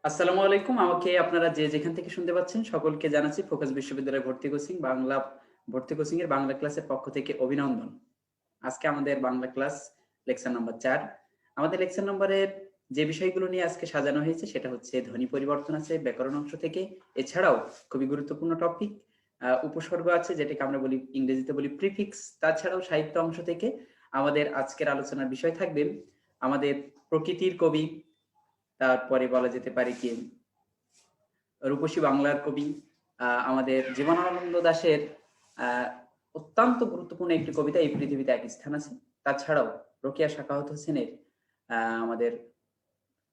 আসসালামু আলাইকুম। আমাকে আপনারা যে যেখান থেকে শুনতে পাচ্ছেন সকলকে জানাচ্ছি ফোকাস বিশ্ববিদ্যালয় ভর্তি কোচিং এর বাংলা ক্লাসের পক্ষ থেকে অভিনন্দন। আজকে আমাদের বাংলা ক্লাস লেকচার নাম্বার ৪। আমাদের লেকচার নম্বরের যে বিষয়গুলো নিয়ে আজকে সাজানো হয়েছে সেটা হচ্ছে ধ্বনি পরিবর্তন আছে ব্যাকরণ অংশ থেকে। এছাড়াও খুবই গুরুত্বপূর্ণ টপিক উপসর্গ আছে, যেটাকে আমরা বলি ইংরেজিতে বলি প্রিফিক্স। তাছাড়াও সাহিত্য অংশ থেকে আমাদের আজকের আলোচনার বিষয় থাকবে আমাদের প্রকৃতির কবি, তারপরে বলা যেতে পারে কি রূপসী বাংলার কবি আমাদের জীবনানন্দ দাশের অত্যন্ত গুরুত্বপূর্ণ একটি কবিতা এই পৃথিবীতে এক স্থান আছে। তাছাড়াও রোকেয়া সাখাওয়াত হোসেনের আমাদের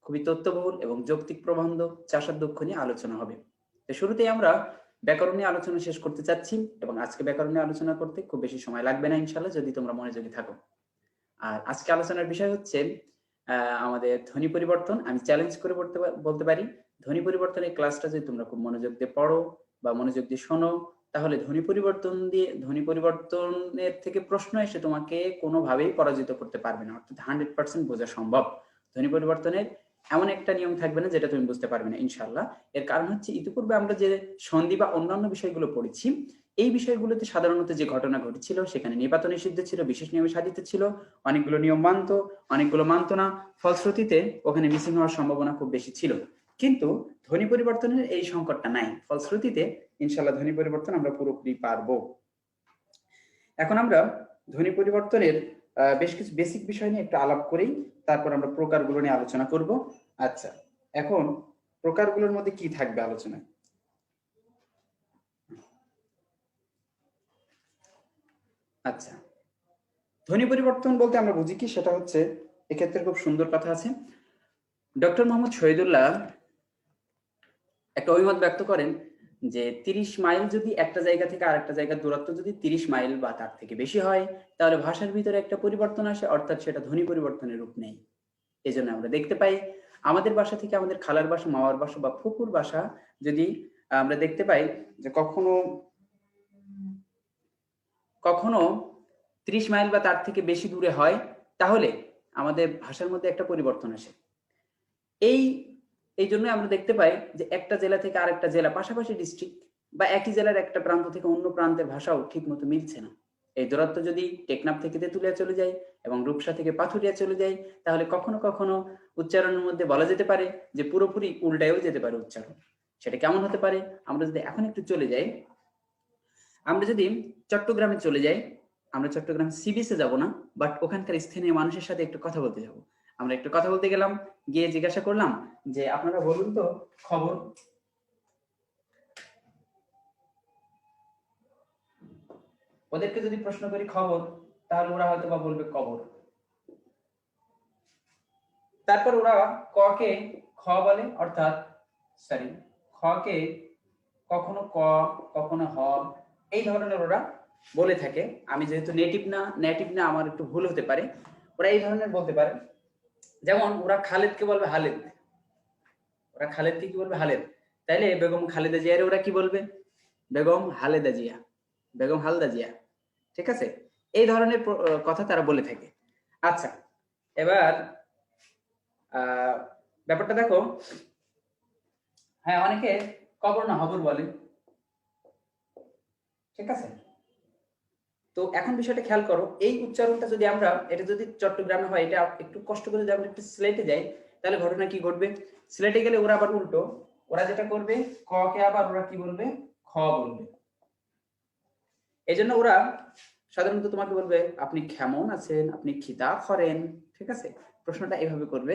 খুবই তথ্যবহুল এবং যৌক্তিক প্রবন্ধ চাষার দুঃখ নিয়ে আলোচনা হবে। তো শুরুতেই আমরা ব্যাকরণ নিয়ে আলোচনা শেষ করতে চাচ্ছি, এবং আজকে ব্যাকরণ নিয়ে আলোচনা করতে খুব বেশি সময় লাগবে না ইনশাল্লাহ, যদি তোমরা মনোযোগী থাকো। আর আজকে আলোচনার বিষয় হচ্ছে আমাদের ধ্বনি পরিবর্তন। আমি চ্যালেঞ্জ করে বলতে পারি, ধ্বনি পরিবর্তনের ক্লাসটা যদি তোমরা খুব মনোযোগ দিয়ে পড়ো বা মনোযোগ দিয়ে শোনো, তাহলে ধ্বনি পরিবর্তনের থেকে প্রশ্ন এসে তোমাকে কোনোভাবেই পরাজিত করতে পারবে না, অর্থাৎ 100% বোঝা সম্ভব। ধ্বনি পরিবর্তনের এমন একটা নিয়ম থাকবে না যেটা তুমি বুঝতে পারবে না ইনশাল্লাহ। এর কারণ হচ্ছে ইতিপূর্বে আমরা যে সন্ধি বা অন্যান্য বিষয়গুলো পড়েছি, এই বিষয়গুলোতে সাধারণত যে ঘটনা ঘটেছিল সেখানে নিপাত নিষিদ্ধ ছিল, বিশেষ নিয়মে সাধিত ছিল, অনেকগুলো নিয়ম মানতো, অনেকগুলো মানতো না। ফলশ্রুতিতে ওখানে মিসিং হওয়ার সম্ভাবনা খুব বেশি ছিল। কিন্তু ধ্বনি পরিবর্তনের এই সংকটটা নাই। ফলশ্রুতিতে ইনশাল্লাহ ধ্বনি পরিবর্তন আমরা পুরোপুরি পারবো। এখন আমরা ধ্বনি পরিবর্তনের বেশ কিছু বেসিক বিষয় নিয়ে একটু আলাপ করেই তারপর আমরা প্রকারগুলো নিয়ে আলোচনা করব। আচ্ছা, এখন প্রকারগুলোর মধ্যে কি থাকবে আলোচনায়? আচ্ছা, ধ্বনি পরিবর্তন বলতে আমরা বুঝি কি, সেটা হচ্ছে এক্ষেত্রে খুব সুন্দর কথা আছে। ডক্টর মোহাম্মদ শহীদুল্লাহ একটা অভিমত ব্যক্ত করেন যে 30 মাইল যদি একটা জায়গা থেকে আরেকটা জায়গার দূরত্ব যদি 30 মাইল বা তার থেকে বেশি হয়, তাহলে ভাষার ভিতরে একটা পরিবর্তন আসে, অর্থাৎ সেটা ধ্বনি পরিবর্তনের রূপ নেই। এই জন্য আমরা দেখতে পাই আমাদের বাসা থেকে আমাদের খালার বাসা, মামার বাসা বা ফুপুর বাসা যদি আমরা দেখতে পাই যে কখনো কখনো 30 মাইল বা তার থেকে বেশি দূরে হয়, তাহলে আমাদের ভাষার মধ্যে একটা পরিবর্তন আসে। এই এই জন্য আমরা দেখতে পাই যে একটা জেলা থেকে আরেকটা জেলা, পাশাপাশি ডিস্ট্রিক্ট বা একই জেলার একটা প্রান্ত থেকে অন্য প্রান্তের ভাষাও ঠিক মতো মিলছে না। এই দূরত্ব যদি টেকনাফ থেকে তেঁতুলিয়া চলে যায় এবং রূপসা থেকে পাথুরিয়া চলে যায়, তাহলে কখনো কখনো উচ্চারণের মধ্যে বলা যেতে পারে যে পুরোপুরি উল্টায়ও যেতে পারে উচ্চারণ। সেটা কেমন হতে পারে? আমরা যদি এখন একটু চলে যাই, আমরা যদি চট্টগ্রামে চলে যাই, আমরা চট্টগ্রাম সি বিচে যাব না, বাট ওখানকার স্থানীয় মানুষের সাথে একটু কথা বলতে যাব। আমরা একটু কথা বলতে গেলাম, গিয়ে জিজ্ঞাসা করলাম যে আপনারা বলুন তো খবর। ওদেরকে যদি প্রশ্ন করি খবর, তাহলে ওরা হয়তো বা বলবে কবর। তারপর ওরা ক কে খ বলে, অর্থাৎ সরি, খ কে কখনো ক, কখনো হ, এই ধরনের ওরা বলে থাকে। আমি যেহেতু নেটিভ না আমার একটু ভুল হতে পারে, ওরা এই ধরনের বলতে পারে। যেমন ওরা খালেদকে বলবে হালেদ, ওরা খালেদকে কি বলবে? হালেদ। তাইলে বেগম খালেদা জিয়ারে ওরা কি বলবে? বেগম হালেদা জিয়া, বেগম হালদা জিয়া। ঠিক আছে, এই ধরনের কথা তারা বলে থাকে। আচ্ছা, এবার ব্যাপারটা দেখো, হ্যাঁ অনেকে কবর না হবর বলে, ঠিক আছে। তো এখন বিষয়টা খেয়াল করো, এই উচ্চারণটা যদি আমরা, এটা যদি চট্টগ্রামে হয়, এটা একটু কষ্ট করে যদি আমরা একটু সিলেটে যাই, তাহলে ঘটনা কি ঘটবে? সিলেটে গেলে ওরা আবার উল্টো, ওরা যেটা করবে ক কে আবার ওরা কি বলবে? খ বলবে। এই জন্য ওরা সাধারণত তোমাকে বলবে আপনি কেমন আছেন, আপনি খিতা করেন, ঠিক আছে, প্রশ্নটা এভাবে করবে।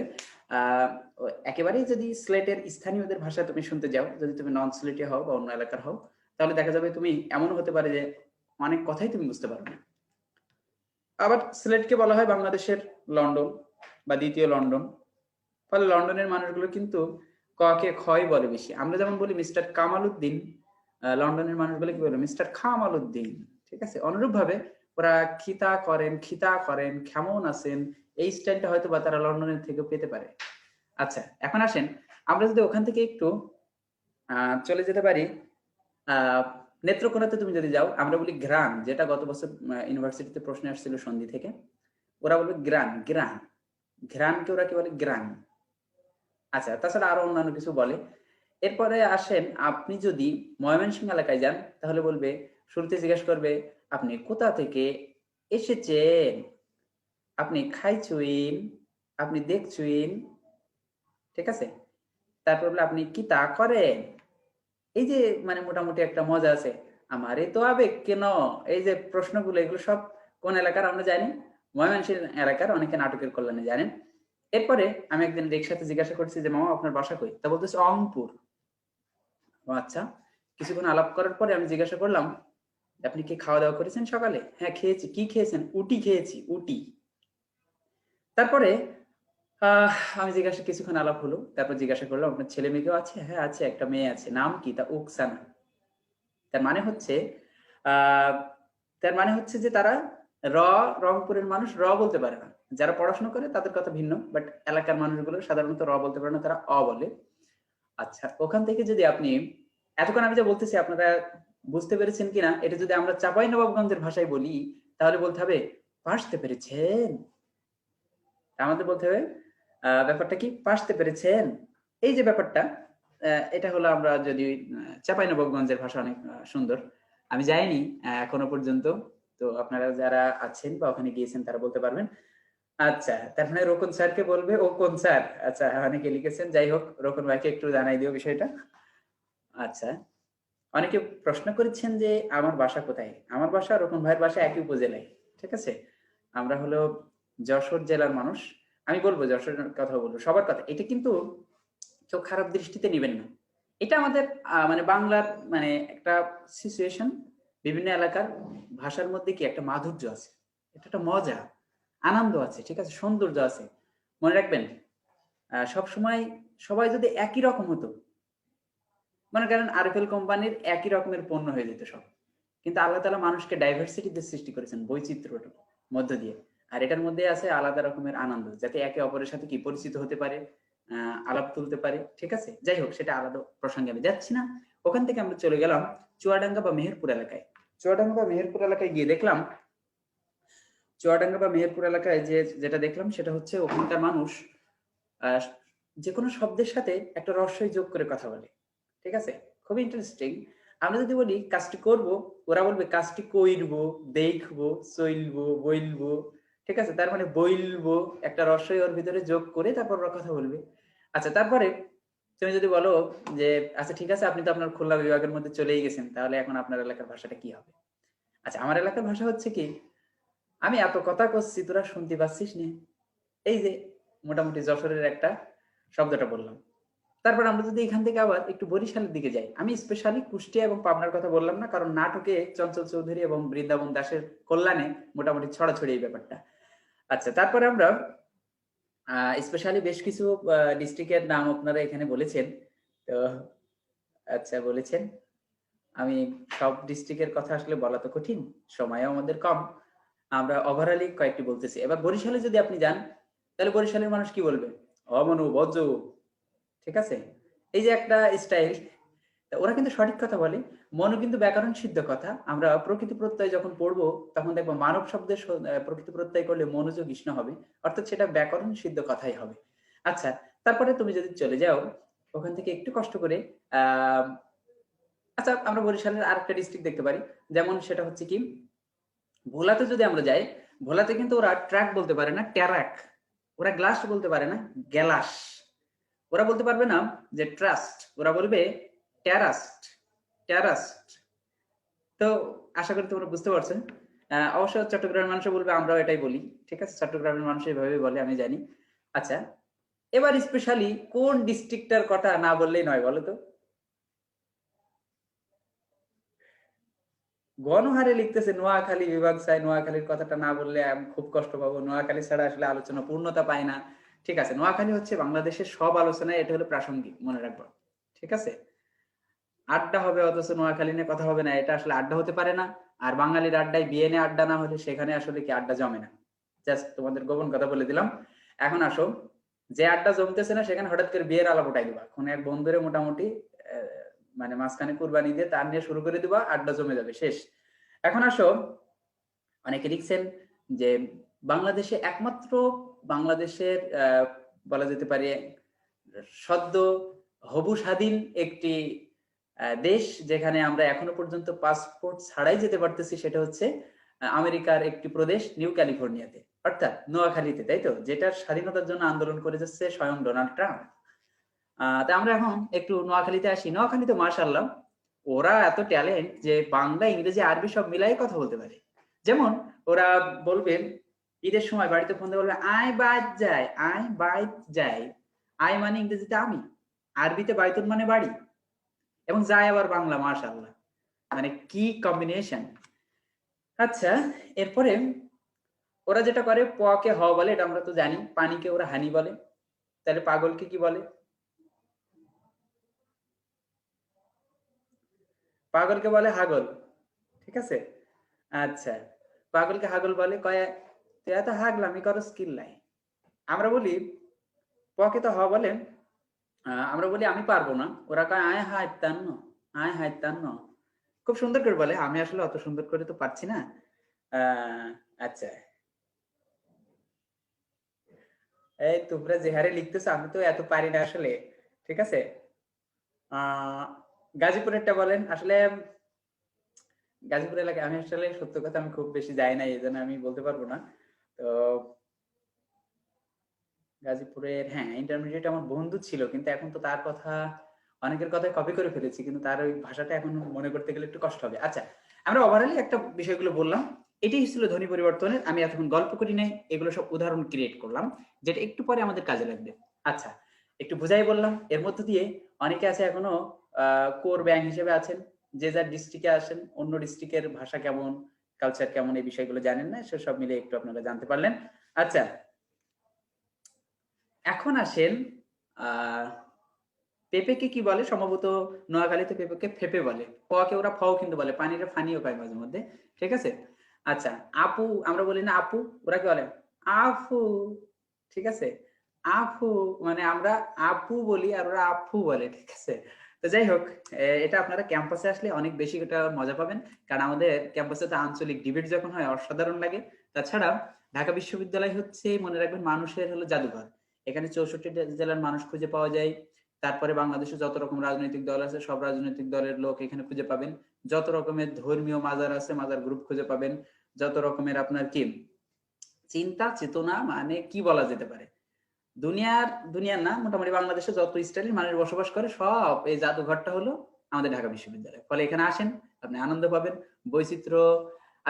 একেবারেই যদি সিলেটের স্থানীয়দের ভাষা তুমি শুনতে যাও, যদি তুমি নন সিলেটি হও বা অন্য এলাকার হও, তাহলে দেখা যাবে তুমি এমন হতে পারে যে অনেক কথাই তুমি বুঝতে পারবে না। আবার সিলেটকে বলা হয় বাংলাদেশের লন্ডন বা দ্বিতীয় লন্ডন। ফলে লন্ডনের মানুষগুলো কিন্তু ক কে খই বলে বেশি। আমরা যেমন বলি মিস্টার কামাল উদ্দিন, লন্ডনের মানুষগুলো কি বলে? মিস্টার খামাল উদ্দিন। ঠিক আছে, অনুরূপ ভাবে ওরা খিতা করেন, কেমন আছেন, এই স্টাইলটা হয়তো বা তারা লন্ডনের থেকে পেতে পারে। আচ্ছা, এখন আসেন আমরা যদি ওখান থেকে একটু চলে যেতে পারি নেত্রকোনাতে। তুমি যদি যাও, আমরা বলি গ্রান, যেটা গত বছর ইউনিভার্সিটিতে প্রশ্ন আসছিল সন্ধি থেকে। ওরা বলবে গ্রান, গ্রানকে ওরা কি বলে? গ্রান। আচ্ছা, তাছাড়া আরো অন্যান্য কিছু বলে। এরপরে আসেন, আপনি যদি ময়মনসিংহ এলাকায় যান তাহলে বলবে, শুরুতে জিজ্ঞেস করবে আপনি কোথা থেকে এসেছেন, আপনি খাইছুইন, আপনি দেখছুইন, ঠিক আছে? তারপর বলে আপনি কি তা করেন। এই যে মানে মোটামুটি একটা মজা আছে। আমারে তো আবেগ কেন, এই যে প্রশ্নগুলো, এগুলো সব কোন এলাকার আমরা জানি? ময়মনসিংহ এলাকার, অনেকে নাটকের কল্যাণে জানেন। এরপরে আমি একদিন রিক্সাতে জিজ্ঞাসা করছি যে মামা আপনার বাসা কই, তা বলতেছে অংপুর। ও আচ্ছা। কিছুক্ষণ আলাপ করার পরে আমি জিজ্ঞাসা করলাম, আপনি কি খাওয়া দাওয়া করেছেন সকালে? হ্যাঁ খেয়েছি। কি খেয়েছেন? উটি খেয়েছি, উটি। তারপরে আমি জিজ্ঞাসা, কিছুক্ষণ আলাপ হলো, তারপর জিজ্ঞাসা করলাম আপনার ছেলে মেয়ে কেউ আছে? হ্যাঁ আছে, একটা মেয়ে আছে। নাম কি? তা উকসানা। তার মানে হচ্ছে আহ তার মানে হচ্ছে যে তারা র রংপুরের মানুষ র বলতে পারে না। যারা পড়াশোনা করে তাদের কথা ভিন্ন, বাট এলাকার মানুষগুলো সাধারণত র বলতে পারে না, তারা অ বলে। আচ্ছা, ওখান থেকে যদি আপনি, এতক্ষণ আমি যা বলতেছি আপনারা বুঝতে পেরেছেন কিনা, এটা যদি আমরা চাঁপাইনবাবগঞ্জের ভাষায় বলি তাহলে বলতে হবে পাসতে পেরেছেন। আমাদের বলতে হবে ব্যাপারটা কি, পাসতে পেরেছেন। এই যে ব্যাপারটা, এটা হলো, আমরা যদি চাঁপাইনবাবগঞ্জের ভাষা অনেক সুন্দর। আমি যাইনি এখনো পর্যন্ত, তো আপনারা যারা আছেন বা ওখানে গিয়েছেন তারা বলতে পারবেন। আচ্ছা, তার মানে রোকন স্যারকে বলবে ও কোন স্যার। আচ্ছা, অনেকে লিখেছেন, যাই হোক, রোকন ভাইকে একটু জানাই দিও বিষয়টা। আচ্ছা, অনেকে প্রশ্ন করেছেন যে আমার বাসা কোথায়। আমার বাসা রোকন ভাইয়ের বাসা একই উপজেলায়, ঠিক আছে? আমরা হলো যশোর জেলার মানুষ। আমি বলবো যশোরের কথা, বলবো সবার কথা, এটা কিন্তু কেউ খারাপ দৃষ্টিতে নিবেন না। এটা আমাদের মানে বাংলার মানে একটা সিচুয়েশন। বিভিন্ন এলাকার ভাষার মধ্যে কি একটা মাধুর্য আছে, এটা একটা মজা, আনন্দ আছে, ঠিক আছে, সৌন্দর্য আছে। মনে রাখবেন, সব সময় সবাই যদি একই রকম হতো, মনে করেন আরএফএল কোম্পানির একই রকমের পণ্য হয়ে যেত সব, কিন্তু আল্লাহ তাআলা মানুষকে ডাইভার্সিটিতে সৃষ্টি করেছেন, বৈচিত্র্যের মধ্য দিয়ে। আর এটার মধ্যে আছে আলাদা রকমের আনন্দ, যাতে একে অপরের সাথে কি পরিচিত হতে পারে, আলাপ তুলতে পারে, ঠিক আছে? যাই হোক, সেটা আলাদা প্রসঙ্গে আমি যাচ্ছি না। ওখান থেকে আমরা চলে গেলাম চুয়াডাঙ্গা বা মেহেরপুর এলাকায়। চুয়াডাঙ্গা বা মেহেরপুর এলাকায় গিয়ে দেখলাম, চুয়াডাঙ্গা বা মেহেরপুর এলাকায় যেটা দেখলাম সেটা হচ্ছে ওখানকার মানুষ আহ যে কোনো শব্দের সাথে একটা রস্বই যোগ করে কথা বলে, ঠিক আছে? খুবই ইন্টারেস্টিং। আমরা যদি বলি কাজটি করব, ওরা বলবে কাজটি কইরবো, দেখবো, চইলবো, বইলবো, ঠিক আছে? তার মানে বইলবো একটা রস্বই ওর ভিতরে যোগ করে তারপর ওরা কথা বলবে। আচ্ছা, তারপরে তুমি যদি বলো যে আচ্ছা ঠিক আছে, আপনি তো আপনার খুলনা বিভাগের মধ্যে চলেই গেছেন, তাহলে এখন আপনার এলাকার ভাষাটা কি হবে? আচ্ছা, আমার এলাকার ভাষা হচ্ছে কি, আমি এত কথা করছি তোরা শুনতে পাচ্ছিস নি। এই যে মোটামুটি যশোরের একটা শব্দটা বললাম। তারপর আমরা যদি এখান থেকে আবার একটু বরিশালের দিকে যাই, আমি স্পেশালি কুষ্টিয়া এবং পাবনার কথা বললাম না, কারণ নাটকে চঞ্চল চৌধুরী এবং বৃন্দাবন দাসের কল্যাণে মোটামুটি ছড়াছড়ি এই ব্যাপারটা। আচ্ছা, তারপরে আমরা স্পেশালি বেশ কিছু ডিস্ট্রিক্টের নাম আপনারা এখানে বলেছেন। তো আচ্ছা, বলেছেন। আমি সব ডিস্ট্রিক্টের কথা আসলে বলা তো কঠিন, সময়ও আমাদের কম। আমরা ওভারঅলি কয়েকটি বলতেছি। এবার বরিশালে যদি আপনি যান, তাহলে বরিশালের মানুষ কি বলবে? অমনু বজ্জ, ঠিক আছে? এই যে একটা স্টাইল, ওরা কিন্তু সঠিক কথা বলে। মনু কিন্তু ব্যাকরণ সিদ্ধ কথা। আমরা প্রকৃতি প্রত্যয় যখন পড়বো তখন দেখবো মানব শব্দের প্রকৃতি প্রত্যয় করলে মনোযোগ কৃষ্ণ হবে, অর্থাৎ সেটা ব্যাকরণ সিদ্ধ কথাই হবে। আচ্ছা, তারপরে তুমি যদি চলে যাও ওখান থেকে একটু কষ্ট করে, আহ আচ্ছা, আমরা বরিশালের আরেকটা ডিস্ট্রিক্ট দেখতে পারি, যেমন সেটা হচ্ছে কি, ভোলাতে যদি আমরা যাই, ভোলাতে কিন্তু ওরা ট্রাক বলতে পারে না, ট্যারাক। ওরা গ্লাস বলতে পারে না, গ্যালাস। ওরা বলতে পারবে না যে ট্রাস্ট, ওরা বলবে ট্যারাস্ট, ট্যারাস্ট। তো আশা করি তোমরা বুঝতে পারছো। অবশ্য চট্টগ্রামের মানুষ বলবে আমরাও এটাই বলি, ঠিক আছে? চট্টগ্রামের মানুষ এভাবে বলে, আমি জানি। আচ্ছা, এবার স্পেশালি কোন ডিস্ট্রিক্টটার কথা না বললেই নয় বলো তো? গণহারে লিখতেছে নোয়াখালী বিভাগ চাই, নোয়াখালীর কথাটা না বললে আমি খুব কষ্ট পাবো। নোয়াখালী ছাড়া আসলে আলোচনা পূর্ণতা পায় না, ঠিক আছে? নোয়াখালী হচ্ছে বাংলাদেশের সব আলোচনায় এটা হলো প্রাসঙ্গিক, মনে রাখবো, ঠিক আছে? আড্ডা হবে অথচ নোয়াখালী নিয়ে কথা হবে না, এটা আসলে আড্ডা হতে পারে না। আর বাঙালির আড্ডায় বিয়ে নিয়ে আড্ডা না হলে সেখানে আসলে কি আড্ডা জমে না। জাস্ট তোমাদের গোপন কথা বলে দিলাম। এখন আসো, যে আড্ডা জমতেছে না সেখানে হঠাৎ করে বিয়ের আলাপ উঠাই দিবা, কোন এক বন্ধুরে মোটামুটি মানে মাঝখানে কুরবানি দিয়ে তার নিয়ে শুরু করে দিবা, আড্ডা জমে যাবে, শেষ। এখন আসো, অনেকে লিখছেন যে বাংলাদেশে একমাত্র, বাংলাদেশের বলা যেতে পারে সদ্য হবু স্বাধীন একটি দেশ, যেখানে আমরা এখনো পর্যন্ত পাসপোর্ট ছাড়াই যেতে পারতেছি, সেটা হচ্ছে আমেরিকার একটি প্রদেশ নিউ ক্যালিফোর্নিয়াতে, অর্থাৎ নোয়াখালীতে, তাই তো, যেটার স্বাধীনতার জন্য আন্দোলন করে যাচ্ছে স্বয়ং ডোনাল্ড ট্রাম্প। তা আমরা এখন একটু নোয়াখালীতে আসি। নোয়াখালীতে মাশাআল্লাহ ওরা এত ট্যালেন্ট যে বাংলা ইংরেজি আরবি সব মিলাই কথা বলতে পারে। যেমন ওরা বলবেন ঈদের সময় বাড়িতে ফোন দিয়ে বলবে আয় বাইত যাই, আয় বাইত যাই। আয় মানে ইংরেজিতে আমি, আরবিতে বাইতুন মানে বাড়ি, এবং যায় আবার বাংলা। মাশাআল্লাহ, মানে কি কম্বিনেশন। আচ্ছা, এরপরে ওরা যেটা করে প কে হ বলে, এটা আমরা তো জানি। পানিকে ওরা হানি বলে। তাহলে পাগলকে কি বলে? পাগলকে বলে হাগল। ঠিক আছে? আচ্ছা, পাগলকে হাগল বলে, কয় তুই এত হাগলামি করস কিল্লাই। আমরা বলি পকে তো হ বলে, আমরা বলি আমি পারবো না, ওরা কয় আয় হাইতান্ন, আয় হাইতান্ন। খুব সুন্দর করে বলে, আমি আসলে অত সুন্দর করে তো পারছি না। আচ্ছা, এই তোমরা যে হারে লিখতেছো আমি তো এত পারি না আসলে। ঠিক আছে, আহ গাজীপুরেরটা বলেন। আসলে গাজীপুর এলাকায় আমি আসলে সত্য কথা আমি খুব বেশি যাই না, এই জন্য আমি বলতে পারবো না। তো গাজীপুরের, হ্যাঁ, ইন্টারমিডিয়েট আমার বন্ধু ছিল, কিন্তু এখন তো তার কথা অনেকের কথাই কপি করে ফেলেছি, কিন্তু তার ওই ভাষাটা এখন মনে করতে গেলে একটু কষ্ট হবে। আচ্ছা, আমরা ওভারঅলি একটা বিষয়গুলো বললাম। এটাই ছিল ধ্বনি পরিবর্তনের। আমি এতক্ষণ গল্প করি নাই, এগুলো সব উদাহরণ ক্রিয়েট করলাম, যেটা একটু পরে আমাদের কাজে লাগবে। আচ্ছা, একটু বুঝাই বললাম। এর মধ্য দিয়ে অনেকে আছে এখনো কোর ব্যাংক হিসেবে আছেন, যে যার ডিস্ট্রিক্টে আসেন, অন্য ডিস্ট্রিক্টের ভাষা কেমন, কালচার কেমন, এই বিষয়গুলো জানেন না, সেসব মিলে একটু আপনারা জানতে পারলেন। আচ্ছা, এখন আসেন আহ পেঁপেকে কি বলে? সম্ভবত নোয়াখালীতে পেঁপেকে ফেপে বলে। কে ওরা ফও কিন্তু বলে, পানিরে ফানিও পায় মাঝে মধ্যে। ঠিক আছে? আচ্ছা, আপু আমরা বলি না আপু, ওরা কি বলে? আফু। ঠিক আছে? আফু, মানে আমরা আপু বলি আর ওরা আফু বলে। ঠিক আছে? তো যাই হোক, এটা আপনারা ক্যাম্পাসে আসলে অনেক বেশি এটা মজা পাবেন, কারণ আমাদের ক্যাম্পাসে তো আঞ্চলিক ডিবেট যখন হয় অসাধারণ লাগে। তাছাড়া ঢাকা বিশ্ববিদ্যালয় হচ্ছে, মনে রাখবেন, মানুষের হলো জাদুঘর। এখানে 64 জেলার মানুষ খুঁজে পাওয়া যায়। তারপরে বাংলাদেশে যত রকম রাজনৈতিক দল আছে সব রাজনৈতিক দলের লোক এখানে খুঁজে পাবেন। যত রকমের ধর্মীয় মাজার আছে মাজার গ্রুপ খুঁজে পাবেন। যত রকমের আপনার কি চিন্তা চেতনা, মানে কি বলা যেতে পারে, দুনিয়ার না, মোটামুটি বাংলাদেশে যত স্টাইলের মানুষ বসবাস করে সব এই জাদুঘরটা হলো আমাদের ঢাকা বিশ্ববিদ্যালয়। ফলে এখানে আসেন, আপনি আনন্দ পাবেন। বৈচিত্র্য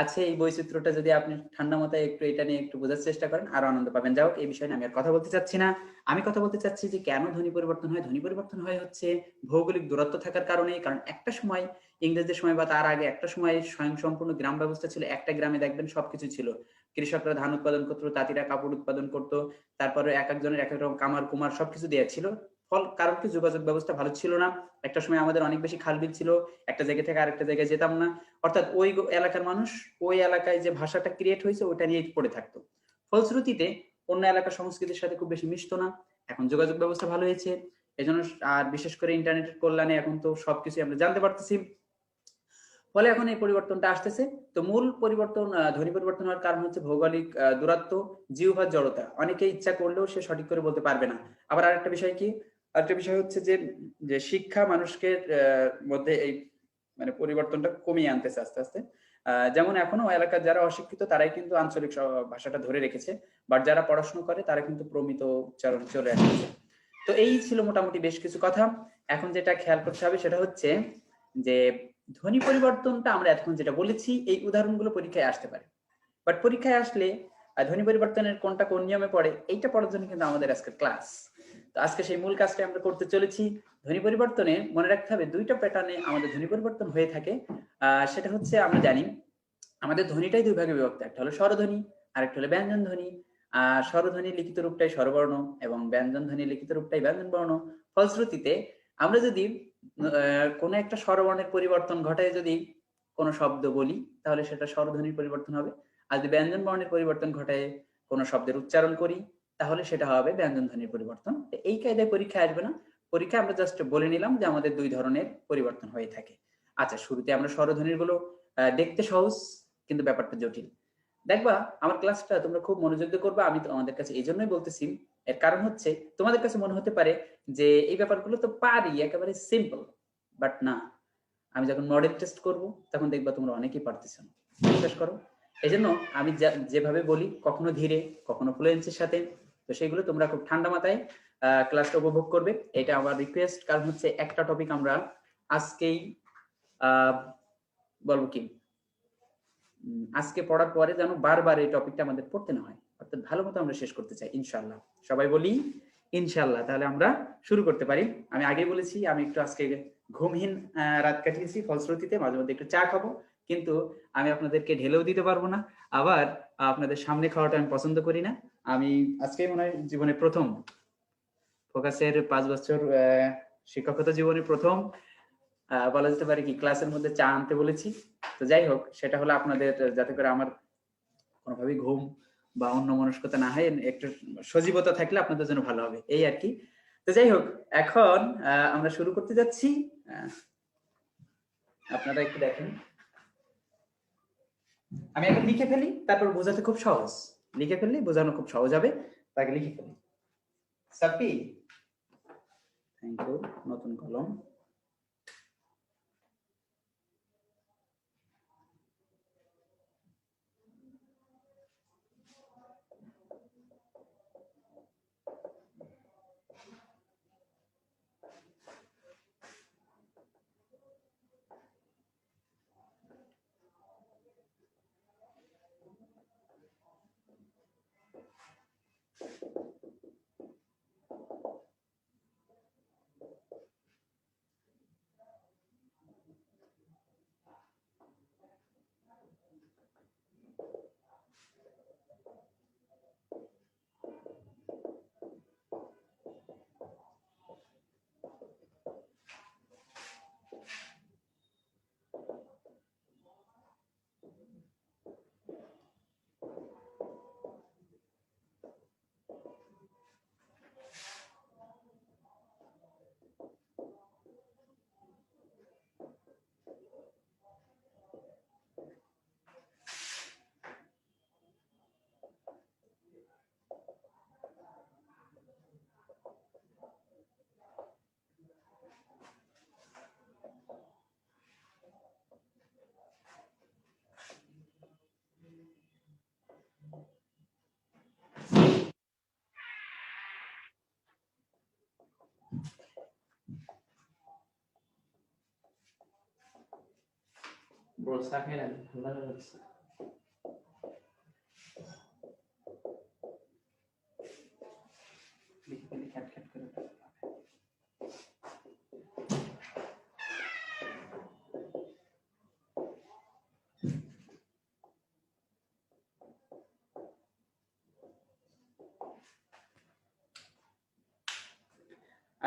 আছে, এই বৈচিত্র্যটা যদি আপনি ঠান্ডা মাথায় একটু এটা নিয়ে একটু বোঝার চেষ্টা করেন, আরো আনন্দ পাবেন। যাই হোক, এই বিষয়ে আমি আর কথা বলতে চাচ্ছি না। আমি কথা বলতে চাচ্ছি যে কেন ধ্বনি পরিবর্তন হয়। ধ্বনি পরিবর্তন হয় হচ্ছে ভৌগোলিক দূরত্ব থাকার কারণে। কারণ একটা সময়, ইংরেজদের সময় বা তার আগে একটা সময় স্বয়ংসম্পূর্ণ গ্রাম ব্যবস্থা ছিল। একটা গ্রামে দেখবেন সবকিছু ছিল। কৃষকরা ধান উৎপাদন করতো, তাঁতিরা কাপড় উৎপাদন করতো, তারপরে এক একজনের এক এক রকম কামার কুমার সবকিছু দেওয়া ছিল। ফল কারণ কি, যোগাযোগ ব্যবস্থা ভালো ছিল না। একটা সময় আমাদের অনেক বেশি খালবিল ছিল, একটা জায়গা থেকে আরেকটা জায়গায় যেতাম না। অর্থাৎ ওই এলাকার মানুষ ওই এলাকায় যে ভাষাটা ক্রিয়েট হয়েছে ওটা নিয়ে পড়ে থাকতো। ফলশ্রুতিতে অন্য এলাকার সংস্কৃতির সাথে খুব বেশি মিশতো না। এখন যোগাযোগ ব্যবস্থা ভালো হয়েছে, এজন্য আর বিশেষ করে ইন্টারনেটের কল্যাণে এখন তো সবকিছু আমরা জানতে পারতেছি। ফলে এখন এই পরিবর্তনটা আসতেছে। তো মূল পরিবর্তন, ধ্বনি পরিবর্তন হওয়ার কারণ হচ্ছে ভৌগোলিক দূরত্ব, জিহ্বার জড়তা। অনেকে ইচ্ছা করলেও সে সঠিক করে বলতে পারবে না। আবার আরেকটা বিষয় কি, আরেকটা বিষয় হচ্ছে যে যে শিক্ষা মানুষকে মধ্যে এই মানে পরিবর্তনটা কমিয়ে আনতেছে আস্তে আস্তে। যেমন এখনো এলাকার যারা অশিক্ষিত তারাই কিন্তু আঞ্চলিক ভাষাটা ধরে রেখেছে, বাট যারা পড়াশোনা করে তারা কিন্তু প্রমিত উচ্চারণ চলে আসছে। তো এই ছিল মোটামুটি বেশ কিছু কথা। এখন যেটা খেয়াল করতে হবে সেটা হচ্ছে যে ধ্বনি পরিবর্তনটা আমরা এখন যেটা বলেছি এই উদাহরণগুলো পরীক্ষায় আসতে পারে, বাট পরীক্ষায় আসলে ধ্বনি পরিবর্তনের কোনটা কোন নিয়মে পড়ে এইটা পড়ার জন্য কিন্তু আমাদের আজকে ক্লাস। তো আজকে সেই মূল কাজটা আমরা করতে চলেছি। ধ্বনি পরিবর্তনে মনে রাখতে হবে দুইটা প্যাটার্নে আমাদের ধ্বনি পরিবর্তন হয়ে থাকে। সেটা হচ্ছে আমরা জানি আমাদের ধ্বনিটাই দুই ভাগে বিভক্ত, একটা হলো স্বরধ্বনি আর একটা হলো ব্যঞ্জন ধ্বনি। স্বরধ্বনি লিখিত রূপটাই স্বরবর্ণ এবং ব্যঞ্জন ধ্বনি লিখিত রূপটাই ব্যঞ্জন বর্ণ। ফলশ্রুতিতে আমরা যদি কোনো একটা স্বরবর্ণের পরিবর্তন ঘটায় যদি কোনো শব্দ বলি, তাহলে সেটা স্বরধ্বনির পরিবর্তন হবে। আর যদি ব্যঞ্জন বর্ণের পরিবর্তন ঘটায় কোনো শব্দের উচ্চারণ করি, তাহলে সেটা হবে ব্যঞ্জন ধ্বনির পরিবর্তন। এই কায়দায় পরীক্ষা আসবে না। পরীক্ষায় আমরা জাস্ট বলে নিলাম যে আমাদের দুই ধরনের পরিবর্তন হয়ে থাকে। আচ্ছা, শুরুতে আমরা স্বরধ্বনির গুলো দেখতে সহজ, কিন্তু ব্যাপারটা জটিল। দেখবা আমার ক্লাসটা তোমরা খুব মনোযোগ দিয়ে করবা। আমি তোমাদের কাছে এই জন্যই বলতেছি এর কারণ হচ্ছে তোমাদের কাছে মনে হতে পারে যে এই ব্যাপারগুলো তো পারি, একেবারে সিম্পল, বাট না। আমি যখন মডেল টেস্ট করব তখন দেখবা তোমরা অনেকেই পারতেছো না। বিশ্বাস করো। এই জন্য আমি যেভাবে বলি, কখনো ধীরে কখনো ফ্লুয়েন্সির সাথে, তো সেগুলো তোমরা খুব ঠান্ডা মাথায় ক্লাসটা উপভোগ করবে, এটা আমার রিকোয়েস্ট। কারণ হচ্ছে একটা টপিক আমরা আজকেই বলবো কি, আজকে পড়ার পরে যেন বারবার এই টপিকটা আমাদের পড়তে না হয়, অর্থাৎ ভালো মতো আমরা শেষ করতে চাই ইনশাল্লাহ। সবাই বলি ইনশাল্লাহ। তাহলে আমরা শুরু করতে পারি। আমি আগেই বলেছি আমি একটু আজকে ঘুমহীন রাত কাটিয়েছি, ফলশ্রুতিতে মাঝে মধ্যে একটু চা খাবো, কিন্তু আমি আপনাদেরকে ঢেলেও দিতে পারবো না, আবার আপনাদের সামনে খাওয়াটা আমি পছন্দ করি না। আমি আজকে মনে হয় জীবনে প্রথম, ফোকাসের 5 বছর শিক্ষকতা জীবনে প্রথম বলা যেতে পারে কি ক্লাসের মধ্যে চা আনতে বলেছি। তো যাই হোক, সেটা হলো আপনাদের যাতে করে আমার কোনোভাবেই ঘুম বা অন্যমনস্কতা না হয়, একটু সজীবতা থাকলে আপনাদের জন্য ভালো হবে, এই আর কি। তো যাই হোক, এখন আমরা শুরু করতে যাচ্ছি। আপনারা একটু দেখেন, আমি এখন লিখে ফেলি, তারপর বোঝাতে খুব সহজ। লিখে ফেললে বোঝানো খুব সহজ হবে, তাকে লিখে ফেলি। সাপি, থ্যাংক ইউ। নতুন কলম। বর্ষা খেলেন, ভালো লাগছে।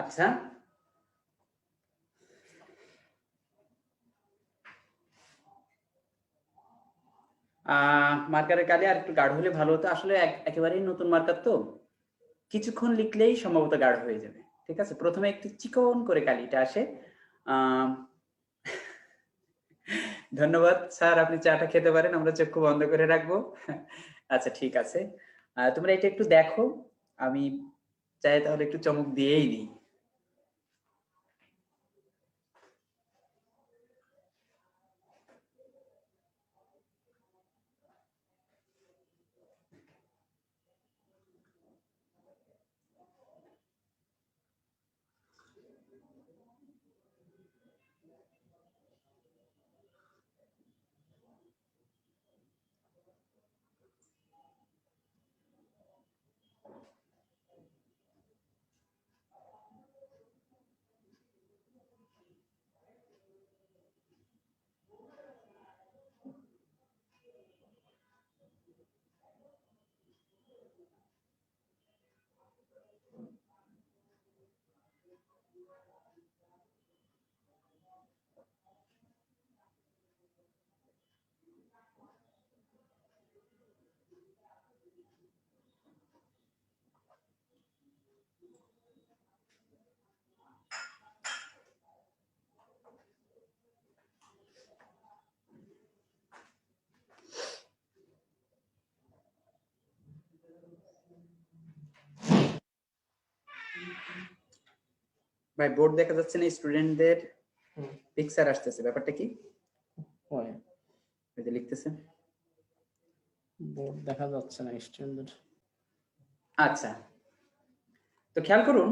আচ্ছা, মার্কারের কালি আর একটু গাঢ় হলে ভালো হতো। আসলে একেবারেই নতুন মার্কার তো, কিছুক্ষণ লিখলেই সম্ভবত গাঢ় হয়ে যাবে। ঠিক আছে, প্রথমে একটু চিকন করে কালিটা আসে। আহ, ধন্যবাদ স্যার, আপনি চাটা খেতে পারেন, আমরা চক্ষু বন্ধ করে রাখবো। আচ্ছা ঠিক আছে, তোমরা এটা একটু দেখো, আমি চাই তাহলে একটু চমক দিয়েই দিই। ভাই বোর্ড দেখা যাচ্ছে না, স্টুডেন্টদের পিকচার আসতেছে, ব্যাপারটা কি? হয় এই যে লিখতেছে বোর্ড দেখা যাচ্ছে না স্টুডেন্টদের। আচ্ছা, তো খেয়াল করুন,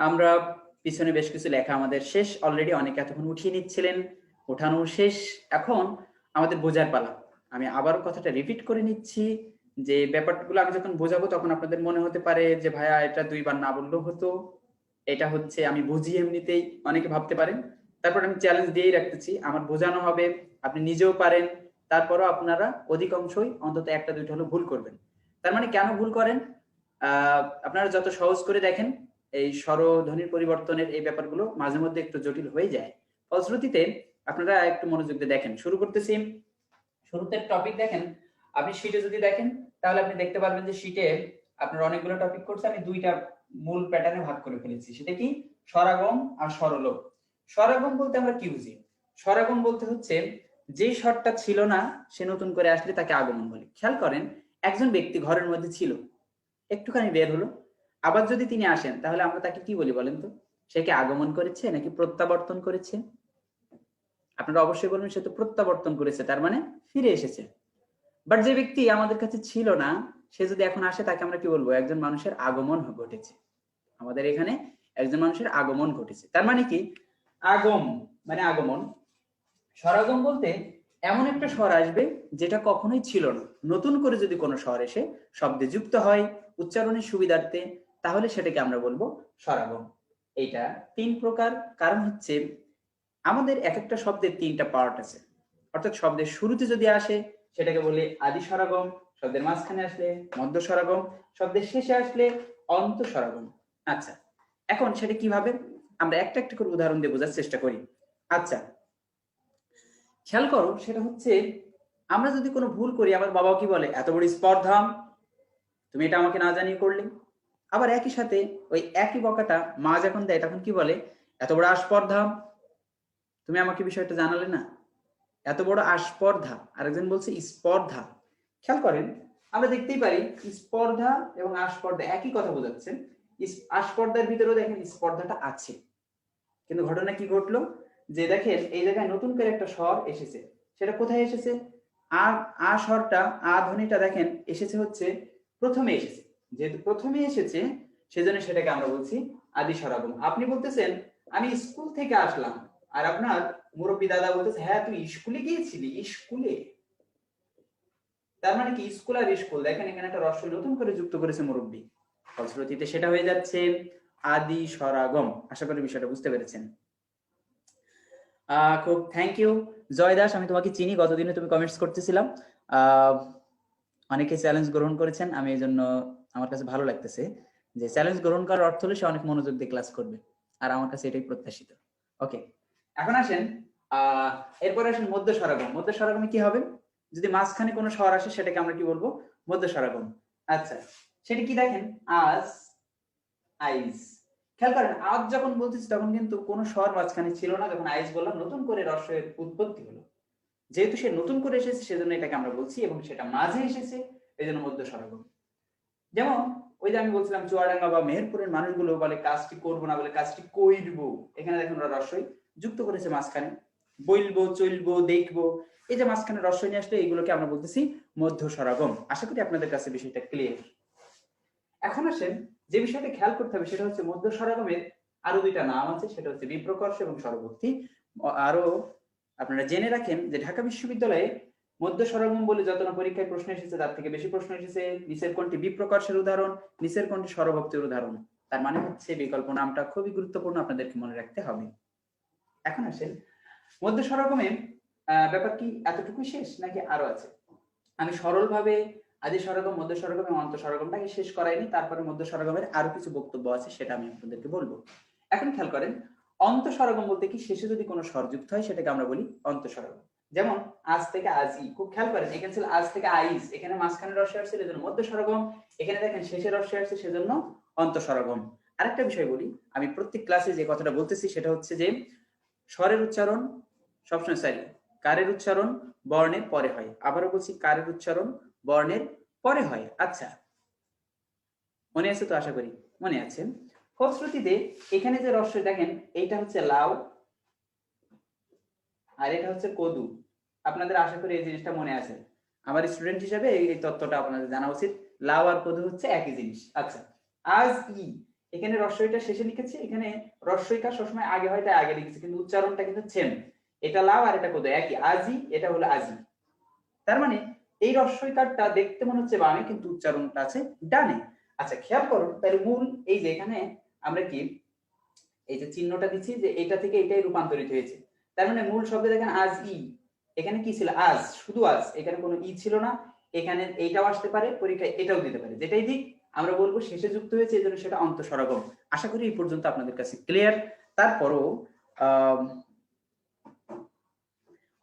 আমরা পিছনে বেশ কিছু লেখা আমাদের শেষ অলরেডি, অনেকে এতক্ষণ উঠিয়ে নিচ্ছিলেন, ওঠানো শেষ, এখন আমাদের বোঝার পালা। আমি আবারও কথাটা রিপিট করে নিচ্ছি, যে ব্যাপারগুলো আমি যখন বোঝাবো তখন আপনাদের মনে হতে পারে যে ভাইয়া এটা দুইবার না বললেও হতো, এটা হচ্ছে আমি বুঝি এমনিতেই, অনেকে ভাবতে পারেন। তারপর আমি চ্যালেঞ্জ দিয়েই রাখতেছি, আমার বোঝানো হবে, আপনি নিজেও পারেন, তারপরও আপনারা অধিকাংশই অন্তত একটা দুইটা হলো ভুল করবেন। তার মানে কেন ভুল করেন? আপনারা যত সহজ করে দেখেন, এই স্বরধ্বনির পরিবর্তনের এই ব্যাপারগুলো মাঝে মধ্যে একটু জটিল হয়ে যায়। ফলশ্রুতিতে আপনারা একটু মনোযোগ দিয়ে দেখেন। শুরু করতেছি। শুরুতে টপিক দেখেন, আপনি শিটে যদি দেখেন তাহলে আপনি দেখতে পারবেন যে শিটে আপনার অনেকগুলো টপিক করছে, আমি দুইটা মূল প্যাটার্নে ভাগ করে ফেলেছি। সেটা কি? স্বরাগম আর স্বরলোপ। স্বরাগম বলতে আমরা কি বুঝি? স্বরাগম বলতে হচ্ছে যে স্বরটা ছিল না সে নতুন করে আসলে তাকে আগমন বলে। খেয়াল করেন, একজন ব্যক্তি ঘরের মধ্যে ছিল, একটুখানি বের হলো, আবার যদি তিনি আসেন তাহলে আমরা তাকে কি বলি বলেন তো? সে কি আগমন করেছে নাকি প্রত্যাবর্তন করেছে? আপনারা অবশ্যই বলবেন সে তো প্রত্যাবর্তন করেছে, তার মানে ফিরে এসেছে। বাট যে ব্যক্তি আমাদের কাছে ছিল না সে যদি এখন আসে তাকে আমরা কি বলবো? একজন মানুষের আগমন ঘটেছে। আমাদের এখানে একজন মানুষের আগমন ঘটেছে। তার মানে কি? আগম মানে আগমন। স্বরাগম বলতে এমন একটা স্বর আসবে যেটা কখনোই ছিল না, নতুন করে যদি কোনো স্বর এসে শব্দে যুক্ত হয় উচ্চারণের সুবিধার্থে, তাহলে সেটাকে আমরা বলবো স্বরাগম। এইটা তিন প্রকার। কারণ হচ্ছে আমাদের এক একটা শব্দের তিনটা পার্ট আছে। অর্থাৎ শব্দের শুরুতে যদি আসে সেটাকে বলি আদি স্বরাগম, শব্দের মাঝখানে আসলে মধ্য স্বরাগম, শব্দের শেষে আসলে অন্ত স্বরাগম। আচ্ছা, এখন সেটা কিভাবে আমরা একটা একটা করে উদাহরণ দিয়ে বোঝার চেষ্টা করি। আচ্ছা, খেয়াল করো, সেটা হচ্ছে আমরা যদি কোনো ভুল করি, আমার বাবা কি বলে, এত বড় স্পর্ধা, তুমি এটা আমাকে না জানিয়ে করলে। আবার একই সাথে ওই একই বকাটা মা যখন দেয় তখন কি বলে, এত বড় আস্পর্ধা, তুমি আমাকে বিষয়টা জানালে না। এত বড় আস্পর্ধা, আরেকজন বলছে স্পর্ধা। খেয়াল করেন, আমরা দেখতেই পারি স্পর্ধা এবং আস্পর্ধা একই কথা বোঝাচ্ছে। আস্পর্ধার ভিতরেও দেখেন স্পর্ধাটা আছে, কিন্তু ঘটনা কি ঘটলো, যে দেখেন এই জায়গায় নতুন করে একটা স্বর এসেছে। সেটা কোথায় এসেছে? আ স্বরটা, আ ধ্বনিটা দেখেন এসেছে হচ্ছে প্রথমে এসেছে। যেহেতু প্রথমে এসেছে সেজন্য সেটাকে আমরা বলছি আদি স্বরাগম। আপনি বলতেছেন আমি স্কুল থেকে আসলাম, আর আপনার মুরব্বী দাদা বলতেছে হ্যাঁ তুই স্কুলে গিয়েছিলি, স্কুলে। তার মানে কি? স্কুল আর স্কুল, দেখেন এখানে একটা রস্য নতুন করে যুক্ত করেছে মুরব্বী, ফলশ্রুতিতে সেটা হয়ে যাচ্ছে আদি স্বরাগম। আশা করি বিষয়টা বুঝতে পেরেছেন। খুব থ্যাংক ইউ জয় দাস, আমি তোমাকে চিনি, গতদিনে তুমি কমেন্টস করতেছিলাম। অনেকে চ্যালেঞ্জ গ্রহণ করেছেন, আমি এই জন্য আমার কাছে ভালো লাগতেছে যে চ্যালেঞ্জ গ্রহণ করার অর্থ হলো সে অনেক মনোযোগ দিয়ে ক্লাস করবে, আর আমার কাছে এটাই প্রত্যাশিত। ওকে, এখন আসেন এরপর আসেন মধ্য স্বরাগম। মধ্য স্বরাগমে কি হবে? যদি মাঝখানে কোনো স্বর আসে সেটাকে আমরা কি বলবো? মধ্য স্বরাগম। আচ্ছা, সেটা কি দেখেন, আজ, আইজ। খেয়াল করেন, আজ যখন বলতেছি তখন কিন্তু কোনো স্বর মাঝখানে ছিল না, যখন আইজ বললাম নতুন করে রস্যের উৎপত্তি হলো। যেহেতু সে নতুন করে এসেছে সেজন্য এটাকে আমরা বলছি, এবং সেটা মাঝে এসেছে এই জন্য মধ্য স্বরাগম। যেমন ওই যে আমি বলছিলাম চুয়াডাঙ্গা বা মেহেরপুরের মানুষগুলো বলে কাজটি করবো না, বলে কাজটি কইরবো। এখানে দেখেন ওরা রস্যই যুক্ত করেছে মাঝখানে, বইলবো, চলবো, দেখবো। এই যে মাঝখানে রস্যই নিয়ে আসলে এইগুলোকে আমরা বলতেছি মধ্য স্বরাগম। আশা করি আপনাদের কাছে বিষয়টা ক্লিয়ার। এখন আসেন, যে বিষয়টা খেয়াল করতে হবে সেটা হচ্ছে মধ্য স্বরাগমের আরো দুইটা নাম আছে, সেটা হচ্ছে বিপ্রকর্ষ এবং স্বরবর্তী। আরো আপনারা জেনে রাখেন যে ঢাকা বিশ্ববিদ্যালয়ে মধ্য স্বরাগম বলে যত না পরীক্ষায় প্রশ্ন এসেছে তার থেকে বেশি প্রশ্ন এসেছে নিচের কোনটি বিপ্রকর্ষের উদাহরণ, নিচের কোনটি স্বরভক্তির উদাহরণ। তার মানে হচ্ছে বিকল্প নামটা খুবই গুরুত্বপূর্ণ, আপনাদেরকে মনে রাখতে হবে। এখন আসেন, মধ্য স্বরাগমে ব্যাপার কি এতটুকুই শেষ নাকি আরো আছে? আমি সরলভাবে আদি স্বরাগম, মধ্য স্বরাগম এবং অন্ত স্বরাগমটাকে শেষ করাইনি, তারপরে মধ্য স্বরাগমের আরো কিছু বক্তব্য আছে সেটা আমি আপনাদেরকে বলবো। এখন খেয়াল করেন, অন্ত স্বরাগম বলতে কি শেষে যদি কোনো স্বর যুক্ত হয় সেটাকে আমরা বলি অন্ত স্বরাগম। যেমন আজ থেকে আজই, খুব খেয়াল করেন, এখানে ছিল আজ থেকে আইজ, এখানে মাঝখানে রস্যই আসছে এজন্য মধ্য স্বরাগম, এখানে দেখেন শেষে রস্যই আসছে সেজন্য অন্ত স্বরাগম। আরেকটা বিষয় বলি, আমি প্রত্যেক ক্লাসে যে কথাটা বলতেছি সেটা হচ্ছে যে স্বরের উচ্চারণ সবসময় সরি কারের উচ্চারণ বর্ণের পরে হয়। আবারও বলছি, কারের উচ্চারণ বর্ণের পরে হয়। আচ্ছা, মনে আছে তো? আশা করি মনে আছে। ফলশ্রুতিতে এখানে যে রস্যই দেখেন, এইটা হচ্ছে লাউ আর এটা হচ্ছে কদু। আপনাদের আশা করি এই জিনিসটা মনে আছে। আমার স্টুডেন্ট হিসেবে এই তথ্যটা আপনাদের জানা উচিত। লাউ আর কদু হচ্ছে একই জিনিস। আচ্ছা, আজ ই, এখানে রস্যইটা শেষে লিখেছি, এখানে রস্যইকার সবসময় আগে হয় তাই আগে লিখেছি, কিন্তু উচ্চারণটা কিন্তু সেম। এটা লাউ আর এটা কদু একই, আজি, এটা হলো আজি। তার মানে এই রস্যইকারটা দেখতে মনে হচ্ছে বামে, কিন্তু উচ্চারণটা আছে ডানে। আচ্ছা, খেয়াল করুন তাহলে মূল এই যে এখানে আমরা কি এই যে চিহ্নটা দিচ্ছি যে এটা থেকে এটাই রূপান্তরিত হয়েছে। তার মানে মূল শব্দে দেখেন আজ ই, এখানে কি ছিল আজ, শুধু আজ, এখানে কোনো ই ছিল না। এখানে এইটাও আসতে পারে পরীক্ষায়, এটাও দিতে পারে, যেটাই দিক আমরা বলবো শেষে যুক্ত হয়েছে, এই জন্য সেটা অন্তঃস্বরাগম। আশা করি এই পর্যন্ত আপনাদের কাছে ক্লিয়ার। তারপরও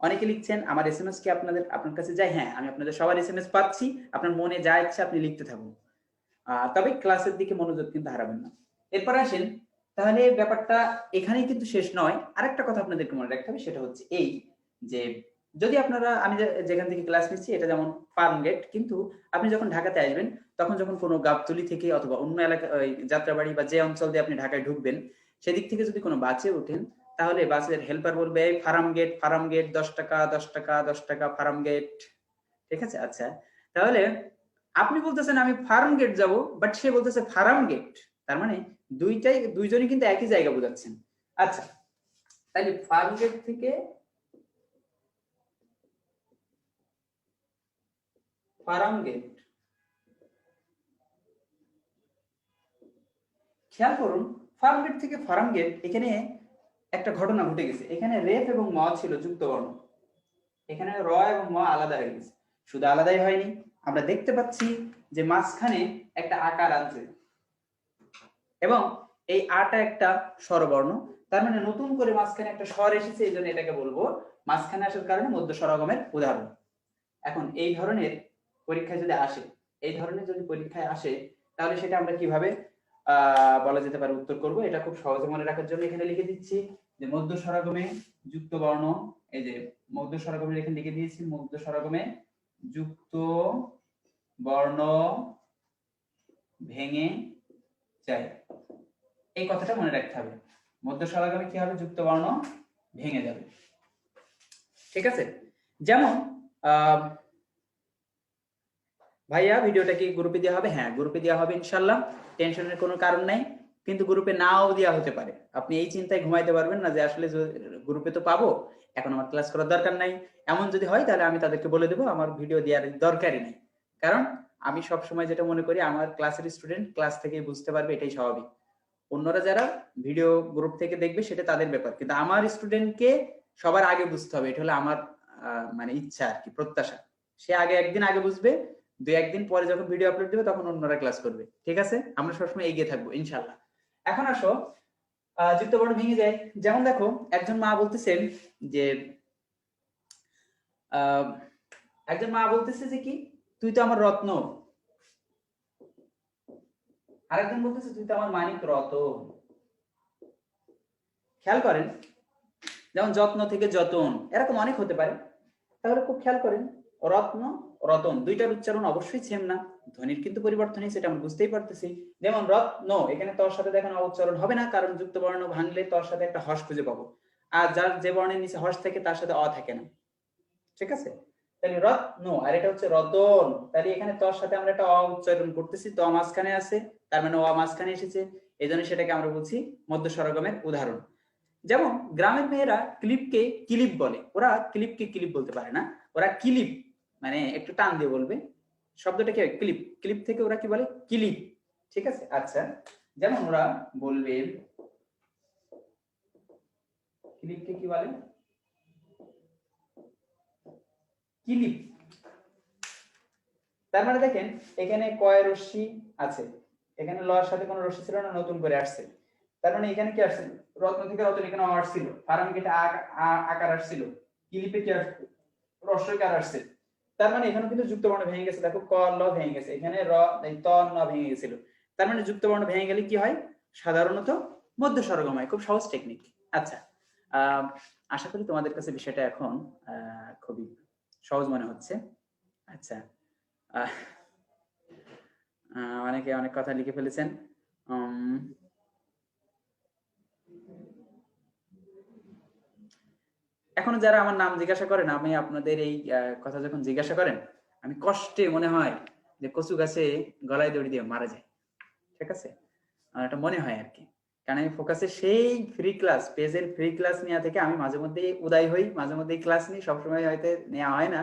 অনেকে লিখছেন আমার এসএমএস কি আপনার কাছে যায়? হ্যাঁ, আমি আপনাদের সবার এসএমএস পাচ্ছি। আপনার মনে যা ইচ্ছা আপনি লিখতে থাকুন, তবে ক্লাসের দিকে মনোযোগ কিন্তু হারাবেন না। এরপর আসেন, তাহলে ব্যাপারটা এখানেই কিন্তু শেষ নয়। আরেকটা কথা আপনাদেরকে মনে রাখতে হবে, সেটা হচ্ছে এই যে যদি আপনারা, আমি যেখান থেকে ক্লাস নিচ্ছি এটা যেমন ফার্ম গেট, কিন্তু আপনি যখন ঢাকাতে আসবেন তখন যখন কোনো গাবতলী থেকে অথবা অন্য এলাকা যাত্রাবাড়ি বা যে অঞ্চল দিয়ে আপনি ঢাকায় ঢুকবেন, সেদিক থেকে যদি কোনো বাসে ওঠেন, তাহলে বাসের হেল্পার বলবে ফার্ম গেট 10 টাকা 10 টাকা 10 টাকা ফার্ম গেট। ঠিক আছে? আচ্ছা, তাহলে আপনি বলতেছেন আমি ফার্ম গেট যাব, বাট সে বলতেছে ফার্ম গেট। তার মানে দুইজনই কিন্তু একই জায়গা বোঝাচ্ছেন। আচ্ছা, তাহলে ফার্ম গেট থেকে ফার্ম গেট, খেয়াল করুন ফার্ম গেট থেকে ফার্ম গেট, এখানে একটা ঘটনা ঘটে গেছে। এখানে রেফ এবং ম ছিল যুক্ত বর্ণ, এখানে র এবং ম আলাদা হয়ে গেছে। শুধু আলাদাই হয়নি, আমরা দেখতে পাচ্ছি যে মাঝখানে একটা আকার আছে এবং এই আটা একটা স্বরবর্ণ। তার মানে নতুন করে মাঝখানে একটা স্বর এসেছে, এই জন্য এটাকে বলবো মাঝখানে আসার কারণে মধ্য স্বরাগমের উদাহরণ। এখন এই ধরনের পরীক্ষায় যদি আসে, এই ধরনের যদি পরীক্ষায় আসে, তাহলে সেটা আমরা কিভাবে বলা যেতে পারে উত্তর করব, এটা খুব সহজে মনে রাখার জন্য এখানে লিখে দিচ্ছি যে মধ্য স্বরাগমে যুক্ত বর্ণ, এই যে মধ্য স্বরাগমে এখানে লিখে দিয়েছি, মধ্য স্বরাগমে যুক্ত বর্ণ ভেঙে যায়। এই কথাটা মনে রাখতে হবে, মধ্য স্বরাগমে কি হবে, যুক্ত বর্ণ ভেঙে যাবে। ঠিক আছে? যেমন ভাইয়া ভিডিওটা কি গ্রুপে দেওয়া হবে? হ্যাঁ, গ্রুপে দেওয়া হবে ইনশাআল্লাহ, টেনশনের কোনো কারণ নাই। কিন্তু গ্রুপে নাও দেওয়া হতে পারে, আপনি এই চিন্তায় ঘুমাইতে পারবেন না যে আসলে গ্রুপে তো পাবো, এখন আমার ক্লাস করার দরকার নাই। এমন যদি হয় তাহলে আমি তাদেরকে বলে দেবো আমার ভিডিও দেওয়ার দরকারই নেই। কারণ আমি সব সময় যেটা মনে করি, আমার ক্লাসের স্টুডেন্ট ক্লাস থেকে বুঝতে পারবে, এটাই স্বাভাবিক। অন্যরা যারা ভিডিও গ্রুপ থেকে দেখবে সেটা তাদের ব্যাপার, কিন্তু আমার স্টুডেন্টকে সবার আগে বুঝতে হবে, এটা হলো আমার মানে ইচ্ছা আর কি, প্রত্যাশা। সে আগে একদিন আগে বুঝবে, 2-1 দিন পরে যখন ভিডিও আপলোড দেবে তখন অন্যরা ক্লাস করবে। ঠিক আছে? আমরা সবসময় এগিয়ে থাকবো ইনশাআল্লাহ। এখন আসো, যুক্ত বর্ণ ভেঙে যায়। যেমন দেখো, একজন মা বলতেছেন যে একজন মা বলতেছে যে কি, তুই তো আমার রত্ন। আরেকজন বলতেছে তুই তো আমার মানিক রতন। খেয়াল করেন, যেমন যত্ন থেকে যতন, এরকম অনেক হতে পারে। তাহলে খুব খেয়াল করেন, রত্ন রতন দুইটার উচ্চারণ অবশ্যই সেম না, ধ্বনির কিন্তু পরিবর্তন হয়েছে, এটা আমরা বুঝতেই পারতেছি। যেমন রত্ন, এখানে তর সাথে দেখেন উচ্চারণ হবে না, কারণ যুক্ত বর্ণ ভাঙলে তর সাথে একটা হর্ষ খুঁজে পাবো, আর যার যে বর্ণের নিচে হর্ষ থাকে তার সাথে অ থাকে না। ঠিক আছে? তাহলে রত্ন, আর এটা হচ্ছে রতন, তাহলে এখানে তর সাথে আমরা একটা অ উচ্চারণ করতেছি, ত মাঝখানে আছে, তার মানে অ মাঝখানে এসেছে, এই জন্য সেটাকে আমরা বলছি মধ্য স্বরগমের উদাহরণ। যেমন গ্রামের মেয়েরা ক্লিপকে ক্লিপ বলে, ওরা ক্লিপকে ক্লিপ বলতে পারে না, ওরা ক্লিপ মানে একটু টান দিয়ে বলবে। শব্দটা কি হয়, ক্লিপ, ক্লিপ থেকে ওরা কি বলে, ক্লিপ। ঠিক আছে? আচ্ছা, যেমন ওরা বলবে ক্লিপকে কি বলে, ক্লিপ। তার মানে দেখেন এখানে কয় রশ্মি আছে, এখানে ল এর সাথে কোনো রশ্মি ছিল না, নতুন করে আসছে। তার মানে এখানে কি আসছে, রত্ন থেকে রতন, এখানে আসছিল, ফার্ম গেটে আকার আসছিল, ক্লিপে কি আসছে, রস্বইকার আসছে। তার মানে এখানে কিন্তু যুক্ত বর্ণ ভেঙে গেছে, দেখো ক ল ভেঙে গেছে, এখানে র ত ন ভেঙে গেছিল। তার মানে যুক্ত বর্ণ ভেঙে গেলে কি হয়, সাধারণত মধ্য স্বরগম হয়। খুব সহজ টেকনিক। আচ্ছা, আশা করি তোমাদের কাছে বিষয়টা এখন খুবই সহজ মনে হচ্ছে। আচ্ছা, অনেকে অনেক কথা লিখে ফেলেছেন। এখনো যারা আমার নাম জিজ্ঞাসা করেন, আমি আপনাদের এই কথা যখন জিজ্ঞাসা করেন, আমি কষ্টে মনে হয় যে কচু গাছে গলায় দড়ি দিয়ে মারা যায়। ঠিক আছে, আমার এটা মনে হয় আর কি। কারণ আমি ফোকাসে সেই ফ্রি ক্লাস, পেজের ফ্রি ক্লাস নেওয়া থেকে আমি মাঝে মধ্যে উদয় হই, মাঝে মধ্যে ক্লাস নিই, সবসময় হয়তো নেওয়া হয় না।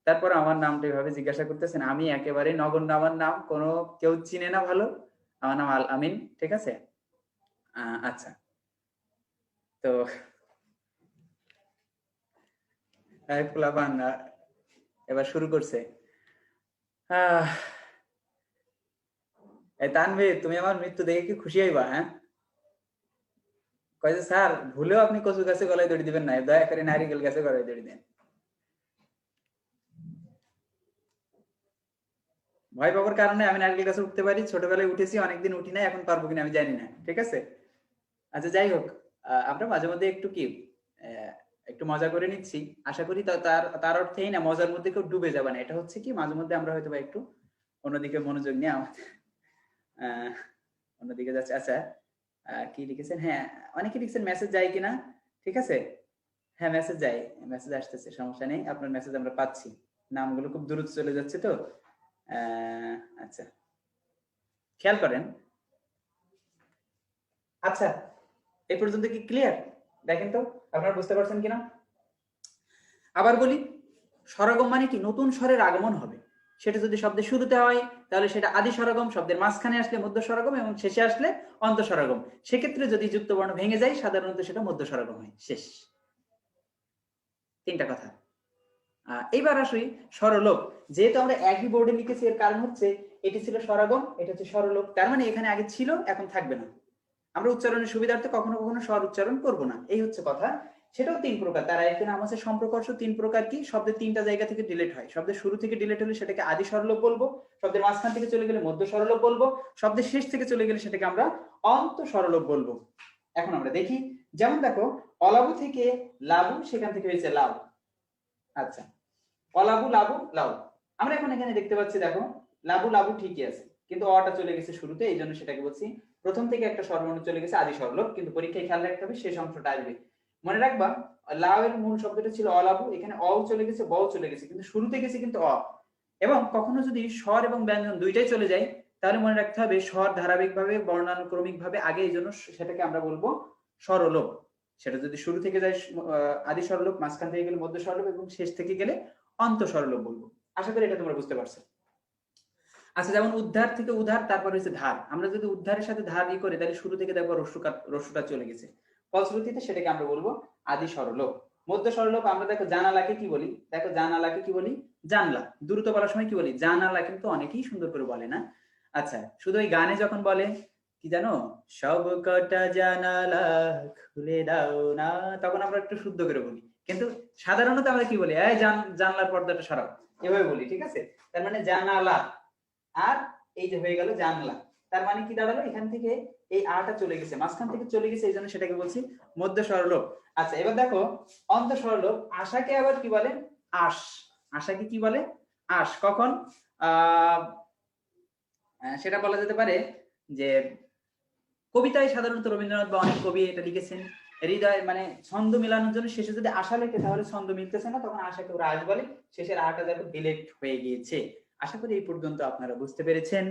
তারপর আমার নামটা এভাবে জিজ্ঞাসা করতেছেন, আমি একেবারে নগণ্য, আমার নাম কোনো কেউ চিনে না ভালো, আমার নাম আল আমিন। ঠিক আছে, আচ্ছা, তো পোলাপান এবার শুরু করছে। তানভীর, তুমি আমার মৃত্যু দেখে কি খুশি হইবা? হ্যাঁ, কয় যে স্যার ভুলেও আপনি কচু গাছে গলায় দড়ি দিবেন না, দয়া করে নারিকেল গাছে গলায় দড়ি দেন। ভয় পাওয়ার কারণে আমি নারকেল গাছে উঠতে পারি, ছোটবেলায় উঠেছি, অনেকদিন উঠি নাই, এখন পারবো কিনা আমি জানি না। ঠিক আছে, আচ্ছা যাই হোক, আমরা মাঝে মধ্যে একটু কি একটু মজা করে নিচ্ছি। আশা করি তার তার অর্থেই না মজার মধ্যে কেউ ডুবে যাবে না। এটা হচ্ছে কি, মাঝে মধ্যে আমরা হয়তো বা একটু অন্যদিকে মনোযোগ নিয়ে আমাদের অন্যদিকে যাচ্ছে। আচ্ছা, কি লিখেছেন? হ্যাঁ, অনেকে লিখছেন মেসেজ যায় কিনা। ঠিক আছে, হ্যাঁ মেসেজ যায়, মেসেজ আসতেছে, সমস্যা নেই, আপনার মেসেজ আমরা পাচ্ছি। নামগুলো খুব দ্রুত চলে যাচ্ছে তো। আচ্ছা, খেয়াল করেন। আচ্ছা, এই পর্যন্ত কি ক্লিয়ার? দেখেন তো আপনারা বুঝতে পারছেন কিনা। আবার বলি, স্বরগম মানে কি? নতুন স্বরের আগমন হবে। সেটা যদি শব্দের শুরুতে হয় তাহলে সেটা আদি স্বরগম, শব্দের মাঝখানে আসলে মধ্য স্বরগম এবং শেষে আসলে অন্ত স্বরগম। সেক্ষেত্রে যদি যুক্ত বর্ণ ভেঙে যায় সাধারণত সেটা মধ্য স্বরগম হয়। শেষ, তিনটা কথা। এইবার আসি স্বরলোপ। যেহেতু আমরা একই বোর্ডে লিখেছি, এর কারণ হচ্ছে এটি ছিল স্বরগম, এটা হচ্ছে স্বরলোপ। তার মানে এখানে আগে ছিল, এখন থাকবে না। আমরা উচ্চারণের সুবিধার্থে কখনো কখনো স্বর উচ্চারণ করব না, এই হচ্ছে কথা। সেটাও তিন প্রকার। তার একটা নাম আছে সম্প্রকর্ষ। তিন প্রকার কি? শব্দের তিনটা জায়গা থেকে ডিলিট হয়। শব্দের শুরু থেকে ডিলিট হলে সেটাকে আদি স্বরলোপ বলবো, শব্দের মাঝখান থেকে চলে গেলে মধ্য স্বরলোপ বলবো, শব্দের শেষ থেকে চলে গেলে সেটাকে আমরা অন্ত স্বরলোপ বলবো। এখন আমরা দেখি, যেমন দেখো, অলাবু থেকে লাবু, সেখান থেকে হয়েছে লাউ। আচ্ছা, অলাবু লাবু লাউ। আমরা এখন এখানে দেখতে পাচ্ছি, দেখো লাবু লাবু ঠিকই আছে, কিন্তু অটা চলে গেছে শুরুতে, এই জন্য সেটাকে বলছি প্রথম থেকে একটা স্বরবর্ণ চলে গেছে, আদি স্বরলোপ। কিন্তু পরীক্ষায় খেয়াল রাখতে হবে শেষ অংশটা আসবে। মনে রাখবা, লাউ এর মূল শব্দটা ছিল অলাবু, এখানে অ চলে গেছে, ব চলে গেছে, কিন্তু শুরুতে গেছে কিন্তু অ। এবং কখনো যদি স্বর এবং ব্যঞ্জন দুইটাই চলে যায়, তাহলে মনে রাখতে হবে স্বর ধারাবাহিকভাবে বর্ণানুক্রমিক ভাবে আগে, এই জন্য সেটাকে আমরা বলবো স্বরলোপ। সেটা যদি শুরু থেকে যায় আদি স্বরলোপ, মাঝখান থেকে গেলে মধ্য স্বরলোপ এবং শেষ থেকে গেলে অন্ত স্বরলোপ বলবো। আশা করি এটা তোমরা বুঝতে পারছো। আচ্ছা, যেমন উদ্ধার থেকে উধার, তারপর হচ্ছে ধার। আমরা যদি উদ্ধারের সাথে ধার ই করি তাহলে শুরু থেকে দেখবো রস্যুটা চলে গেছে, ফলশ্রুতিতে সেটাকে আমরা বলবো আদি স্বরলোপ। মধ্য স্বরলোপ আমরা দেখো জানালাকে কি বলি? দেখো জানালাকে কি বলি? জানলা। দ্রুত বলার সময় কি বলি? জানালা, কিন্তু অনেকেই সুন্দর করে বলে না। আচ্ছা, শুধু ওই গানে যখন বলে কি জানো, সব কটা জানালা খুলে দাও না, তখন আমরা একটু শুদ্ধ করে বলি। কিন্তু সাধারণত আমরা কি বলি? এই জানলার পর্দাটা সরাও, এভাবে বলি। ঠিক আছে, তার মানে জানালা, আর এই যে হয়ে গেল জানলা। তার মানে কি দাঁড়ালো? এখান থেকে এই আটা চলে গেছে, মাঝখান থেকে চলে গেছে, এই জন্য সেটাকে বলছি মধ্য স্বরলোপ। আচ্ছা, এবার দেখো অন্ত স্বরলোপ। আশাকে আবার কি বলে? আশ। আশাকে কি বলে? আশ। কখন? আহ সেটা বলা যেতে পারে যে কবিতায় সাধারণত রবীন্দ্রনাথ বা অনেক কবি এটা লিখেছেন, হৃদয় মানে ছন্দ মেলানোর জন্য শেষে যদি আশা লেখে তাহলে ছন্দ মিলতেছে না, তখন আশাকে ওরা আশ বলে। শেষের আটা দেখো ডিলেট হয়ে গিয়েছে। আশা করি এই পর্যন্ত আপনারা বুঝতে পেরেছেন।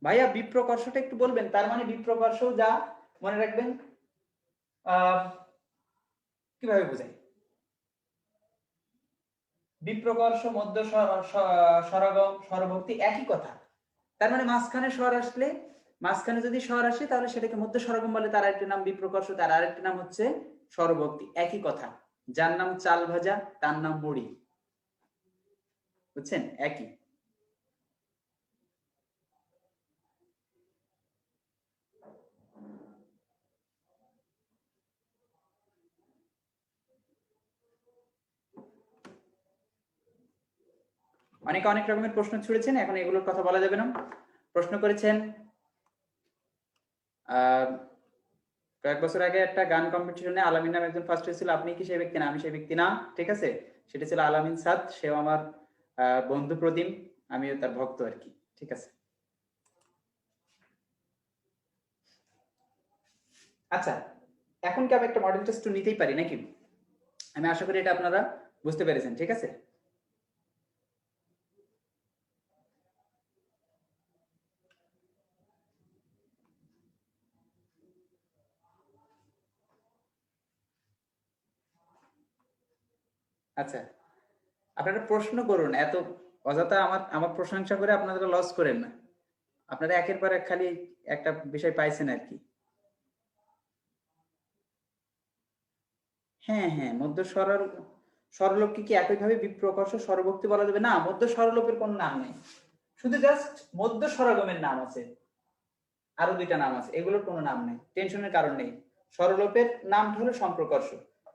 ভাইয়া বিপ্রকর্ষটা একটু বলবেন? তার মানে বিপ্রকর্ষ যা মনে রাখবেন, আহ কিভাবে বোঝাই? বিপ্রকর্ষ, মধ্য স্বরগম, স্বরভক্তি একই কথা। তার মানে মাঝখানে স্বর আসলে, মাঝখানে যদি স্বর আসে তাহলে সেটাকে মধ্য স্বরগম বলে, তার আরেকটি নাম বিপ্রকর্ষ, তার আরেকটি নাম হচ্ছে স্বরভক্তি। একই কথা। যার নাম চাল ভাজা তার নাম মুড়ি, বুঝছেন? একই। অনেকে অনেক রকমের প্রশ্ন ছুড়েছেন, এখন এগুলোর কথা বলা যাবে না। প্রশ্ন করেছেন কয়েক বছর আগে একটা গান কম্পিটিশনে আলামিন নামে একজন ফার্স্ট হয়েছিল, আপনি কি সেই ব্যক্তি না? আমি সেই ব্যক্তি না, ঠিক আছে। সেটা ছিল আলামিন সাদ, সেও আমার বন্ধু প্রতিম, আমিও তার ভক্ত আর কি, ঠিক আছে। আচ্ছা, এখন কি আমি একটা মডেল টেস্ট নিতেই পারি নাকি? আমি আশা করি এটা আপনারা বুঝতে পেরেছেন, ঠিক আছে। আচ্ছা, আপনারা প্রশ্ন করুন, এত অযথা আমার আমার প্রশংসা করে আপনারা লস করেন না। আপনারা একের পর এক খালি একটা বিষয় পাইছেন আর কি। হ্যাঁ হ্যাঁ, মধ্য সরল স্বরলোপকে কি একইভাবে বিপ্রকর্ষ স্বরভক্তি বলা যাবে? না, মধ্য স্বরলোপের কোন নাম নেই, শুধু জাস্ট মধ্য স্বরাগমের নাম আছে, আরো দুইটা নাম আছে, এগুলোর কোনো নাম নেই, টেনশনের কারণ নেই। স্বরলোপের নামটা হলো সম্প্রকর্ষ,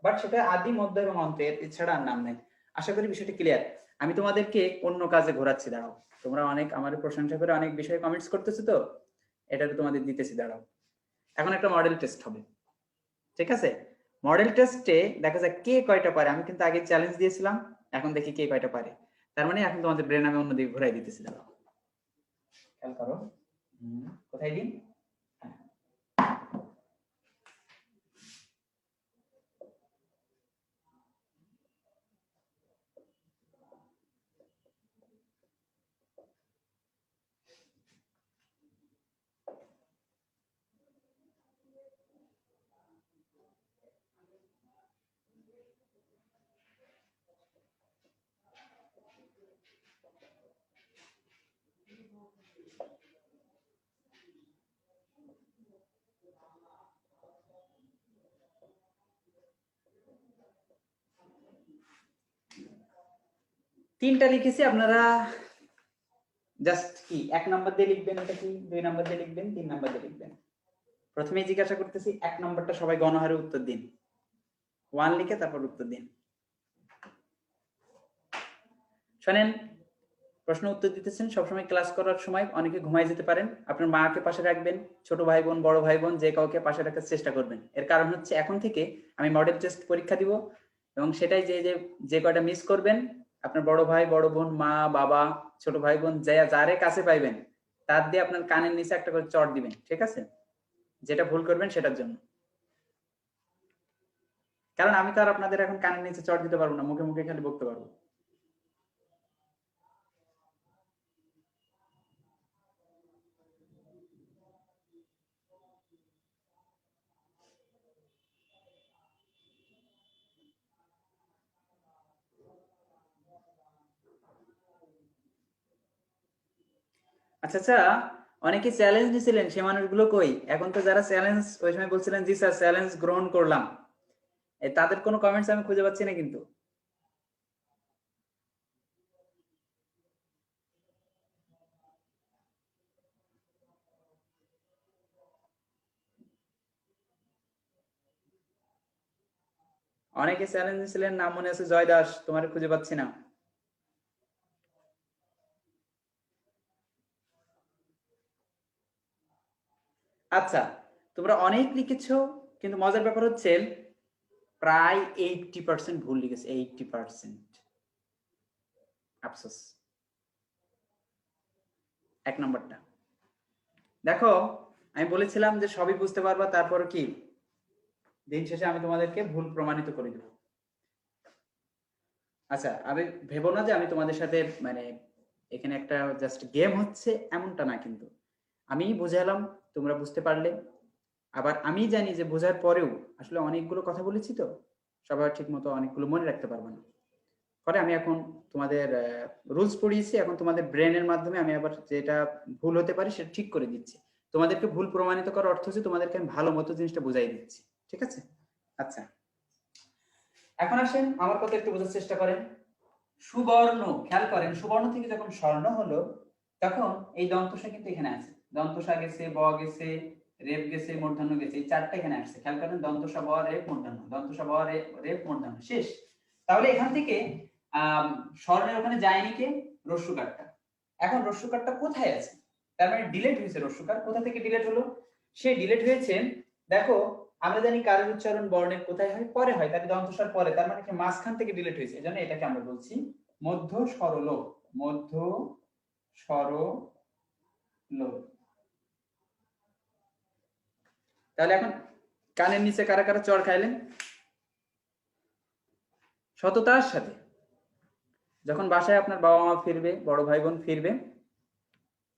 বাট সেটা আদি মধ্য এবং অন্তের, এছাড়া আর নাম নেই। আশা করি বিষয়টা ক্লিয়ার। আমি তোমাদেরকে অন্য কাজে ঘোরাচ্ছি, দাঁড়াও। তোমরা অনেক আমার প্রশংসা করে অনেক বিষয়ে কমেন্টস করতেছো, তো এটা তোমাদের দিতেছি, দাঁড়াও। এখন একটা মডেল টেস্ট হবে, ঠিক আছে। মডেল টেস্টে দেখা যাক কে কয়টা পারে। আমি কিন্তু আগে চ্যালেঞ্জ দিয়েছিলাম, এখন দেখি কে কয়টা পারে। তার মানে এখন তোমাদের ব্রেন আমি অন্যদিকে ঘুরাই দিতেছি, দাঁড়াও, খেয়াল করো। কোথায় দিন? হ্যাঁ। 3টা লিখেছি, আপনারা জাস্ট কি 1 নাম্বার দিয়ে লিখবেন, এটা কি 2 নাম্বার দিয়ে লিখবেন, 3 নাম্বার দিয়ে লিখবেন। প্রথমেই জিজ্ঞাসা করতেছি 1 নাম্বারটা সবাই গণহারে উত্তর দিন, 1 লিখে তারপর উত্তর দিন। শোনেন, প্রশ্ন উত্তর দিতেছেন, সবসময় ক্লাস করার সময় অনেকে ঘুমাই যেতে পারেন, আপনার মাকে পাশে রাখবেন, ছোট ভাই বোন বড় ভাই বোন যে কাউকে পাশে রাখার চেষ্টা করবেন। এর কারণ হচ্ছে এখন থেকে আমি মডেল টেস্ট পরীক্ষা দিব, এবং সেটাই যে কয়টা মিস করবেন, আপনার বড় ভাই বড় বোন মা বাবা ছোট ভাই বোন যারে কাছে পাইবেন তার দিয়ে আপনার কানের নিচে একটা করে চট দিবেন, ঠিক আছে। যেটা ভুল করবেন সেটার জন্য, কারণ আমি তো আর আপনাদের এখন কানের নিচে চট দিতে পারবো না, মুখে মুখে খালি বকতে পারবো। আচ্ছা আচ্ছা, অনেকে চ্যালেঞ্জ নিয়েছিলেন, সে মানুষগুলো কই? এখন তো যারা চ্যালেঞ্জ ওই সময় বলছিলেন জি স্যার চ্যালেঞ্জ গ্রহণ করলাম, তাদের কোনো কমেন্টস আমি খুঁজে পাচ্ছি না কিন্তু। অনেকে চ্যালেঞ্জ নিয়েছিলেন, নাম মনে আছে জয় দাস, তোমার খুঁজে পাচ্ছি না। আচ্ছা, তোমরা অনেক লিখেছো, কিন্তু মজার ব্যাপার হচ্ছে প্রায় 80% ভুল লিখেছে, 80%। আফসোস। 1 নম্বরটা দেখো, আমি বলেছিলাম যে সবই বুঝতে পারবা, তারপর কি দিন শেষে আমি তোমাদেরকে ভুল প্রমাণিত করে দেব। আচ্ছা, আমি ভেবো না যে আমি তোমাদের সাথে মানে এখানে একটা জাস্ট গেম হচ্ছে, এমনটা না কিন্তু। আমি বুঝালাম, তোমরা বুঝতে পারলে। আবার আমি জানি যে বোঝার পরেও আসলে অনেকগুলো কথা বলেছি, তো সবার ঠিক মতো অনেকগুলো মনে রাখতে পারবো না। পরে আমি এখন তোমাদের রুলস পড়িয়েছি, এখন তোমাদের ব্রেনের মাধ্যমে আমি আবার যেটা ভুল হতে পারে সেটা ঠিক করে দিচ্ছি। তোমাদেরকে ভুল প্রমাণিত করার অর্থ হচ্ছে তোমাদেরকে আমি ভালো মতো জিনিসটা বুঝাই দিচ্ছি, ঠিক আছে। আচ্ছা, এখন আসেন আমার কথা একটু বোঝার চেষ্টা করেন। সুবর্ণ, খেয়াল করেন, সুবর্ণ থেকে যখন স্বর্ণ হলো তখন এই দন্তসা কিন্তু এখানে আছে, দন্তসা গেছে, ব গেছে, রেপ গেছে, মূর্ধন্য গেছে, এই চারটা এখানে আসছে। খেয়াল করেন, দন্তসা ব রেপ মূর্ধন্য, দন্তসা ব রেপ মূর্ধন্য, শেষ। তাহলে এখান থেকে স্বর্ণের ওখানে যায়নি কে? রস্যকারটা। এখন রস্যকারটা কোথায় আছে? তার মানে ডিলেট হয়েছে রস্যকার। কোথা থেকে ডিলেট হলো? সে ডিলেট হয়েছে, দেখো আমরা জানি কারের উচ্চারণ বর্ণের কোথায় হয়, পরে হয়, তার দন্তস্বর পরে, তার মানে কি মাঝখান থেকে ডিলিট হয়েছে, এজন্য এটাকে আমরা বলছি মধ্য স্বরলোপ। মধ্য স্বরলোপ। তাহলে এখন কানের নিচে কারা কারা চড় খাইলেন? সততার সাথে যখন বাসায় আপনার বাবা মা ফিরবে, বড় ভাই বোন ফিরবে,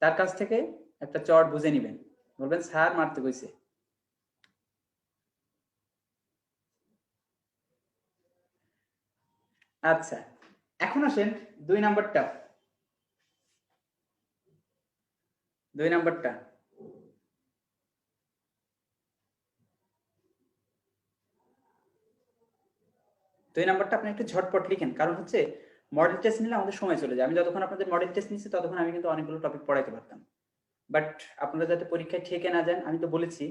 তার কাছ থেকে একটা চড় বুঝে নিবেন, বলবেন স্যার মারতে কইছে। আচ্ছা, এখন আসেন 2 নাম্বারটা। 2 নাম্বারটা আপনি একটু ঝটপট লিখেন, কারণ হচ্ছে মডেল টেস্ট নিলে আমাদের সময় চলে যায়। আমি যতক্ষণ আপনাদের মডেল টেস্ট নিচ্ছি ততক্ষণ আমি কিন্তু অনেকগুলো টপিক পড়াইতে পারতাম, বাট আপনারা যাতে পরীক্ষায় ঠেকে না যান, আমি তো বলেছি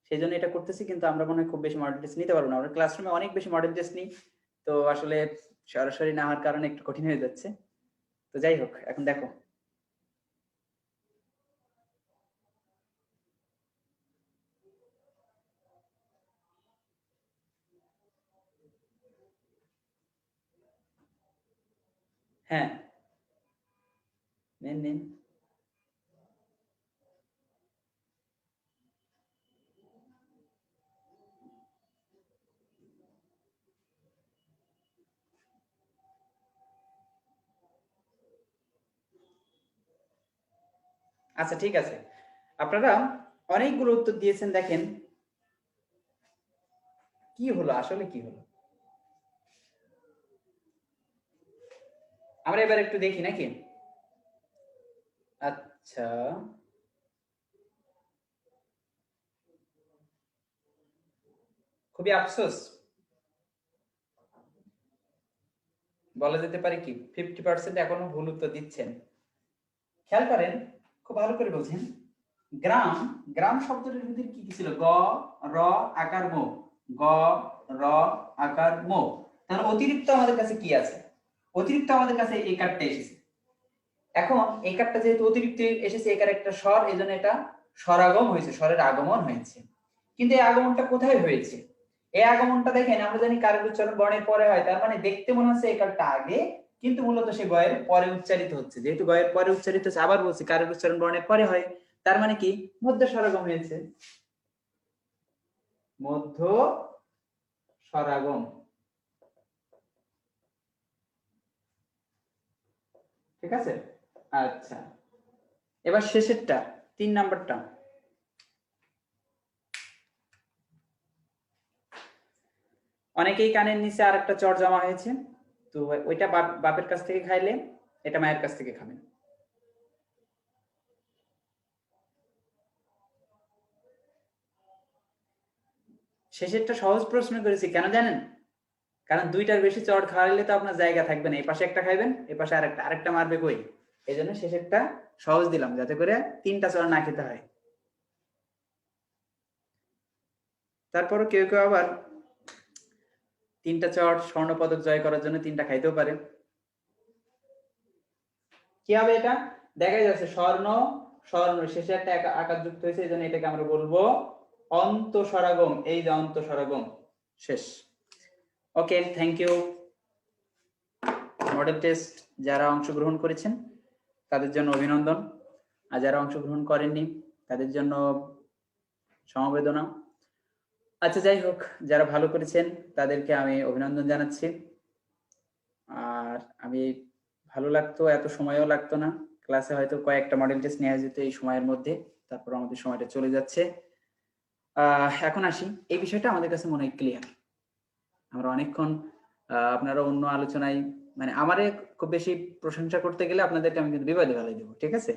সেই জন্য এটা করতেছি। কিন্তু আমরা মনে হয় খুব বেশি মডেল টেস্ট নিতে পারবো না, আমরা ক্লাসরুমে অনেক বেশি মডেল টেস্ট নিই, তো আসলে সরাসরি না হওয়ার কারণে একটু কঠিন হয়ে যাচ্ছে। তো যাই হোক, এখন দেখো হ্যাঁ, নিন নিন। আচ্ছা ঠিক আছে, আপনারা অনেকগুলো উত্তর দিয়েছেন, দেখেন কি হলো, আসলে কি হলো আমরা এবার একটু দেখি নাকি। আচ্ছা, খুবই আফসোস বলা যেতে পারে কি 50% এখনো ভুল উত্তর দিচ্ছেন। খেয়াল করেন, খুব ভালো করে বলছেন। গ্রাম, গ্রাম শব্দটার ভিতরে কি কি ছিল? গ, র, আকার, মো। গ, র, আকার, মো। তাহলে অতিরিক্ত আমাদের কাছে কি আছে? অতিরিক্ত আমাদের কাছে এই কারটা এসেছে। এখন এই কারটা যেহেতু অতিরিক্ত এসেছে, একার একটা স্বর, এজন্য এটা স্বরাগম হয়েছে, স্বরের আগমন হয়েছে। কিন্তু এই আগমনটা কোথায় হয়েছে? এই আগমনটা দেখেন, আমরা জানি কারের উচ্চারণ বর্ণের পরে হয়, তার মানে দেখতে মনে হচ্ছে এই কারটা আগে, কিন্তু মূলত সে গয়ের পরে উচ্চারিত হচ্ছে। যেহেতু গয়ের পরে উচ্চারিত হচ্ছে, আবার বলছি কারের উচ্চারণ বর্ণের পরে হয়, তার মানে কি মধ্য স্বরাগম হয়েছে। মধ্য স্বরাগম, ঠিক আছে। আচ্ছা, এবার শেষেরটা 3 নাম্বারটা। অনেকেই কানের নিচে আরেকটা চর জমা হয়েছে, তো ওইটা বাপের কাছ থেকে খাইলে, এটা মায়ের কাছ থেকে খাবেন। শেষেরটা সহজ প্রশ্ন করেছি, কেন জানেন? কারণ 2টার বেশি চড় খাওয়াইলে তো আপনার জায়গা থাকবে না, এই পাশে একটা খাইবেন, এই পাশে আরেকটা মারবে কই, এই জন্য শেষেরটা সহজ দিলাম, যাতে করে 3টা চড় না খেতে হয়। তারপরও কেউ কেউ আবার 3টা চড় স্বর্ণপদক জয় করার জন্য 3টা খাইতেও পারে। কি হবে এটা? দেখা যাচ্ছে স্বর্ণ, স্বর্ণ শেষে একটা আকার যুক্ত হয়েছে, এই জন্য এটাকে আমরা বলবো অন্তঃস্বরাগম। এই যে অন্তঃস্বরাগম, শেষ। ওকে, থ্যাংক ইউ। মডেল টেস্ট যারা অংশগ্রহণ করেছেন তাদের জন্য অভিনন্দন, আর যারা অংশগ্রহণ করেননি তাদের জন্য সমবেদনা। আচ্ছা যাই হোক, যারা ভালো করেছেন তাদেরকে আমি অভিনন্দন জানাচ্ছি। আর আমি ভালো লাগতো, এত সময়ও লাগতো না, ক্লাসে হয়তো কয়েকটা মডেল টেস্ট নেওয়া যেত এই সময়ের মধ্যে, তারপর আমাদের সময়টা চলে যাচ্ছে। এখন আসি, এই বিষয়টা আমাদের কাছে মনে হয় ক্লিয়ার। আমরা অনেকক্ষণ আপনারা অন্য আলোচনায়, মানে আমারে খুব বেশি প্রশংসা করতে গেলে আপনাদেরকে আমি কিন্তু বিবাদে ফেলাই দেবো, ঠিক আছে?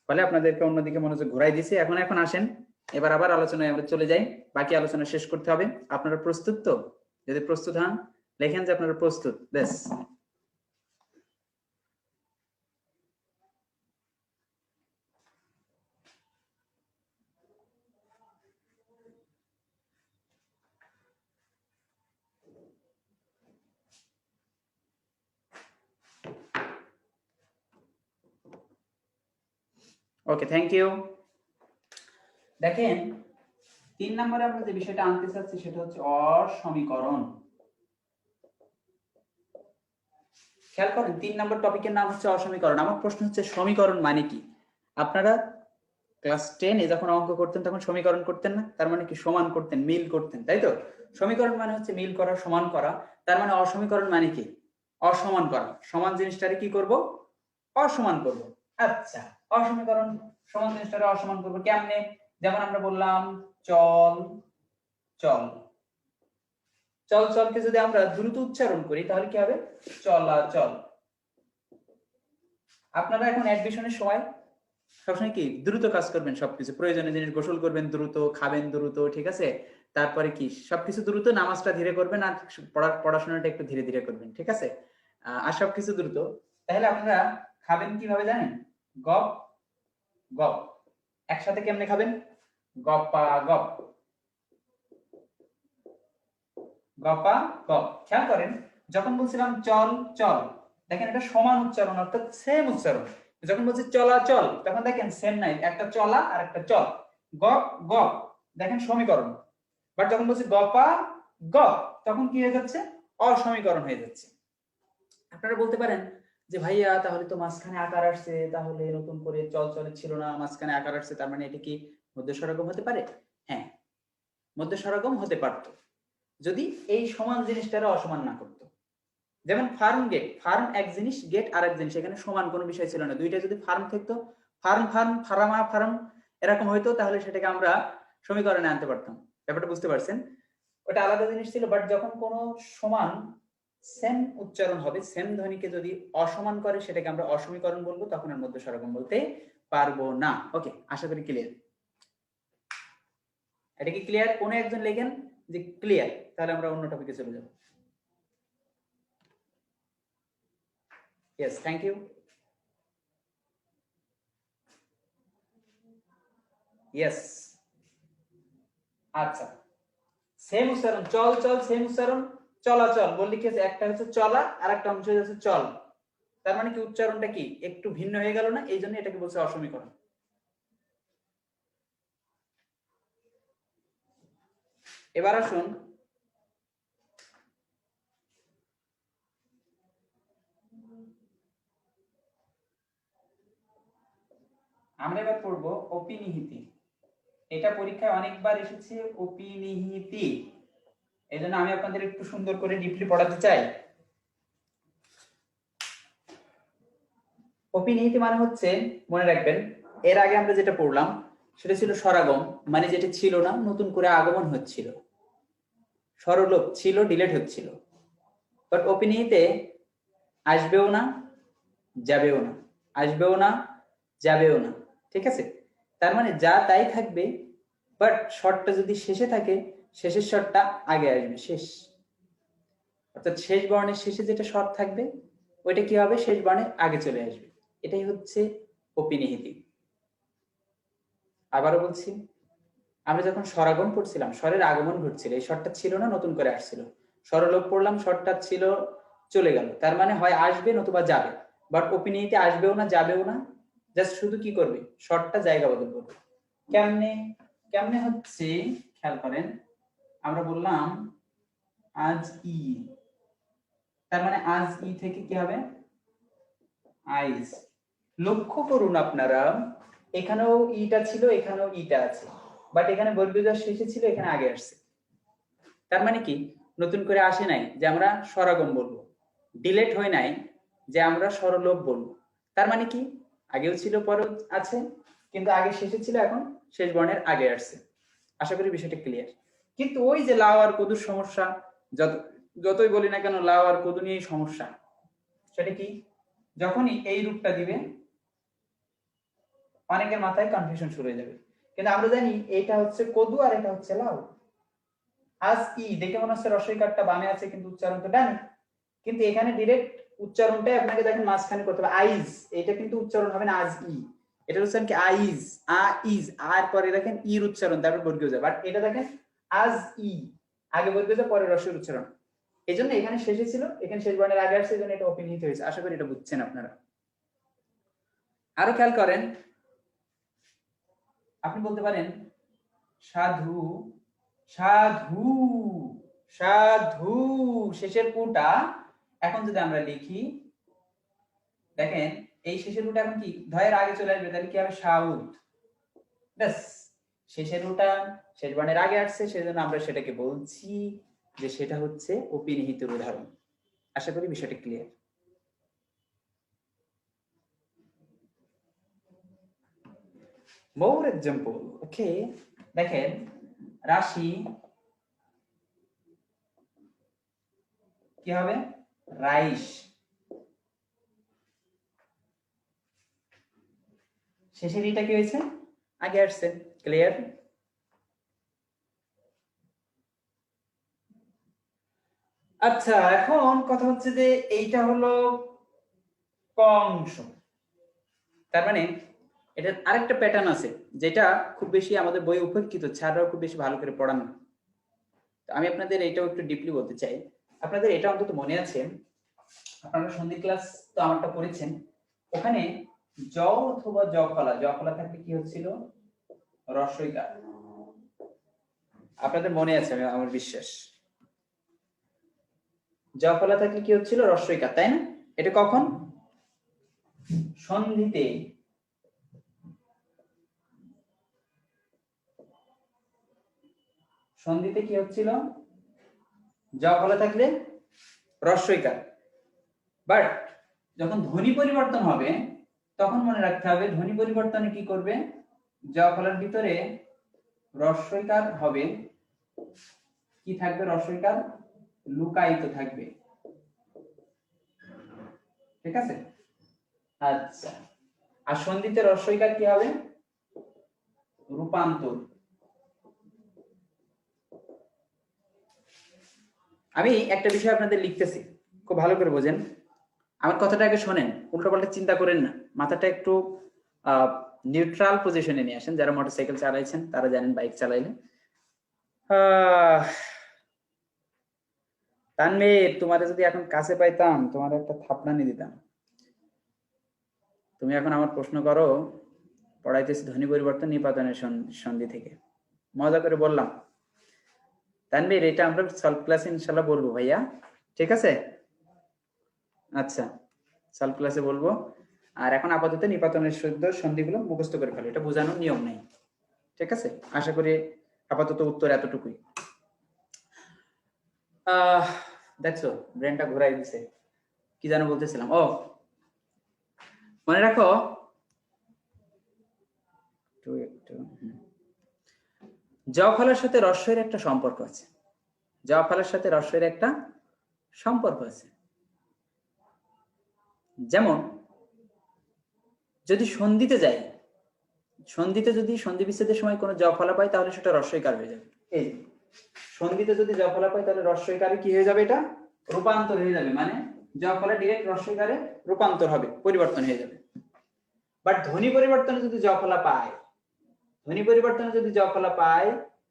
ফলে আপনাদেরকে অন্যদিকে মনোযোগ ঘুরাই দিছি। এখন আসেন, এবার আবার আলোচনায় আমরা চলে যাই, বাকি আলোচনা শেষ করতে হবে। আপনারা প্রস্তুত তো? যদি প্রস্তুত হন লেখেন যে আপনারা প্রস্তুত, ব্যাস। ওকে, থ্যাংক ইউ। দেখেন, 3 নম্বরে আমরা যে বিষয়টা আনতে চাচ্ছি সেটা হচ্ছে অসমীকরণ। খেয়াল করেন 3 নম্বর টপিকের নাম হচ্ছে অসমীকরণ। আমার প্রশ্ন হচ্ছে সমীকরণ মানে কি? আপনারা ক্লাস 10 এ যখন অঙ্ক করতেন তখন সমীকরণ করতেন না? তার মানে কি সমান করতেন, মিল করতেন, তাই তো? সমীকরণ মানে হচ্ছে মিল করা, সমান করা। তার মানে অসমীকরণ মানে কি? অসমান করা। সমান জিনিসটারে কি করব? অসমান করব। আচ্ছা, অসমীকরণ সমান জিনিসটারে অসমান করব কেমনে? যেমন আমরা বললাম চল চল। চল চলকে যদি আমরা দ্রুত উচ্চারণ করি তাহলে কি হবে? চলাচল। আপনারা এখন অ্যাডমিশনের সময় সবসময় কি দ্রুত কাজ করবেন, সবকিছু প্রয়োজনীয় জিনিস গোসল করবেন দ্রুত, খাবেন দ্রুত, ঠিক আছে? তারপরে কি সবকিছু দ্রুত, নামাজটা ধীরে করবেন আর পড়াশোনাটা একটু ধীরে ধীরে করবেন, ঠিক আছে? আর সবকিছু দ্রুত। তাহলে আপনারা খাবেন কিভাবে জানেন? গপ গপ। একসাথে কেমনে খাবেন? গপা গপ, গপা গপ। খেয়াল করেন যখন বলছিলাম চল চল, দেখেন এটা সমান উচ্চারণ অর্থাৎ সেম উচ্চারণ। যখন বলছি চলাচল তখন দেখেন সেম নাই, একটা চলা আর একটা চল। গপ গপ দেখেন সমীকরণ। বাট যখন বলছি গপা গপ তখন কি হয়ে যাচ্ছে? অসমীকরণ হয়ে যাচ্ছে। আপনারা বলতে পারেন যে ভাইয়া তাহলে তো মাঝখানে আকার আসছে, তাহলে নতুন করে চল চলে ছিল না, মাঝখানে আকার আসছে, তার মানে এটা কি মধ্য স্বরগম হতে পারে? হ্যাঁ, মধ্য স্বরগম হতে পারতো যদি এই সমান জিনিসটারে অসমান না করতো। যেমন ফার্ম গেট, ফার্ম এক জিনিস, গেট আর এক জিনিস, এখানে সমান কোনো বিষয় ছিল না। দুইটা যদি ফার্ম থাকতো, ফার্ম ফার্ম ফার্মা ফার্ম এরকম হইতো, তাহলে সেটাকে আমরা সমীকরণে আনতে পারতাম। ব্যাপারটা বুঝতে পারছেন? ওটা আলাদা জিনিস ছিল। বাট যখন কোনো সমান সেম উচ্চারণ হবে, সেম ধ্বনিকে যদি অসমান করে সেটাকে আমরা অসমীকরণ বলবো, তখন এর মধ্যে স্বরগম বলতে পারবো না। ওকে, আশা করি ক্লিয়ার। এটা কি ক্লিয়ার? কোনো একজন লেখেন যে ক্লিয়ার, তাহলে আমরা অন্য টপিকে চলে যাব। Yes, thank you. ইয়েস, আচ্ছা। সেম উচ্চারণ, চল চল সেম উচ্চারণ, চলাচল বললি কি আছে? একটা হচ্ছে চলা আর একটা অংশ হচ্ছে চল। তার মানে কি উচ্চারণটা কি একটু ভিন্ন হয়ে গেল না? এই জন্য এটাকে বলছে অসমীকরণ। এবার আসুন আমরা এবার পড়বো অপিনিহিতি। এটা পরীক্ষায় অনেকবার এসেছে, অপিনিহিতি। এই জন্য আমি আপনাদের একটু সুন্দর করে ডিপলি পড়াতে চাই। অপিনিহিতি মানে হচ্ছে, মনে রাখবেন এর আগে আমরা যেটা পড়লাম সেটা ছিল স্বরাগম, মানে যেটা ছিল না নতুন করে আগমন হচ্ছিল, স্বরলোপ ছিল ডিলেট হচ্ছিল। বাট অপিনিহিতে আসবেও না যাবেও না, আসবেও না যাবেও না, ঠিক আছে? তার মানে যা তাই থাকবে, বাট শর্টটা যদি শেষে থাকে শেষের শর্টটা আগে আসবে, শেষ অর্থাৎ শেষ বর্ণের শেষে যেটা শর্ট থাকবে ওইটা কি হবে? শেষ বর্ণের আগে চলে আসবে। এটাই হচ্ছে অপিনিহিতি। আবারও বলছি, আমরা যখন স্বরাগম পড়ছিলাম স্বরের আগমন ঘটছিল, এই শর্টটা ছিল না নতুন করে আসছিল। স্বরলোপ পড়লাম, শর্টটা ছিল চলে গেল, তার মানে হয় আসবে নতুবা যাবে। বাট অপিনিহিতে আসবেও না যাবেও না, জাস্ট শুধু কি করবে? শর্টটা জায়গা বদল করবে। কেমনে? কেমনে হচ্ছে খেয়াল করেন, আমরা বললাম আজ ই, তার মানে আজ ই থেকে কি হবে? আইজ। লক্ষ্য করুন আপনারা, এখানেও ইটা ছিল এখানেও ইটা আছে, বাট এখানে বর্গীয় শেষে ছিল এখানে আগে আসছে। তার মানে কি নতুন করে আসে নাই যে আমরা স্বরাগম বলবো, ডিলেট হয় নাই যে আমরা স্বরলোপ বলবো। তার মানে কি আগেও ছিল পরেও আছে, কিন্তু আগে শেষে ছিল এখন শেষ বর্ণের আগে আসছে। আশা করি বিষয়টা ক্লিয়ার। কিন্তু ওই যে লাউ আর কদুর সমস্যা, যতই বলি না কেন লাউ আর কদু নিয়ে সমস্যা। সেটা কি? যখনই এই রূপটা দিবে অনেকের মাথায় কনফিউশন শুরু হয়ে যাবে। কিন্তু আমরা জানি এটা হচ্ছে কদু আর এটা হচ্ছে লাউ। আজ ই দেখে মনে হচ্ছে রসই কাঠটা বামে আছে কিন্তু উচ্চারণ তো ডানে, কিন্তু এখানে ডিরেক্ট উচ্চারণটাই আপনাকে দেখেন মাঝখানে করতে হবে আইজ। এটা কিন্তু উচ্চারণ হবে না আজ ই, এটা হচ্ছে কি আইজ, আ ইজ, আর পরে দেখেন ইর উচ্চারণ তারপর বর্গীয় যায়। বাট এটা দেখেন আজ ই, আগে বর্গীয় যায় পরে রসের উচ্চারণ। এই জন্য এখানে শেষে ছিল এখানে শেষ বর্ণের আগে আসছে, এই জন্য এটা অপিনিহিত হয়েছে। আশা করি এটা বুঝছেন আপনারা। আরো খেয়াল করেন, আপনি বলতে পারেন সাধু, সাধু, সাধু, শেষের পুটা এখন যদি আমরা লিখি, দেখেন এই শেষের পুটা এখন কি ধয়ের আগে চলে আসবে, তাহলে কি হবে সাউথ। ব্যাস, শেষের পুটা শেষ বর্ণের আগে আসছে, সেজন্য আমরা সেটাকে বলছি যে সেটা হচ্ছে অপিনিহিতের উদাহরণ। আশা করি বিষয়টা ক্লিয়ার। more example, ওকে। দেখেন রাশি কি হবে, রাইস, শেষের এটা কি হয়েছে, আগে আসছে। ক্লিয়ার? আচ্ছা, এখন কথা হচ্ছে যে এইটা হলো ক অংশ, তার মানে এটা আরেকটা প্যাটার্ন আছে যেটা খুব বেশি আমাদের বইয়ে উপেক্ষিত, স্যাররাও খুব বেশি ভালো করে পড়ান না। আমি আপনাদের এটাও একটু ডিপলি বলতে চাই। আপনাদের এটা অন্তত মনে আছে, আপনারা সন্ধি ক্লাস তো আমারটা পড়েছেন, ওখানে জ অথবা জ ফলা থাকলে কি হচ্ছিল, রস্বইকার। আপনাদের মনে আছে আমার বিশ্বাস, জ ফলা থাকলে কি হচ্ছিল, রস্বইকার, তাই না? এটা কখন, সন্ধিতে, সন্ধিতে কি হচ্ছিল, জ ফলা থাকলে রস্বইকার। বাট যখন ধ্বনি পরিবর্তন হবে তখন মনে রাখতে হবে, ধ্বনি পরিবর্তনে কি করবে, জ ফলার ভিতরে রস্বইকার হবে, কি থাকবে, রস্বইকার লুকায়িত থাকবে। ঠিক আছে? আচ্ছা, আর সন্ধিতে রস্বইকার কি হবে, রূপান্তর। আমি একটা বিষয় আপনাদের লিখতেছি, খুব ভালো করে বোঝেন, আমার কথাটা আগে শোনেন, উল্টোপাল্টা চিন্তা করেন না, মাথাটা একটু নিউট্রাল পজিশনে নিয়ে আসেন। যারা মোটরসাইকেল চালাইছেন তারা জানেন বাইক চালাইলে। তানভীর, তোমার যদি এখন কাছে পাইতাম তোমার একটা থাপড়ানি দিতাম। তুমি এখন আমার প্রশ্ন করো, পড়াইতেছি ধ্বনি পরিবর্তন নিপাতনের সন্ধি থেকে, মজা করে বললাম। তানভীর, এটা আমরা সলভ ক্লাসে ইনশাআল্লাহ বলবো ভাইয়া, ঠিক আছে? আচ্ছা, সলভ ক্লাসে বলবো। আর এখন আপাতত নিপাতনের সন্ধিগুলো মুখস্থ করে ফেলো, এটা বোঝানোর নিয়ম নেই, ঠিক আছে? আশা করি আপাতত উত্তর এতটুকুই। দেখছো ব্রেনটা ঘুরাই দিছে, কি যেন বলতেছিলাম, ও মনে রাখো, জ ফলের সাথে রস্বইয়ের একটা সম্পর্ক আছে, জ ফলের সাথে রস্বইয়ের একটা সম্পর্ক আছে। যেমন যদি সন্ধিতে যাই, সন্ধিতে যদি সন্ধি বিচ্ছেদের সময় কোনো জ ফলা পাই তাহলে সেটা রস্বইকার হয়ে যাবে। এই সন্ধিতে যদি জ ফলা পাই তাহলে রস্বইকারে কি হয়ে যাবে, এটা রূপান্তর হয়ে যাবে, মানে জ ফলা ডিরেক্ট রস্বইকারে রূপান্তর হবে, পরিবর্তন হয়ে যাবে। বাট ধ্বনি পরিবর্তনে যদি জ ফলা পাই, ধ্বনি পরিবর্তনে যদি জ ফলা পাই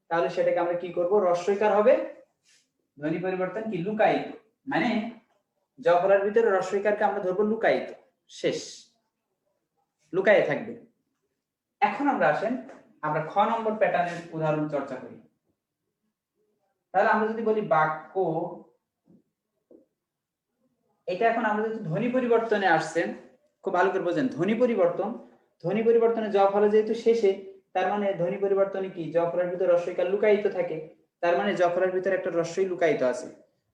তাহলে সেটাকে আমরা কি করব, রস্বইকার হবে। ধ্বনি পরিবর্তন কি, লুকায়িত, মানে জ ফলার ভিতরে রস্বইকারকে আমরা ধরবো লুকায়িত, শেষ, লুকায়ে থাকবে। এখন আমরা আসেন, আমরা খ নম্বর প্যাটার্নের উদাহরণ চর্চা করি। তাহলে আমরা যদি বলি বাক্য, এটা এখন আমরা যদি ধ্বনি পরিবর্তনে আসছেন, খুব ভালো করে বোঝেন, ধ্বনি পরিবর্তন, ধ্বনি পরিবর্তনে জ ফলা যেহেতু শেষে, তার মানে ধ্বনি পরিবর্তনে কি, জ ফলার ভিতরে রস্বইকার লুকায়িত থাকে, তার মানে জ ফলার ভিতরে একটা রস্বই লুকায়িত আছে।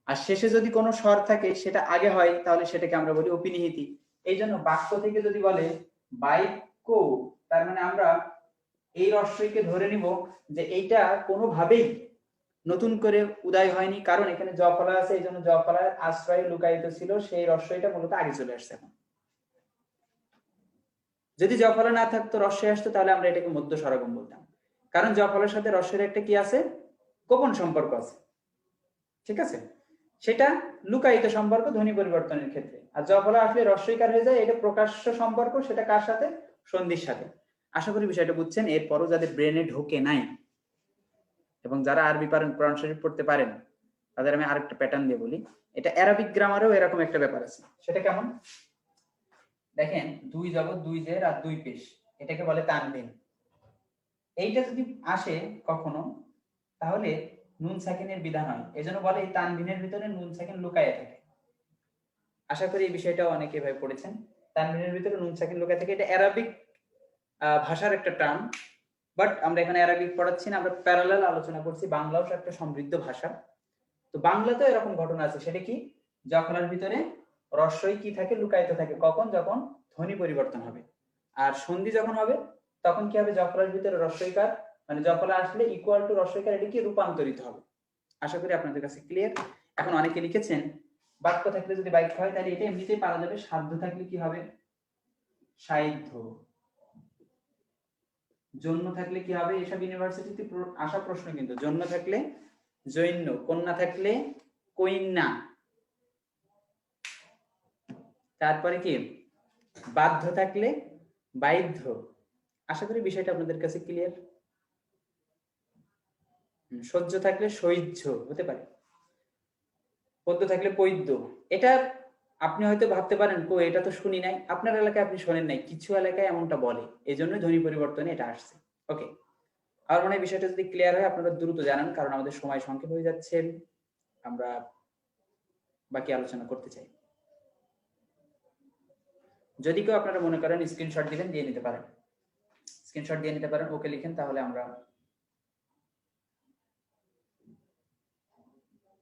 আর শেষে যদি কোনো স্বর থাকে সেটা আগে হয়, তাহলে সেটাকে আমরা বলি অপিনিহিতি। এই জন্য বাক্য থেকে যদি বলে বাক্য, তার মানে আমরা এই রস্বইকে ধরে নিব যে এইটা কোনোভাবেই নতুন করে উদয় হয়নি, কারণ এখানে জ ফলা আছে, এই জন্য জ ফলার আশ্রয় লুকায়িত ছিল, সেই রস্বইটা মূলত আগে চলে আসছে। এখন যদি জ ফলা না থাকতো, রস্বই আসতো, তাহলে আমরা এটাকে মধ্য স্বরগম বলতাম, কারণ জ ফলার সাথে রস্বইয়ের একটা কি আছে, গোপন সম্পর্ক আছে, ঠিক আছে? সেটা লুকায়িত সম্পর্ক ধ্বনি পরিবর্তনের ক্ষেত্রে। আর জ ফলা আসলে রস্বইকার হয়ে যায়, এটা প্রকাশ্য সম্পর্ক, সেটা কার সাথে, সন্ধির সাথে। আশা করি বিষয়টা বুঝছেন। এরপরও যাদের ব্রেনে ঢোকে নাই এবং যারা আরবি পারেন, কোরআন শরীফ পড়তে পারেন, তাদের আমি আরেকটা প্যাটার্ন দিয়ে বলি। এটা অ্যারাবিক গ্রামারেও এরকম একটা ব্যাপার আছে। সেটা কেমন, দেখেন দুই জবর, দুই জের আর দুই পেশ, এটাকে বলে তানবিন। এইটা যদি আসে কখনো তাহলে নুন সাকিনের বিধান হয়, এজন্য বলে এই তানবিনের ভিতরে নুন সাকিন লুকায়ে থাকে। আশা করি এই বিষয়টাও অনেকে ভাবে পড়েছেন, তানবিনের ভিতরে নুন সাকিন লুকায়ে থাকে। এটা অ্যারাবিক ভাষার একটা টার্ম, বাট আমরা এখানে অ্যারাবিক পড়াচ্ছি না, আমরা প্যারালাল আলোচনা করছি। বাংলাও একটা সমৃদ্ধ ভাষা, তো বাংলাতে এরকম ঘটনা আছে। সেটা কি, জখলার ভিতরে রস্বই কি থাকে, লুকায়িত থাকে। কখন? যখন ধ্বনি পরিবর্তন হবে। আর সন্ধি যখন হবে তখন কি হবে, জখলার ভিতরে রস্বইকার মানে জখলা আসলে ইকুয়াল টু রস্বইকার, এটা কি রূপান্তরিত হবে। আশা করি আপনাদের কাছে ক্লিয়ার। এখন অনেকে লিখেছেন বাক্য থাকলে যদি বাক্য হয় তাহলে এটা এমনিতেই পারা যাবে, সাধ্য থাকলে কি হবে সাহিত্য, জন্য থাকলে কি হবে, এসব ইউনিভার্সিটিতে আসা প্রশ্ন কিন্তু। জন্য থাকলে জৈন্য, কন্যা থাকলে কইন্যা, তারপরে কি বাধ্য থাকলে বাধ্য। আশা করি বিষয়টা আপনাদের কাছে ক্লিয়ার। সহ্য থাকলে সহ্য হতে পারে, পদ্য থাকলে পৈদ্য। এটা আপনি হয়তো ভাবতে পারেন কো এটা তো শুনি নাই, আপনার এলাকায় আপনি শোনেন নাই, কিছু এলাকায় এমনটা বলে, এই জন্য ধ্বনি পরিবর্তনে এটা আসছে। ওকে, আর মনে হয় বিষয়টা যদি ক্লিয়ার হয় আপনারা দ্রুত জানান, কারণ আমাদের সময় সংক্ষেপ হয়ে যাচ্ছে, আমরা বাকি আলোচনা করতে চাই। যদি কেউ আপনারা মনে করেন স্ক্রিনশট দিবেন, দিয়ে নিতে পারেন, স্ক্রিনশট দিয়ে নিতে পারেন, ওকে লিখেন, তাহলে আমরা।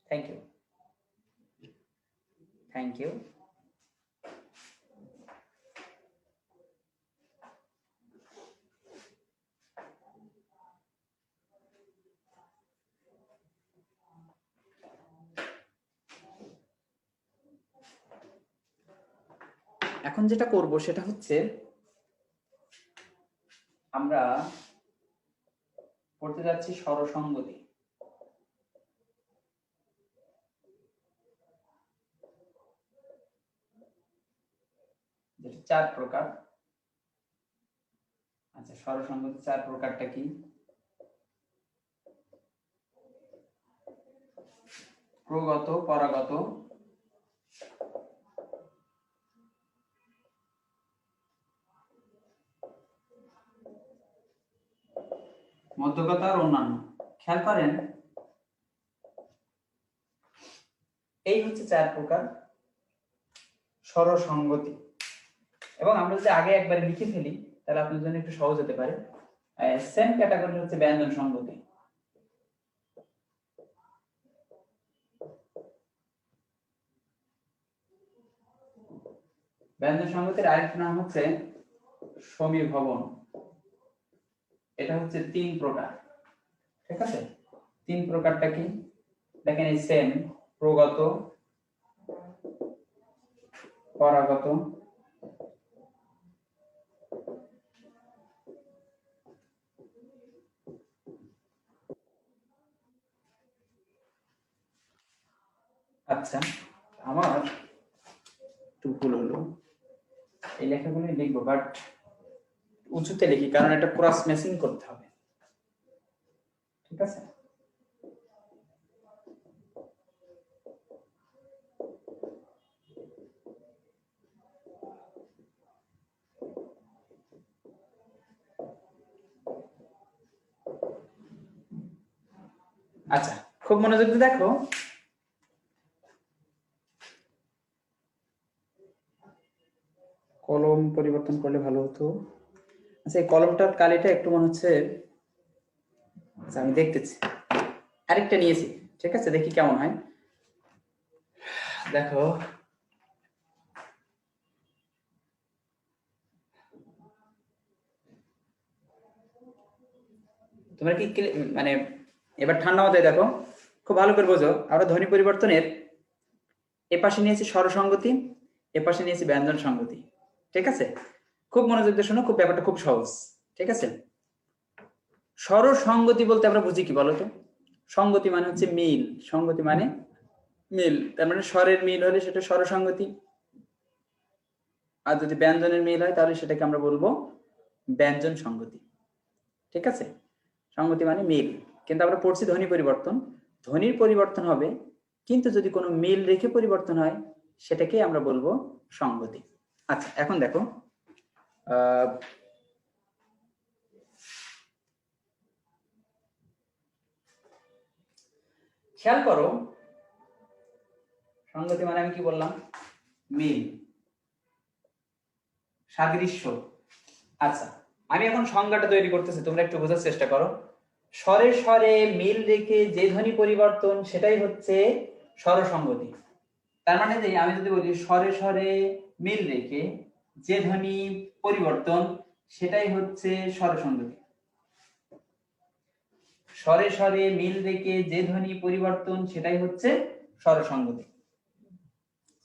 Thank you, thank you. এখন যেটা করব সেটা হচ্ছে আমরা পড়তে যাচ্ছি স্বরসঙ্গতি। যেটা 4 প্রকার। আচ্ছা, স্বরসঙ্গতি 4 প্রকারটা কি? প্রগত, পরাগত, মধ্যগত আর অন্যান্য। খেয়াল করেন এই হচ্ছে 4 প্রকার স্বরসঙ্গতি। এবং আমরা যদি আগে একবার লিখে ফেলি তাহলে আপনাদের জন্য একটু সহজ হতে পারে। সেম ক্যাটাগরি হচ্ছে ব্যঞ্জন সংগতি। ব্যঞ্জন সংগতির আরেকটা নাম হচ্ছে সমীভবন। এটা হচ্ছে 3 প্রকার, ঠিক আছে? 3 প্রকারটা কি দেখেন, এই সেম, প্রগত, পরাগত, আচ্ছা আমার একটু ভুল হলো, এই লেখাগুলো লিখবো বাট উঁচুতে লিখি, কারণ এটা ক্রস ম্যাচিং করতে হবে, ঠিক আছে? আচ্ছা, খুব মনোযোগ দিয়ে দেখো। কলম পরিবর্তন করলে ভালো হতো। আচ্ছা, এই কলমটার কালিটা একটু মনে হচ্ছে, আচ্ছা আমি দেখতেছি, আরেকটা নিয়েছি, ঠিক আছে? দেখি কেমন হয়। দেখো, তোমরা কি মানে এবার ঠান্ডা মাথায় দেখো, খুব ভালো করে বোঝো। আমরা ধ্বনি পরিবর্তনের এপাশে নিয়েছি স্বরসঙ্গতি, এপাশে নিয়েছি ব্যঞ্জন সংগতি, ঠিক আছে? খুব মনোযোগ দিয়ে শোনো, খুব ব্যাপারটা খুব সহজ, ঠিক আছে? স্বরসঙ্গতি বলতে আমরা বুঝি কি বলতো? সঙ্গতি মানে হচ্ছে মিল, সঙ্গতি মানে মিল, তার মানে স্বরের মিল হলে সেটা স্বরসঙ্গতি, আর যদি ব্যঞ্জনের মিল হয় তাহলে সেটাকে আমরা বলবো ব্যঞ্জন সংগতি, ঠিক আছে? সঙ্গতি মানে মিল। কিন্তু আমরা পড়ছি ধ্বনি পরিবর্তন, ধ্বনির পরিবর্তন হবে, কিন্তু যদি কোনো মিল রেখে পরিবর্তন হয় সেটাকে আমরা বলবো সঙ্গতি। আচ্ছা, এখন দেখো, খেয়াল করো, সঙ্গতি মানে আমি কি বললাম? মিল, সাদৃশ্য। আচ্ছা, আমি এখন সংজ্ঞাটা তৈরি করতেছি, তোমরা একটু বোঝার চেষ্টা করো। স্বরে স্বরে মিল রেখে যে ধ্বনি পরিবর্তন সেটাই হচ্ছে স্বরসঙ্গতি। তার মানে যে আমি যদি বলি স্বরে স্বরে মিল রেখে যে ধ্বনি পরিবর্তন সেটাই হচ্ছে স্বরসঙ্গতি। স্বরে স্বরে মিল রেখে যে ধ্বনি পরিবর্তন সেটাই হচ্ছে স্বরসঙ্গতি।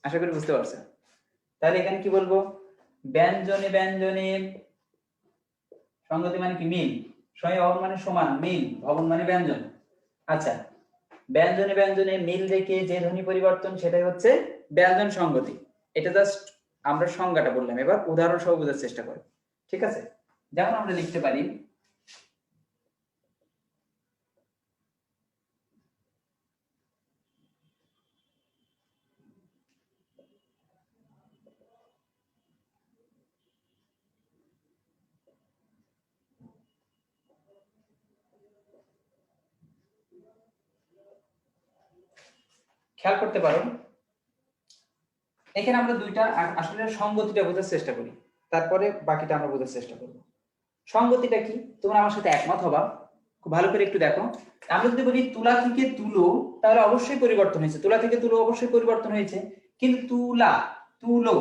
আশা করি বুঝতে পারছেন। তাহলে এখানে কি বলবো? ব্যঞ্জনে ব্যঞ্জনে সঙ্গতি মানে কি? মিল। সয় ভবন মানে সমান, মিল ভবন মানে ব্যঞ্জন। আচ্ছা, ব্যঞ্জনে ব্যঞ্জনে মিল রেখে যে ধ্বনি পরিবর্তন সেটাই হচ্ছে ব্যঞ্জন সঙ্গতি। এটা জাস্ট আমরা সংজ্ঞাটা বললাম, এবার উদাহরণ সহ বোঝার চেষ্টা করি। ঠিক আছে, যেমন আমরা লিখতে পারি খেয়াল করতে পারো, এখানে আমরা দুইটা আসলে সঙ্গতিটা বোঝার চেষ্টা করি, তারপরে বাকিটা আমরা বোঝার চেষ্টা করব। সঙ্গতিটা কি তোমরা আমার সাথে একমত হবা? খুব ভালো করে একটু দেখো। আমরা যদি বলি তুলা থেকে তুলো, তাহলে অবশ্যই পরিবর্তন হয়েছে। তুলা থেকে তুলো অবশ্যই পরিবর্তন হয়েছে, কিন্তু তুলা তুলো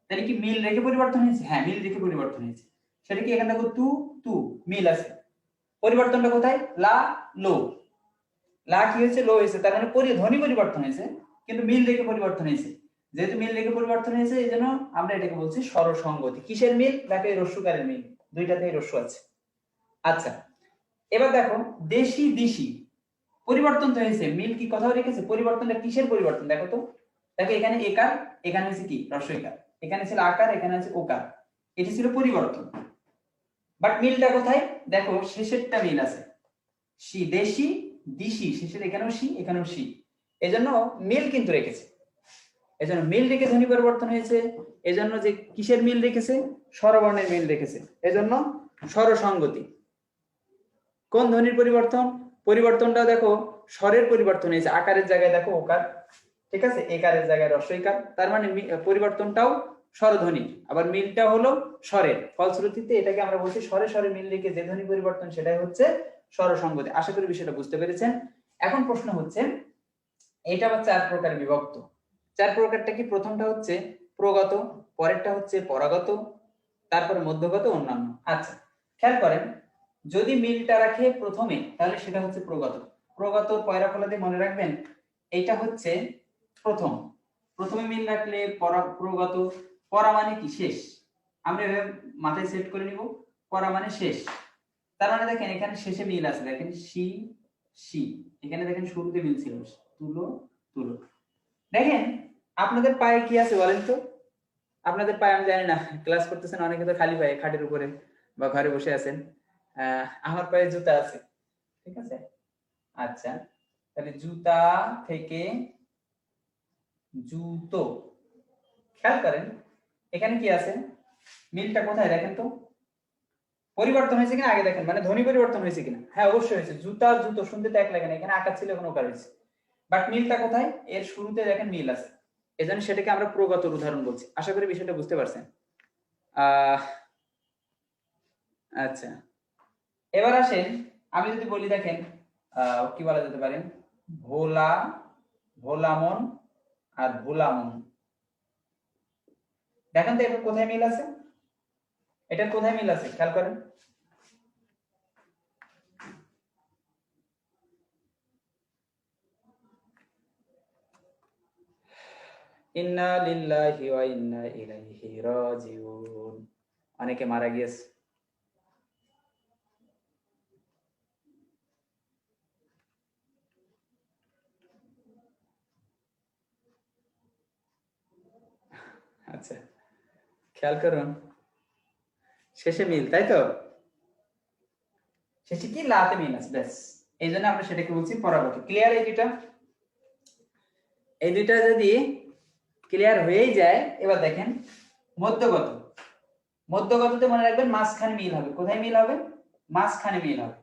তাহলে কি মিল রেখে পরিবর্তন হয়েছে? হ্যাঁ, মিল রেখে পরিবর্তন হয়েছে। সেটা কি? এখানে দেখো তু তু মিল আছে, পরিবর্তনটা কোথায়? লা লো। লা কি হয়েছে? লো হয়েছে, তার মানে ধ্বনি পরিবর্তন হয়েছে কিন্তু মিল রেখে পরিবর্তন হয়েছে। যেহেতু মিল রেখে পরিবর্তন হয়েছে এই জন্য আমরা এটাকে বলছি স্বরসঙ্গতি। কিসের মিল? দেখো এই রস্যকারের মিল, দুইটাতেই রস্য আছে। আচ্ছা, এবার দেখো দেশি দিশি পরিবর্তন তো হয়েছে, মিল কি কোথাও রেখেছে? পরিবর্তনটা কিসের পরিবর্তন দেখো তো। দেখো এখানে একার, এখানে হচ্ছে কি রস্যইকার, এখানে ছিল আকার, এখানে আছে ওকার, এটি ছিল পরিবর্তন। বাট মিলটা কোথায়? দেখো শেষেরটা মিল আছে, সি দেশি দিশি, শেষের এখানেও সি এখানেও সি, এজন্য মিল কিন্তু রেখেছে। এজন্য মিল রেখে ধ্বনি পরিবর্তন হয়েছে। এজন্য যে কিসের মিল রেখেছে? স্বরবর্ণের মিল রেখেছে, এজন্য স্বরসঙ্গতি। কোন ধ্বনির পরিবর্তন? পরিবর্তনটা দেখো স্বরের পরিবর্তন হয়েছে, আকারের জায়গায় দেখো ওকার, ঠিক আছে, একারের জায়গায় রস্বইকার, তার মানে পরিবর্তনটাও স্বরধ্বনির, আবার মিলটা হলো স্বরের। ফলশ্রুতিতে এটাকে আমরা বলছি স্বরে স্বরে মিল রেখে যে ধ্বনি পরিবর্তন সেটাই হচ্ছে স্বরসঙ্গতি। আশা করি বিষয়টা বুঝতে পেরেছেন। এখন প্রশ্ন হচ্ছে, এটা হচ্ছে 4 প্রকারে বিভক্ত। 4 প্রকারটা কি? প্রথমটা হচ্ছে প্রগত, পরেরটা হচ্ছে পরাগত, তারপরে মধ্যগত, অন্যান্য। আচ্ছা, খেয়াল করেন, যদি মিলটা রাখে প্রথমে তাহলে সেটা হচ্ছে প্রগত। প্রগত পয়রা ফলাতে মনে রাখবেন, এটা হচ্ছে প্রথম, প্রথমে মিল রাখলে প্রগত। পরা মানে কি? শেষ। আমরা এভাবে মাথায় সেট করে নিব, পরা মানে শেষ। তার মানে দেখেন এখানে শেষে মিল আছে, দেখেন সি সি, এখানে দেখেন শুরুতে মিল ছিল তুলো তুলো। দেখেন আপনাদের পায়ে কি আছে বলেন তো? আপনাদের পায়ে আমি জানি না, ক্লাস করতেছেন অনেকে তো খালি পায়ে খাটের উপরে বা ঘরে বসে আছেন। আমার পায়ে জুতা আছে, ঠিক আছে। আচ্ছা, তাহলে জুতা থেকে জুতো। খেয়াল করেন এখানে কি আছে? মিলটা কোথায় দেখেন তো? পরিবর্তন হয়েছে কিনা আগে দেখেন, মানে ধ্বনি পরিবর্তন হয়েছে কিনা। হ্যাঁ অবশ্যই হয়েছে, জুতা জুতো শুনতে তো এক লাগে না, এখানে আকার ছিল এখন ওকার হয়েছে। বাট মিলটা কোথায়? এর শুরুতে দেখেন মিল আছে, এজন্য সেটাকে আমরা প্রগতর উদাহরণ বলছি। আশা করি বিষয়টা বুঝতে পারছেন। আচ্ছা, এবার আসেন, আমি যদি বলি দেখেন কি বলা যেতে পারে? ভোলা, ভোলামন আর ভোলামন। দেখেন তো এটা কোথায় মিল আছে? এটা কোথায় মিল আছে খেয়াল করেন। ইন্না লিল্লাহি ওয়া ইন্না ইলাইহি রাজিউন। অনেকে মারা গিয়েছে। আচ্ছা, খেয়াল করুন শেষে মিল, তাই তো? শেষে কি? লাতে মিল আছে, ব্যাস। এই জন্য আমরা সেটাকে বলছি পরাগত। ক্লিয়ার? এই দুইটা যদি ক্লিয়ার হয়েই যায়, এবার দেখেন মধ্যগত। মধ্যগততে মনে রাখবেন মাঝখানে মিল হবে। কোথায় মিল হবে? মাঝখানে মিল হবে।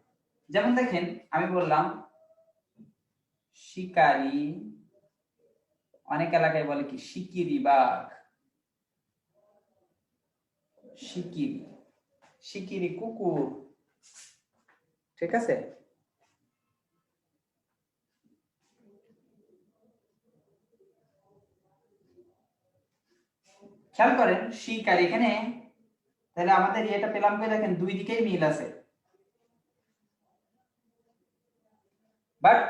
যেমন দেখেন আমি বললাম শিকারি, অনেক এলাকায় বলে কি শিকিরি বাঘ, শিকিরি, শিকিরি কুকুর, ঠিক আছে। খেয়াল করেন শিকারি এখানে, তাহলে আমাদের এটা পেলাম কই, দেখেন দুই দিকেই মিল আছে, বাট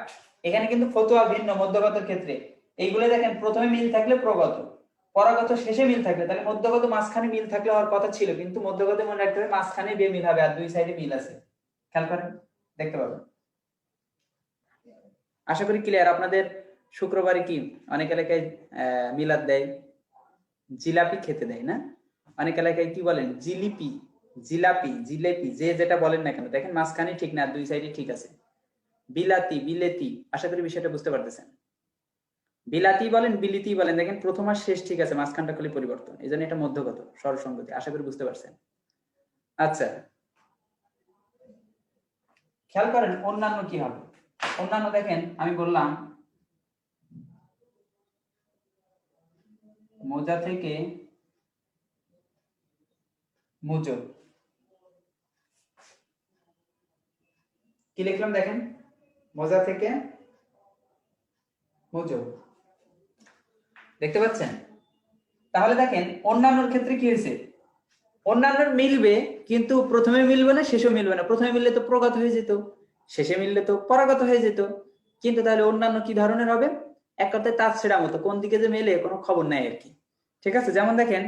এখানে কিন্তু ফতুয়া ভিন্ন মধ্যগতের ক্ষেত্রে। এইগুলো দেখেন প্রথমে মিল থাকলে প্রগত, পরাগত শেষে মিল থাকলে, তাহলে মধ্যগত মাঝখানে মিল থাকলে হওয়ার কথা ছিল, কিন্তু মধ্যগত মনে রাখতে হবে মাঝখানে বে মিল হবে আর দুই সাইডে মিল আছে। খেয়াল করেন, দেখতে পাবেন। আশা করি ক্লিয়ার। আপনাদের শুক্রবারে কি অনেক এলাকায় মিলাদ দেয়, জিলাপি খেতে দেয় না, অনেক এলাকায় কি বলেন জিলিপি, জিলাপি, জিলেপি, যে যেটা বলেন না কেন, দেখেন মাঝখানে ঠিক না, দুই সাইডে ঠিক আছে। বিলাতি, বিলেতি, আশা করি বিষয়টা বুঝতে পারতেছেন। বিলাতি বলেন, বিলিতি বলেন, দেখেন প্রথম আর শেষ ঠিক আছে, মাঝখানটা খালি পরিবর্তন, এই জন্য এটা মধ্যগত স্বরসংগতি। আশা করি বুঝতে পারছেন। আচ্ছা, খেয়াল করেন অন্যান্য কি হবে। অন্যান্য দেখেন আমি বললাম মোজা থেকে মুজো, কি লিখলাম দেখেন, মোজা থেকে মুজো, দেখতে পাচ্ছেন। তাহলে দেখেন অন্যান্যর ক্ষেত্রে কি হয়েছে, অন্যান্য মিলবে কিন্তু প্রথমে মিলবে না, শেষে মিলবে না। প্রথমে মিললে তো প্রগত হয়ে যেত, শেষে মিললে তো পরাগত হয়ে যেত, কিন্তু তাহলে অন্যান্য কি ধরনের হবে, এক কথায় তাঁত ছেঁড়া মতো, কোন দিকে যে মেলে কোনো খবর নাই আর কি। ঠিক আছে, যেমন দেখেন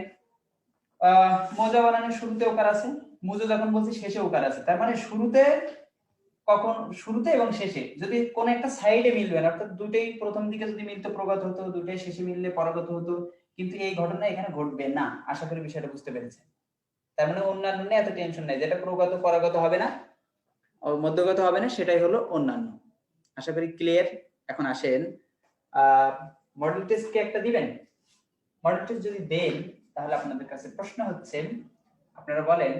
মোজা বানানোর শুরুতে ওকার আছে, মুজো যখন বলছি শেষে ওকার আছে, তার মানে শুরুতে, কখন শুরুতে এবং শেষে যদি কোন একটা সাইডে মিলবে না, অর্থাৎ দুটেই প্রথম দিকে যদি মিলতো প্রগত হতো, দুটেই শেষে মিললে পরাগত হতো, কিন্তু এই ঘটনা এখানে ঘটবে না। আশা করি বিষয়টা বুঝতে পেরেছেন। তার মানে অন্যান্য নিয়ে এত টেনশন নাই, যেটা প্রগত পরাগত হবে না, মধ্যগত হবে না, সেটাই হলো অন্যান্য। আশা করি ক্লিয়ার। এখন আসেন মডেল টেস্ট কে একটা দিবেন। মডেল টেস্ট যদি দেন তাহলে আপনাদের কাছে প্রশ্ন হচ্ছে, আপনারা বলেন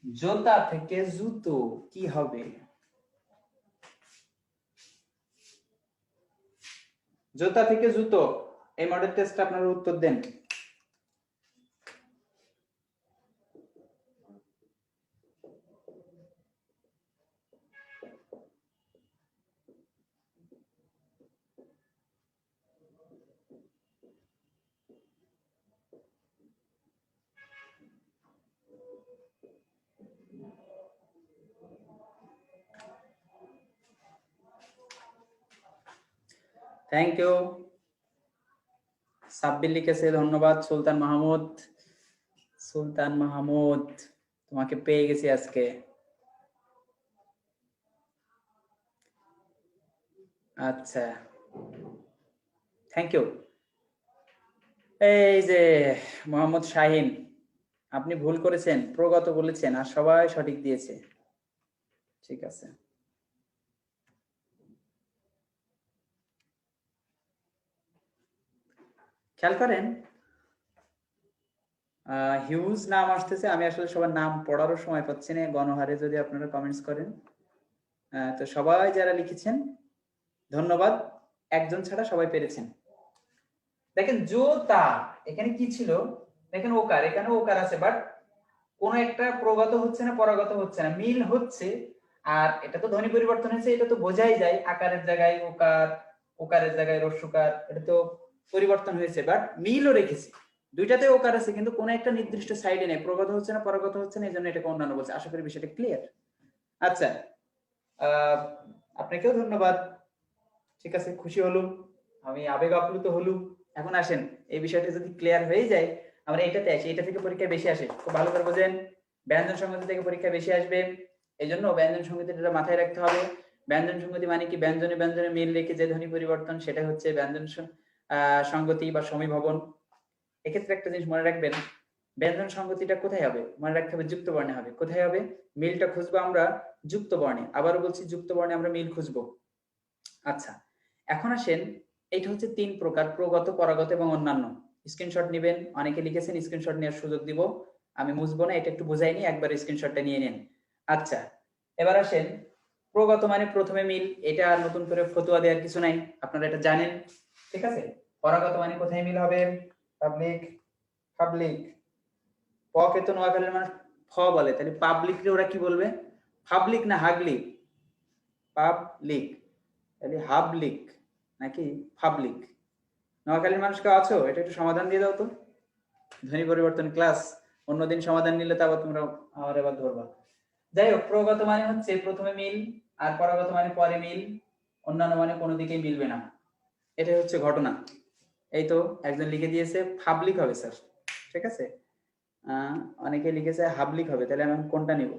জোতা থেকে জুতো কি হবে। জোতা থেকে জুতো, এই মডেল টেস্ট আপনারা উত্তর দেন। থ্যাংক ইউ, সাব্বির লিখেছে, ধন্যবাদ। সুলতান মাহমুদ, সুলতান মাহমুদ তোমাকে পেয়ে গেছি আজকে। আচ্ছা, থ্যাংক ইউ। এই যে মোহাম্মদ শাহিন, আপনি ভুল করেছেন, প্রগত বলেছেন আর সবাই সঠিক দিয়েছে। ঠিক আছে, খেয়াল করেন হিউজ নাম আসতেছে, আমি আসলে সবার নাম পড়ারও সময় পাচ্ছি না, গণহারে যদি আপনারা কমেন্টস করেন। তো সবাই যারা লিখেছেন ধন্যবাদ, একজন ছাড়া সবাই পেরেছেন। দেখেন জোতা, এখানে কি ছিল, দেখেন ওকার, এখানে ওকার আছে, বাট কোন একটা প্রগত হচ্ছে না, পরাগত হচ্ছে না, মিল হচ্ছে। আর এটা তো ধ্বনি পরিবর্তন হয়েছে, এটা তো বোঝাই যায়, আকারের জায়গায় ওকার, ওকারের জায়গায় রস্যকার, এটা তো পরিবর্তন হয়েছে, বাট মিলও রেখেছে। দুইটাতে ওকার আছে কিন্তু কোন একটা নির্দিষ্ট সাইডে নেই, প্রগত হচ্ছে না, পরাগত হচ্ছে না, এই জন্য এটাকে অন্যান্য বলছে। আশা করি বিষয়টা ক্লিয়ার। আচ্ছা, আপনাকেও ধন্যবাদ। ঠিক আছে, খুশি হলুম, আমি আবেগ আপ্লুত হলুম। এখন আসেন এই বিষয়টা যদি ক্লিয়ার হয়ে যায়, আমরা এটাতে আসি। এটা থেকে পরীক্ষায় বেশি আসে, খুব ভালো করে বোঝেন। ব্যঞ্জন সংগতি থেকে পরীক্ষায় বেশি আসবে, এই জন্য ব্যঞ্জন সংগতিটা মাথায় রাখতে হবে। ব্যঞ্জন সংগতি মানে কি, ব্যঞ্জনে ব্যঞ্জনে মিল রেখে যে ধ্বনি পরিবর্তন, সেটা হচ্ছে ব্যঞ্জন সংগতি বা সমীভবন। এক্ষেত্রে একটা জিনিস মনে রাখবেন, ব্যঞ্জন সংগতিটা কোথায় হবে, মনে রাখতে হবে যুক্ত বর্ণে হবে। কোথায় হবে, মিলটা খুঁজবো আমরা যুক্ত বর্ণে। আবারও বলছি, যুক্ত বর্ণে আমরা মিল খুঁজবো। আচ্ছা, এখন আসেন, এটা হচ্ছে তিন প্রকার, প্রগত, পরাগত এবং অন্যান্য। স্ক্রিনশট নেবেন, অনেকে লিখেছেন, স্ক্রিনশট নেওয়ার সুযোগ দিব। আমি মুছবো না, এটা একটু বুঝাইনি, একবার স্ক্রিনশটটা নিয়ে নেন। আচ্ছা, এবার আসেন প্রগত মানে প্রথমে মিল, এটা আর নতুন করে ফতুয়া দেওয়ার কিছু নাই, আপনারা এটা জানেন, ঠিক আছে। পরাগত মানে কোথায় মিল হবে? Public, public. পকে তো নোয়াখালীর মানুষ ফ বলে, তাহলে পাবলিক রে ওরা কি বলবে? পাবলিক না হাগলিক? পাবলিক, তাহলে হাবলিক নাকি পাবলিক? নোয়াখালীর মানুষ কেউ আছো? এটা একটু সমাধান দিয়ে দাও তো। ধ্বনি পরিবর্তন ক্লাস, অন্যদিন সমাধান নিলে তো আবার তোমরা আমার এবার ধরবা। যাই হোক, প্রগত মানে হচ্ছে প্রথমে মিল, আর পরাগত মানে পরে মিল, অন্যান্য মানে কোনো দিকেই মিলবে না, এটাই হচ্ছে ঘটনা। এই তো একজন লিখে দিয়েছে পাবলিক হবে স্যার, ঠিক আছে। অনেকে লিখেছে হাবলিক হবে, তাহলে আমি কোনটা নিব?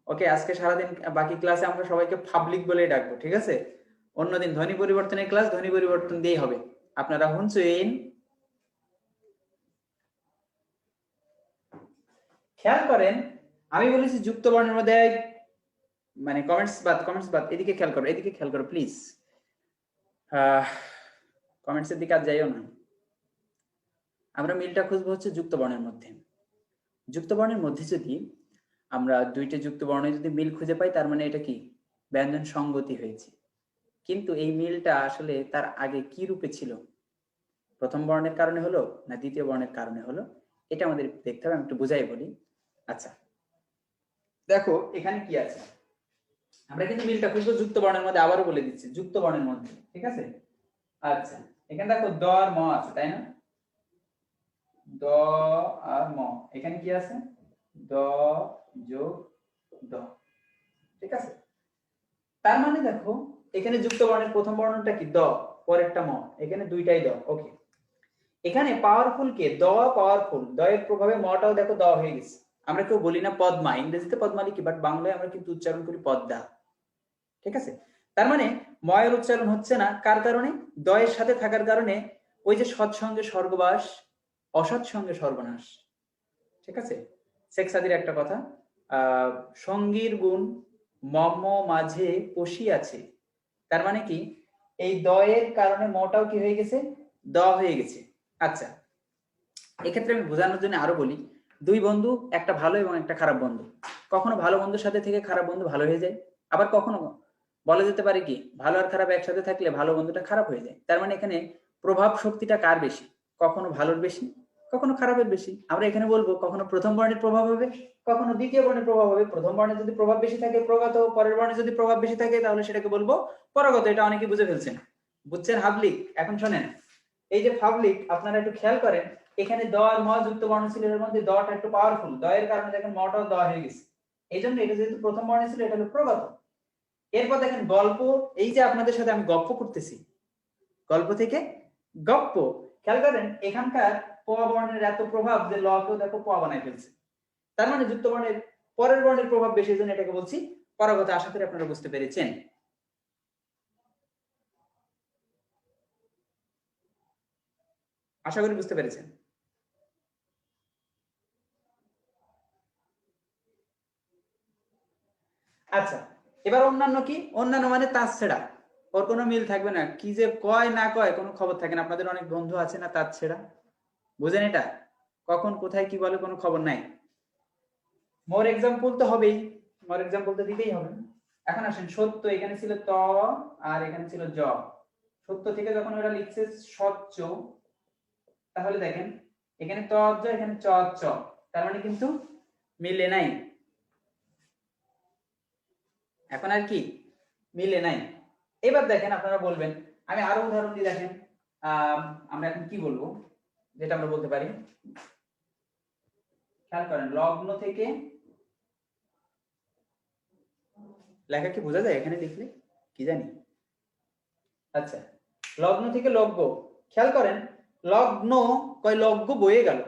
ওকে, আজকে সারাদিন বাকি ক্লাসে আমরা সবাইকে পাবলিক বলেই ডাকবো, ঠিক আছে। অন্যদিন ধ্বনি পরিবর্তনের ক্লাস ধ্বনি পরিবর্তন দিয়েই হবে, আপনারা শুনছেন? খেয়াল করেন, আমি বলেছি যুক্ত বর্ণের মধ্যে মানে কমেন্টস বাদ, এদিকে খেয়াল করো, এদিকে খেয়াল করো প্লিজ। কমেন্টসের দিকে আর যাইও না। আমরা মিলটা খুঁজবো হচ্ছে যুক্ত বর্ণের মধ্যে। যুক্ত বর্ণের মধ্যে যদি আমরা দুইটা যুক্ত বর্ণে যদি মিল খুঁজে পাই, তার মানে এটা কি? ব্যঞ্জন সংগতি হয়েছে। কিন্তু এই মিলটা আসলে তার আগে কি রূপে ছিল? প্রথম বর্ণের কারণে হলো না দ্বিতীয় বর্ণের কারণে হলো, এটা আমাদের দেখতে হবে। আমি একটু বুঝাই বলি। আচ্ছা, দেখো এখানে কি আছে, আমরা কিন্তু মিলটা খুঁজবো যুক্ত বর্ণের মধ্যে, আবারও বলে দিচ্ছি যুক্ত বর্ণের মধ্যে, ঠিক আছে। আচ্ছা, এখানে দেখো দ আর ম আছে, তাই না? দ আর ম, এখানে কি আছে? দ যোগ দ, ঠিক আছে। তার মানে দেখো এখানে যুক্ত বর্ণের প্রথম বর্ণটা কি? দ, পরেরটা ম, এখানে দুইটাই দ। ওকে, এখানে পাওয়ারফুল কে? দ পাওয়ারফুল, দ এর প্রভাবে মটাও দেখো দ হয়ে গেছে। আমরা কেউ বলি না পদ্মা, ইংরেজিতে পদ্মা লিখি, বাট বাংলায় আমরা কিন্তু উচ্চারণ করি পদ্মা, ঠিক আছে। তার মানে ময়ের উচ্চারণ হচ্ছে না, কার কারণে? দয়ের সাথে থাকার কারণে। ওই যে সৎসঙ্গে স্বর্গবাস, অসৎসঙ্গে সর্বনাশ, ঠিক আছে। শেখ সাদির একটা কথা, সঙ্গীর গুণ মম মাঝে পশি আছে। তার মানে কি? এই দয়ের কারণে মটাও কি হয়ে গেছে? দ হয়ে গেছে। আচ্ছা, এক্ষেত্রে আমি বোঝানোর জন্য আরো বলি, দুই বন্ধু, একটা ভালো এবং একটা খারাপ বন্ধু। কখনো ভালো বন্ধুর সাথে থেকে খারাপ বন্ধু ভালো হয়ে যায়, আবার কখনো বলা যেতে পারে কি ভালো আর খারাপ একসাথে থাকলে ভালো বন্ধুটা খারাপ হয়ে যায়। তার মানে এখানে প্রভাব শক্তিটা কার বেশি? কখনো ভালোর বেশি, কখনো খারাপের বেশি। আমরা এখানে বলবো কখনো প্রথম বর্ণের প্রভাব হবে, কখনো দ্বিতীয় বর্ণের প্রভাব হবে। প্রথম বর্ণে যদি প্রভাব বেশি থাকে প্রগত, পরের বর্ণে যদি প্রভাব বেশি থাকে তাহলে সেটাকে বলবো পরগত। এটা অনেকে বুঝে ফেলছেন, বুঝছেন হাবলিক? এখন শোনেন, এই যে পাবলিক, আপনারা একটু খেয়াল করেন, এখানে দ আর ম যুক্ত বর্ণ ছিল, এর মধ্যে দটা একটু পাওয়ারফুল, দ এর কারণে দেখেন মটাও দ হয়ে গেছে। এই জন্য এটা যেহেতু প্রথম বর্ণে ছিল, এটা হলো প্রগত। এরপর দেখেন গল্প, এই যে আপনাদের সাথে আমি গল্প করতেছি, গল্প থেকে গপ্প, খেয়াল করেন এখানকার প বর্ণের এত প্রভাব যে ল কেও দেখো প বানাই ফেলছে। তার মানে যুক্ত বর্ণের পরের বর্ণের প্রভাব বেশি, জন্য এটাকে বলছি পরগত। আশা করি আপনারা বুঝতে পেরেছেন। আশা করি বুঝতে পেরেছেন। আচ্ছা, এবার অন্যান্য কি? অন্যান্য মানে তাস ছেড়া, ওর কোনো মিল থাকবে না, কি যে কয় না কয় কোনো খবর থাকে না। আপনাদের অনেক বন্ধু আছে না তাস ছেড়া, বুঝেন এটা? কখন কোথায় কি বলে কোনো খবর নাই। মোর এক্সাম্পল তো হবেই, মোর এক্সাম্পল তো দিতেই হবে। এখন আসেন সত্য, এখানে ছিল ত আর এখানে ছিল জ। সত্য থেকে যখন ওরা লিখছে স্বচ্ছ, তাহলে দেখেন এখানে ত জ, এখানে চ চ, তার মানে কিন্তু মিলে নাই। এখন আর কি মিলে নাই। এবার দেখেন আপনারা বলবেন, আমি আরো উদাহরণ দিই, দেখেন আমরা এখন কি বলবো, যেটা আমরা বলতে পারি, খেয়াল করেন লগ্ন থেকে, লেখা কি বোঝা যায় এখানে লিখলে? কি জানি। আচ্ছা, লগ্ন থেকে লগ্ন, খেয়াল করেন লগ্ন কয় লগ্ন বয়ে গেল।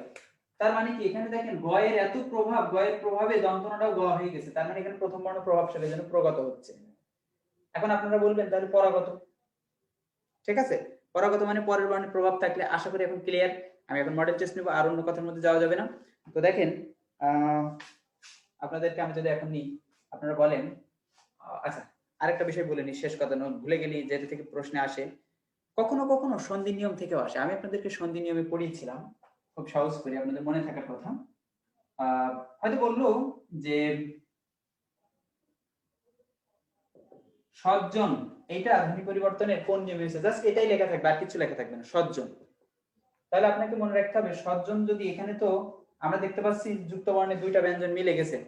তার মানে কি? এখানে দেখেন গয়ের এত প্রভাব, গয়ের প্রভাবে দন্তনাটাও গ হয়ে গেছে। তার মানে এখানে প্রথম বর্ণ প্রভাবশালী, যেন প্রগত হচ্ছে। এখন আপনারা বলবেন তাহলে পরাগত, ঠিক আছে। পরাগত মানে পরের বর্ণের প্রভাব থাকলে। আশা করি এখন ক্লিয়ার। আমি এখন মডেল টেস্ট নেব, আর অন্য কথার মধ্যে যাওয়া যাবে না। তো দেখেন আপনাদেরকে আমি যদি এখন নিই, আপনারা বলেন, আচ্ছা আরেকটা বিষয় বলে নি, শেষ কথা ভুলে গেলি, যেটা থেকে প্রশ্নে আসে, কখনো কখনো সন্ধি নিয়ম থেকেও আসে। আমি আপনাদেরকে সন্ধি নিয়মে পড়িয়েছিলাম, খুব সহজ করি, আপনাদের মনে থাকার কথা। হয়তো বললো যে সজ্জন, এইটা ধ্বনি পরিবর্তনের কোন নিয়মে হয়েছে, জাস্ট এটাই লেখা থাকবে, আর কিছু লেখা থাকবে না, সজ্জন। তাহলে আপনাকে মনে রাখতে হবে সজ্জন, যদি এখানে তো আমরা দেখতে পাচ্ছি যুক্ত বর্ণে দুইটা ব্যঞ্জন মিলে গেছে,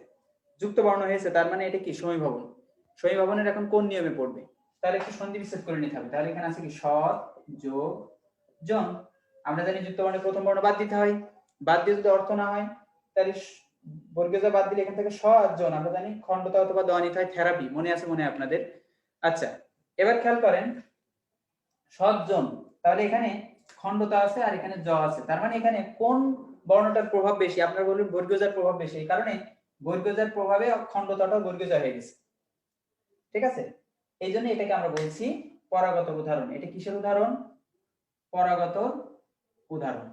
যুক্ত বর্ণ হয়েছে, তার মানে এটা কি সমীভবন। সমীভবনের এখন কোন নিয়মে পড়বে, তাহলে একটু সন্ধি বিচ্ছেদ করে নিতে হবে। তাহলে এখানে আছে কি সৎ যোগ জন। আমরা জানি যুক্ত বর্ণে প্রথম বর্ণ বাদ দিতে হয়, বাদ দিয়ে যদি অর্থ না হয় তাহলে বর্গীয় বাদ দিলে এখান থেকে স আর জন, আমরা জানি খণ্ডতা অথবা দনিত হয় থেরাপি, মনে আছে মনে হয় আপনাদের। আচ্ছা, এবার খেয়াল করেন সৎজন, তাহলে এখানে খণ্ডতা আছে আর এখানে জ আছে, তার মানে এখানে কোন বর্ণটার প্রভাব বেশি, আপনারা বলবেন বর্গীয়জার প্রভাব বেশি, এই কারণে বর্গীয়জার প্রভাবে খণ্ডতাটাও বর্গীয়জা হয়ে গেছে, ঠিক আছে। এই জন্য এটাকে আমরা বলছি পরাগত উদাহরণ। এটা কিসের উদাহরণ? পরাগত উদাহরণ।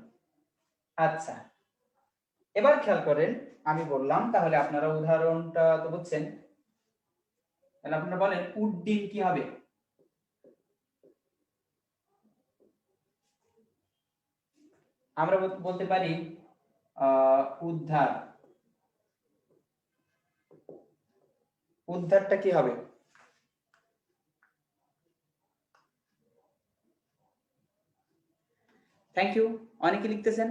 আচ্ছা, এবার খেয়াল করেন, আমি বললাম তাহলে আপনারা উদাহরণটা তো বুঝছেন, তাহলে আপনারা বলেন উড্ডিন কি হবে? আমরা বলতে পারি উদ্ধার। উদ্ধারটা কি হবে? থ্যাংক ইউ, অনেকে লিখতেছেন।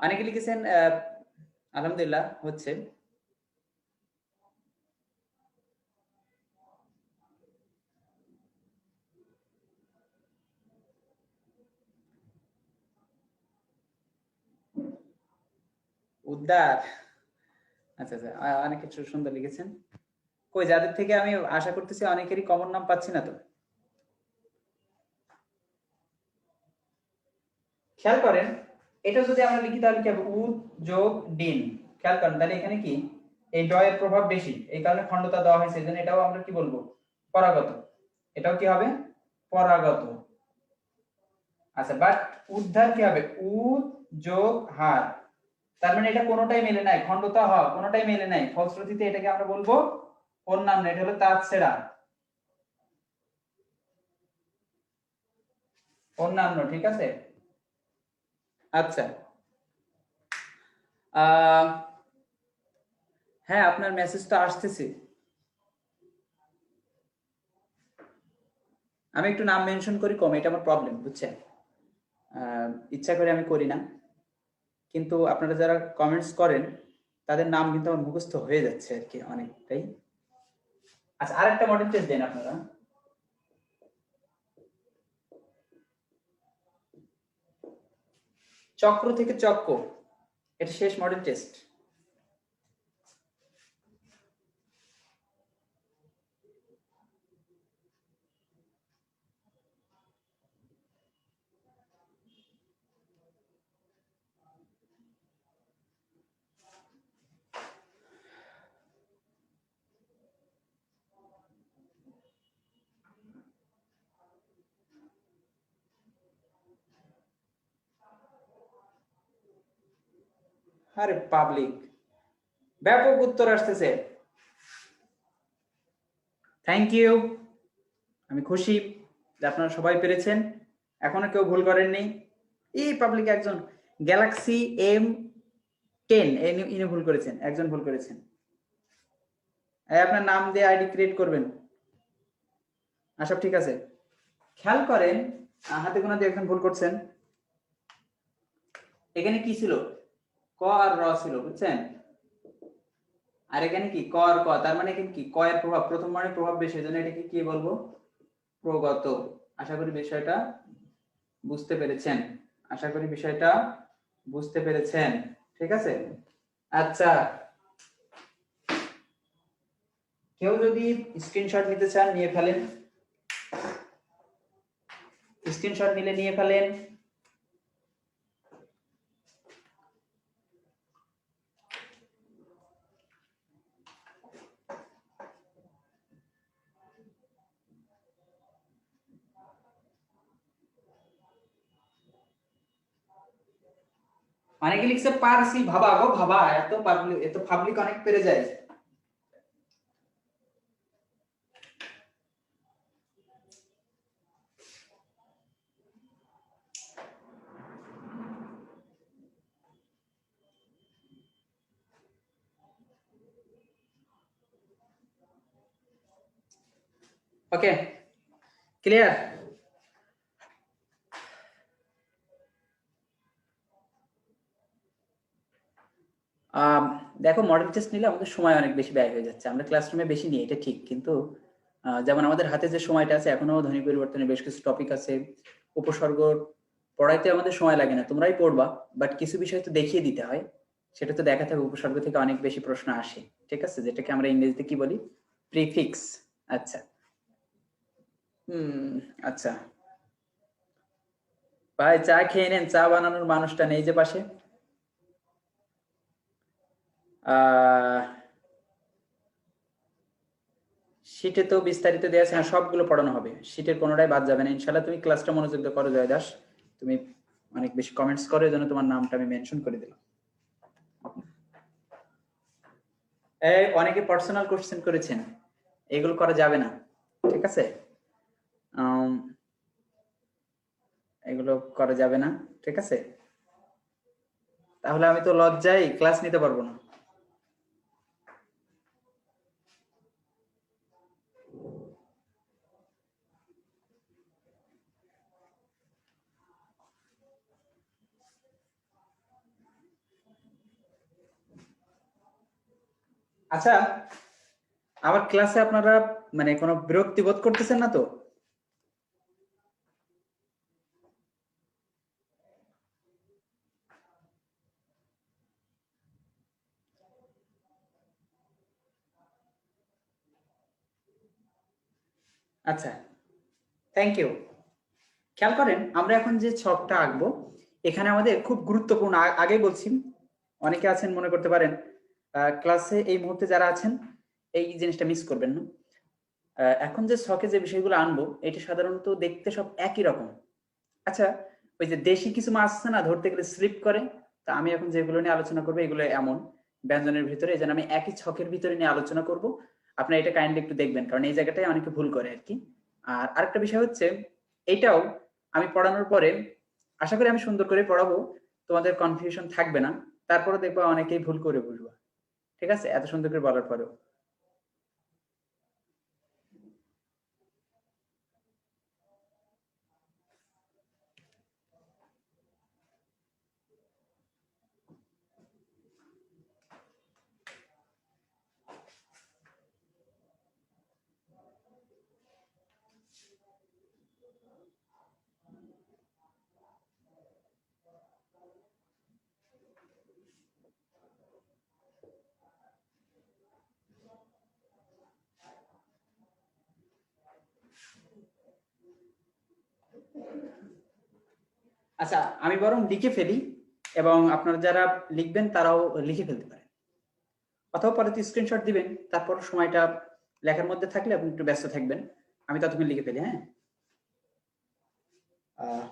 অনেকে লিখেছেন, আলহামদুলিল্লাহ হচ্ছে। উদ্ধার, আচ্ছা আচ্ছা, অনেক কিছু সুন্দর লিখেছেন। কই, যাদের থেকে আমি আশা করতেছি অনেকেরই কমন নাম পাচ্ছি না তো। খেয়াল করেন, এটা যদি আমরা লিখি তাহলে কি হবে? উদ যোগ ডিন। খেয়াল করেন, তাহলে এখানে কি এই ড এর প্রভাব বেশি, এই কারণে খণ্ডতা দেওয়া হয়েছে, এজন্য এটাও আমরা কি বলবো? পরাগত। এটাও কি হবে? পরাগত। আচ্ছা, বাট উদ্ধার কি হবে? উদ যোগ হার, তার মানে এটা কোনোটাই মেলে নাই, খণ্ডতা হ কোনোটাই মেলে নাই, ফলশ্রুতিতে এটাকে আমরা বলবো অন্যান্য। এটা হলো তাছাড়া অন্যান্য, ঠিক আছে। আচ্ছা, হ্যাঁ আপনার মেসেজটা আসতেছে, আমি একটু নাম মেনশন করি কম, এটা আমার প্রবলেম, বুঝছেন। ইচ্ছা করে আমি করি না, কিন্তু আপনারা যারা কমেন্টস করেন তাদের নাম কিন্তু আমার মুখস্থ হয়ে যাচ্ছে আর কি অনেকটাই। আচ্ছা, আরেকটা মডেল টেস্ট দেন আপনারা। চক্র থেকে চক্র, এটা শেষ মডেল টেস্ট। আরে পাবলিক, ব্যাপক উত্তর আসতেছে, থ্যাংক ইউ, আমি খুশি যে আপনারা সবাই পেরেছেন, এখনো কেউ ভুল করেননি। এই পাবলিক একজন গ্যালাক্সি M10 ইনি ভুল করেছেন, একজন ভুল করেছেন। আপনার নাম দিয়ে আইডি ক্রিয়েট করবেন। সব ঠিক আছে। খেয়াল করেন, হাতে গোনা দিয়ে একজন ভুল করছেন। এখানে কি ছিল? ক আর র ছিল, বুঝছেন। আর এখানে কি ক আর ক, তার মানে এখানে কি ক এর প্রভাব প্রথম বর্ণের প্রভাব বেশি, এজন্য এটাকে কি বলবো? প্রগত। আশা করি বিষয়টা বুঝতে পেরেছেন, আশা করি বিষয়টা বুঝতে পেরেছেন, ঠিক আছে। আচ্ছা, কেউ যদি স্ক্রিনশট নিতে চান নিয়ে ফেলেন, স্ক্রিনশট নিলে নিয়ে ফেলেন। অনেকে লিখছে পারছি ভাবা গো ভাবা, এত পাবলিক অনেক পেরে যায়। ওকে, ক্লিয়ার? দেখো, মডেল টেস্ট নিলে আমাদের সময় অনেক বেশি ব্যয় হয়ে যাচ্ছে। আমরা ক্লাসরুমে বেশি নিই, এটা ঠিক, কিন্তু যেমন আমাদের হাতে যে সময়টা আছে, এখনো ধ্বনি পরিবর্তনের বেশ কিছু টপিক আছে, উপসর্গ পড়াইতে আমাদের সময় লাগে না, তোমরাই পড়বা, বাট কিছু বিষয় তো দেখিয়ে দিতে হয়। সেটা তো দেখাতে হবে, উপসর্গ থেকে অনেক বেশি প্রশ্ন আসে, ঠিক আছে, যেটাকে আমরা ইংরেজিতে কি বলি, প্রিফিক্স। আচ্ছা, আচ্ছা ভাই, চা খেয়ে নেন, চা বানানোর মানুষটা নেই যে পাশে। আহ শীটে তো বিস্তারিত দেওয়া আছে, হ্যাঁ সবগুলো পড়ানো হবে, শীটের কোনোটাই বাদ যাবে না ইনশাল্লাহ। তুমি ক্লাসটা মনোযোগ দিয়ে করো জয় দাস, তুমি অনেক বেশি কমেন্টস করো, এই জন্য তোমার নামটা আমি মেনশন করে দিলাম। এই অনেকে পার্সোনাল কোশ্চেন করেছেন, এগুলো করা যাবে না, ঠিক আছে, আম, এগুলো করা যাবে না, ঠিক আছে, তাহলে আমি তো লজ্জায় ক্লাস নিতে পারবো না। আচ্ছা, আমার ক্লাসে আপনারা মানে কোনো বিরক্তি বোধ করতেছেন না তো? আচ্ছা, থ্যাংক ইউ। খেয়াল করেন, আমরা এখন যে ছকটা আঁকবো, এখানে আমাদের খুব গুরুত্বপূর্ণ, আগে বলছি, অনেকে আছেন মনে করতে পারেন ক্লাসে এই মুহূর্তে যারা আছেন এই জিনিসটা মিস করবেন না। এখন যে ছকে যে বিষয়গুলো আনবো, এটা সাধারণত দেখতে সব একই রকম। আচ্ছা, ওই যে দেশি কিছু মাছ আছে না, ধরতে গেলে স্লিপ করে, তা আমি এখন যেগুলো নিয়ে আলোচনা করবো এগুলো এমন ব্যঞ্জনের ভিতরে, এই জন্য আমি একই ছকের ভিতরে নিয়ে আলোচনা করব। আপনারা এটা কাইন্ডলি একটু দেখবেন, কারণ এই জায়গাটায় অনেকে ভুল করে আর কি। আর আরেকটা বিষয় হচ্ছে, এইটাও আমি পড়ানোর পরে আশা করি আমি সুন্দর করে পড়াবো, তোমাদের কনফিউশন থাকবে না। তারপরে দেখবো অনেকেই ভুল করে বুঝবো, ঠিক আছে, এত সুন্দর করে বলার পরেও। আচ্ছা, আমি বরং লিখে ফেলি, এবং আপনারা যারা লিখবেন তারাও লিখে ফেলতে পারেন, অথবা পরে স্ক্রিনশট দিবেন, তারপর সময়টা লেখার মধ্যে থাকলে আপনি একটু ব্যস্ত থাকবেন, আমি ততক্ষণ লিখে ফেলি, হ্যাঁ। আহ,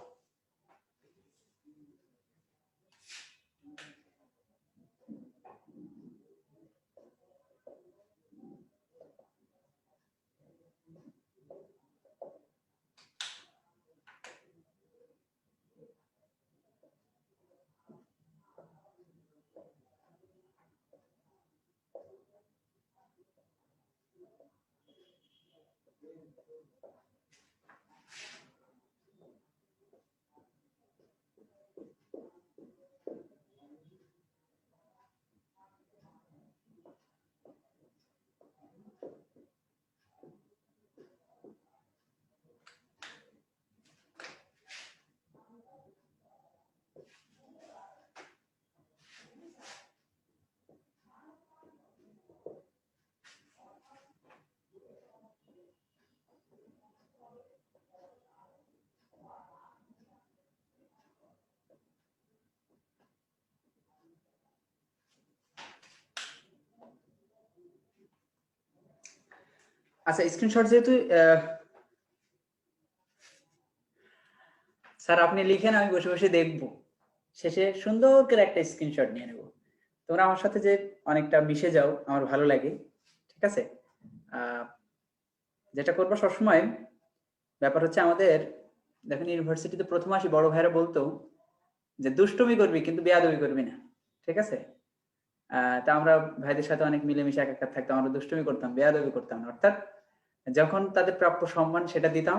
আচ্ছা, স্ক্রিনশট যেহেতু স্যার আপনি লিখেন, আমি বসে বসে দেখবো, শেষে সুন্দর করে একটা স্ক্রিনশট নিয়ে নেব। তোমরা আমার সাথে যে অনেকটা মিশে যাও, আমার ভালো লাগে, ঠিক আছে। যেটা করবো সবসময়, ব্যাপার হচ্ছে আমাদের, দেখেন ইউনিভার্সিটিতে প্রথম আসি বড় ভাইরা বলতো যে দুষ্টুমি করবি কিন্তু বেয়াদবি করবি না, ঠিক আছে। তা আমরা ভাইদের সাথে অনেক মিলেমিশে একাকার থাকতাম, আমরা দুষ্টুমি করতাম, বেয়াদবি করতাম না। অর্থাৎ যখন তাদের প্রাপ্য সম্মান সেটা দিতাম,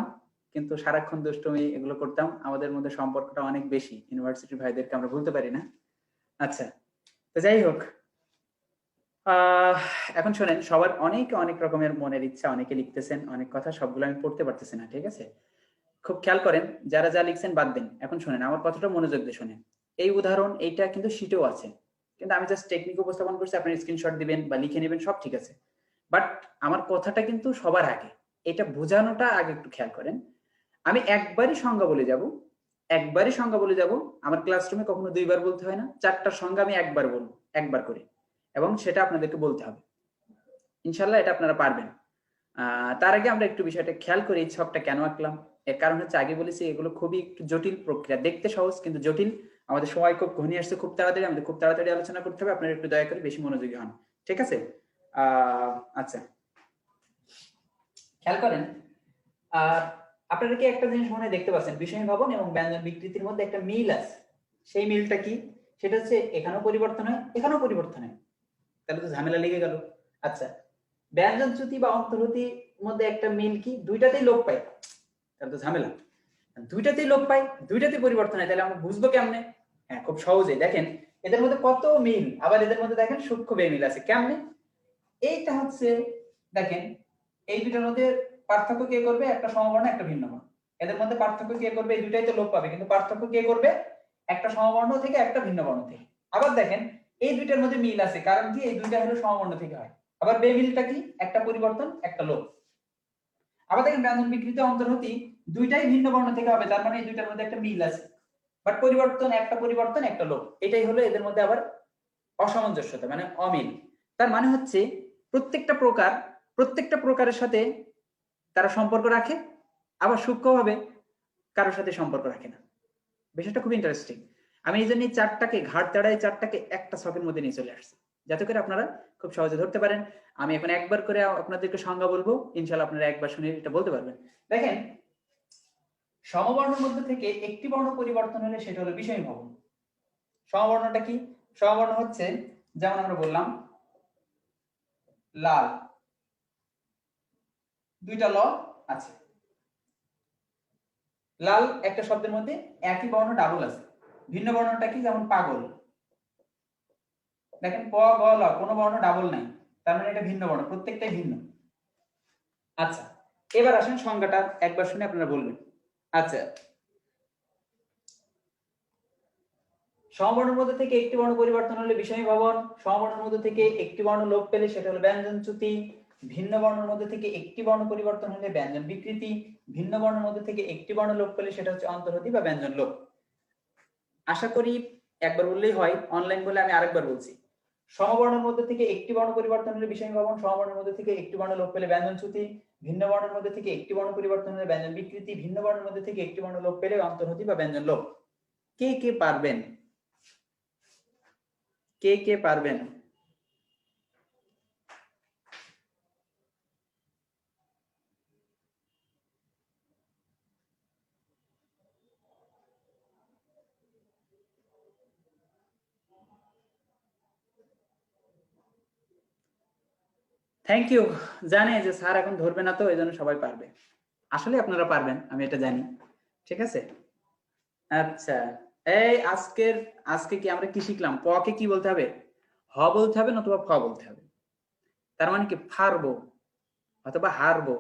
কিন্তু সারাক্ষণ দুষ্টুমি এগুলো করতাম। আমাদের মধ্যে সম্পর্কটা অনেক বেশি, ইউনিভার্সিটির ভাইদেরকে আমরা ভুলতে পারি না। আচ্ছা, তো যাই হোক, এখন শোনেন, সবার অনেক অনেক রকমের মনের ইচ্ছা, অনেকে লিখতেছেন অনেক কথা, সবগুলো আমি পড়তে পারতেছি না, ঠিক আছে। খুব খেয়াল করেন, যারা যা লিখছেন বাদ দেন। এখন শোনেন, আমার কথাটা মনোযোগ দিয়ে শোনেন। এই উদাহরণ এইটা কিন্তু শিটেও আছে, কিন্তু আমি জাস্ট টেকনিক উপস্থাপন করছি, আপনার স্ক্রিনশট দিবেন বা লিখে নেবেন, সব ঠিক আছে। বাট আমার কথাটা কিন্তু সবার আগে, এটা বোঝানোটা আগে একটু খেয়াল করেন। আমি একবারই সংজ্ঞা বলে যাব, একবারই সংজ্ঞা বলে যাব। আমার ক্লাসরুমে কখনো দুইবার বলতে হয় না, চারটার সংজ্ঞা আমি একবার বলবো, একবার করে, এবং সেটা আপনাদেরকে বলতে হবে। ইনশাল্লাহ এটা আপনারা পারবেন। তার আগে আমরা একটু বিষয়টা খেয়াল করি, এই ছকটা কেন আঁকলাম। এর কারণ হচ্ছে, আগে বলেছি এগুলো খুবই একটু জটিল প্রক্রিয়া, দেখতে সহজ কিন্তু জটিল। আমাদের সময় খুব ঘনিয়ে আসছে, খুব তাড়াতাড়ি, আমাদের খুব তাড়াতাড়ি আলোচনা করতে হবে। আপনারা একটু দয়া করে বেশি মনোযোগী হন, ঠিক আছে। আচ্ছা, খেয়াল করেন। আর আপনারা কি একটা জিনিস মনে হয় দেখতে পাচ্ছেন, বিষয় ভবন এবং ব্যঞ্জন বিকৃতির মধ্যে একটা মিল আছে। সেই মিলটা কি? সেটা হচ্ছে এখানেও পরিবর্তন হয়, এখানেও পরিবর্তন হয়, তাহলে তো ঝামেলা লেগে গেল। আচ্ছা, ব্যঞ্জন চ্যুতি বা অন্তর্হতির মধ্যে একটা মিল কি? দুইটাতেই লোপ পাই, তাহলে তো ঝামেলা। দুইটাতেই লোপ পাই, দুইটাতেই পরিবর্তন হয়, তাহলে আমরা বুঝবো কেমনে? হ্যাঁ, খুব সহজে দেখেন, এদের মধ্যে কত মিল, আবার এদের মধ্যে দেখেন সূক্ষ্ম বেমিল আছে। কেমনে? এইটা হচ্ছে, দেখেন, এই দুটার মধ্যে পার্থক্য কে করবে? একটা সমবর্ণ, একটা ভিন্ন বর্ণ। এদের মধ্যে পার্থক্য কে করবে? এই দুটাই তো লোপ পাবে, কিন্তু পার্থক্য কে করবে? একটা সমবর্ণ থেকে, একটা ভিন্ন বর্ণ থেকে। আবার দেখেন, এই দুইটার মধ্যে মিল আছে, কারণ কি? এই দুইটা হলো সমবর্ণ থেকে হয়। আবার বেমিলটা কি? একটা পরিবর্তন, একটা লোপ। আবার দেখেন, ব্যঞ্জন বিকৃতি, অন্তর্হতি দুইটাই ভিন্ন বর্ণ থেকে হবে, তার মানে এই দুইটার মধ্যে একটা মিল আছে, বাট পরিবর্তন, একটা লোপ। এটাই হলো এদের মধ্যে আবার অসামঞ্জস্যতা, মানে অমিল। তার মানে হচ্ছে প্রত্যেকটা প্রকারের সাথে তারা সম্পর্ক রাখে, আবার সূক্ষ্মভাবে কারোর সাথে সম্পর্ক রাখে না। বিষয়টা খুব ইন্টারেস্টিং। আমি এই জন্য চারটাকে, ঘাট তেড়াই চারটাকে একটা ছকের মধ্যে নিয়ে চলে আসছি, যাতে করে আপনারা খুব সহজে ধরতে পারেন। আমি এখন একবার করে আপনাদেরকে সংজ্ঞা বলবো, ইনশাল্লাহ আপনারা একবার শুনে এটা বলতে পারবেন। দেখেন, সমবর্ণের মধ্যে থেকে একটি বর্ণ পরিবর্তন হলে সেটা হলো বিষয় ভবন। সমবর্ণটা কি? সমবর্ণ হচ্ছে, যেমন আমরা বললাম লাল, দুইটা ল আছে। লাল একটা শব্দের মধ্যে একই বর্ণ ডাবল আছে। ভিন্ন বর্ণটা কি? যেমন পাগল, দেখেন প গ ল, কোনো বর্ণ ডাবল নাই, তার মানে এটা ভিন্ন বর্ণ, প্রত্যেকটাই ভিন্ন। আচ্ছা, এবার আসেন সংজ্ঞাটা একবার শুনে আপনারা বলবেন। আচ্ছা, সমবর্ণের মধ্যে থেকে একটি বর্ণ পরিবর্তন হলে বিষয় ভবন, সমবর্ণের মধ্যে থেকে একটি বর্ণ লোপ পেলে সেটা হলো ব্যঞ্জন চ্যুতি, ভিন্ন বর্ণের মধ্যে থেকে একটি বর্ণ পরিবর্তন হলে ব্যঞ্জন বিকৃতি, ভিন্ন বর্ণের মধ্যে থেকে একটি বর্ণ লোপ পেলে সেটা হচ্ছে অন্তর্হতি বা ব্যঞ্জন লোপ। আশা করি একবার বললেই হয়, অনলাইন বলে আমি আরেকবার বলছি। সমবর্ণের মধ্যে থেকে একটি বর্ণ পরিবর্তন হলে বিষয় ভবন, সমবর্ণের মধ্যে থেকে একটি বর্ণ লোপ পেলে ব্যঞ্জন চ্যুতি, ভিন্ন বর্ণের মধ্যে থেকে একটি বর্ণ পরিবর্তন হলে ব্যঞ্জন বিকৃতি, ভিন্ন বর্ণের মধ্যে থেকে একটি বর্ণ লোপ পেলে অন্তর্হতি বা ব্যঞ্জন লোপ। কে কে পারবেন? কে কে পারবেন? Thank you. জানে যে স্যার এখন ধরবে না, তো এই জন্য সবাই পারবে। আসলে আপনারা পারবেন, আমি এটা জানি, ঠিক আছে। আচ্ছা, এই আজকে কি আমরা কি শিখলাম? প কে কি বলতে হবে? হ বলতে হবে, নতুবা ফ বলতে হবে। তার মানে কি? ফারবো অথবা হারবো।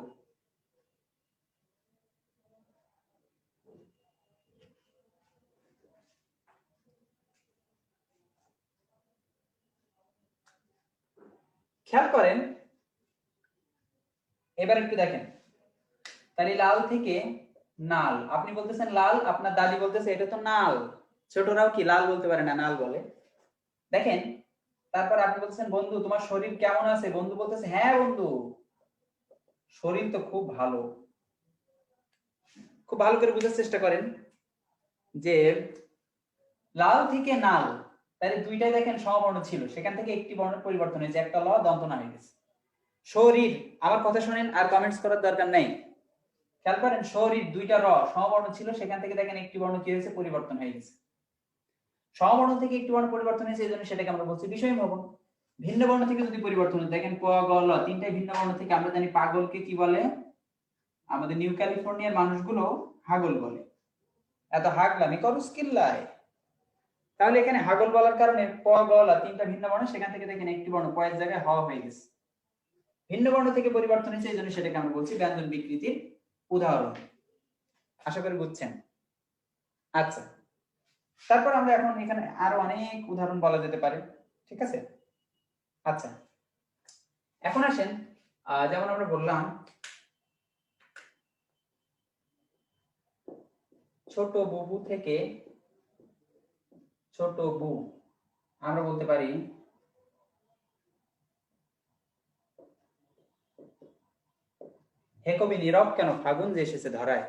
খেয়াল করেন, এবার একটু দেখেন, তাহলে লাল থেকে নাল, আপনি বলতেছেন লাল, আপনার দাদি বলতেছে এটা তো নাল। ছোটরাও কি লাল বলতে পারে না, নাল বলে। দেখেন, তারপর আপনি বলতেছেন বন্ধু তোমার শরীর কেমন আছে, বন্ধু বলতেছে হ্যাঁ বন্ধু, শরীর তো খুব ভালো। খুব ভালো করে বোঝার চেষ্টা করেন যে লাল থেকে নাল, তাহলে দুইটাই দেখেন সমবর্ণ ছিল, সেখান থেকে একটি বর্ণের পরিবর্তন হয়েছে, একটা ল দন্ত না হয়ে গেছে। শরীর, আমার কথা শুনেন আর কমেন্টস করার দরকার নেই, খেয়াল করেন, শরীর দুইটা র সমবর্ণ ছিল, সেখান থেকে দেখেন একটি বর্ণ কি হয়েছে, পরিবর্তন হয়ে গেছে। সমবর্ণ থেকে একটি বর্ণ পরিবর্তন হয়েছে, এই জন্য সেটাকে আমরা বলছি বিষয়ী ভবন। ভিন্ন বর্ণ থেকে যদি পরিবর্তন হয়, দেখেন প গ ল তিনটাই ভিন্ন বর্ণ থেকে, আমরা জানি পাগলকে কি বলে, আমাদের নিউ ক্যালিফোর্নিয়ার মানুষগুলো হাগল বলে। এত হাগলামি করো স্কিল্লায়। তাহলে এখানে হাগল বলার কারণে প গ ল তিনটা ভিন্ন বর্ণ, সেখান থেকে দেখেন একটি বর্ণ পয়ের জায়গায় হ হয়ে গেছে, ভিন্ন বর্ণ থেকে পরিবর্তন হয়েছে, এই জন্য সেটাকে আমরা বলছি ব্যঞ্জন বিকৃতির উদাহরণ। আশা করি বুঝছেন। আচ্ছা, তারপর আমরা এখন এখানে আরো অনেক উদাহরণ বলা যেতে পারে, ঠিক আছে। আচ্ছা, এখন আসেন, যেমন আমরা বললাম ছোট বুবু থেকে ছোট বু, আমরা বলতে পারি হে কবি নীরব কেন ফাগুন যে এসেছে ধরায়।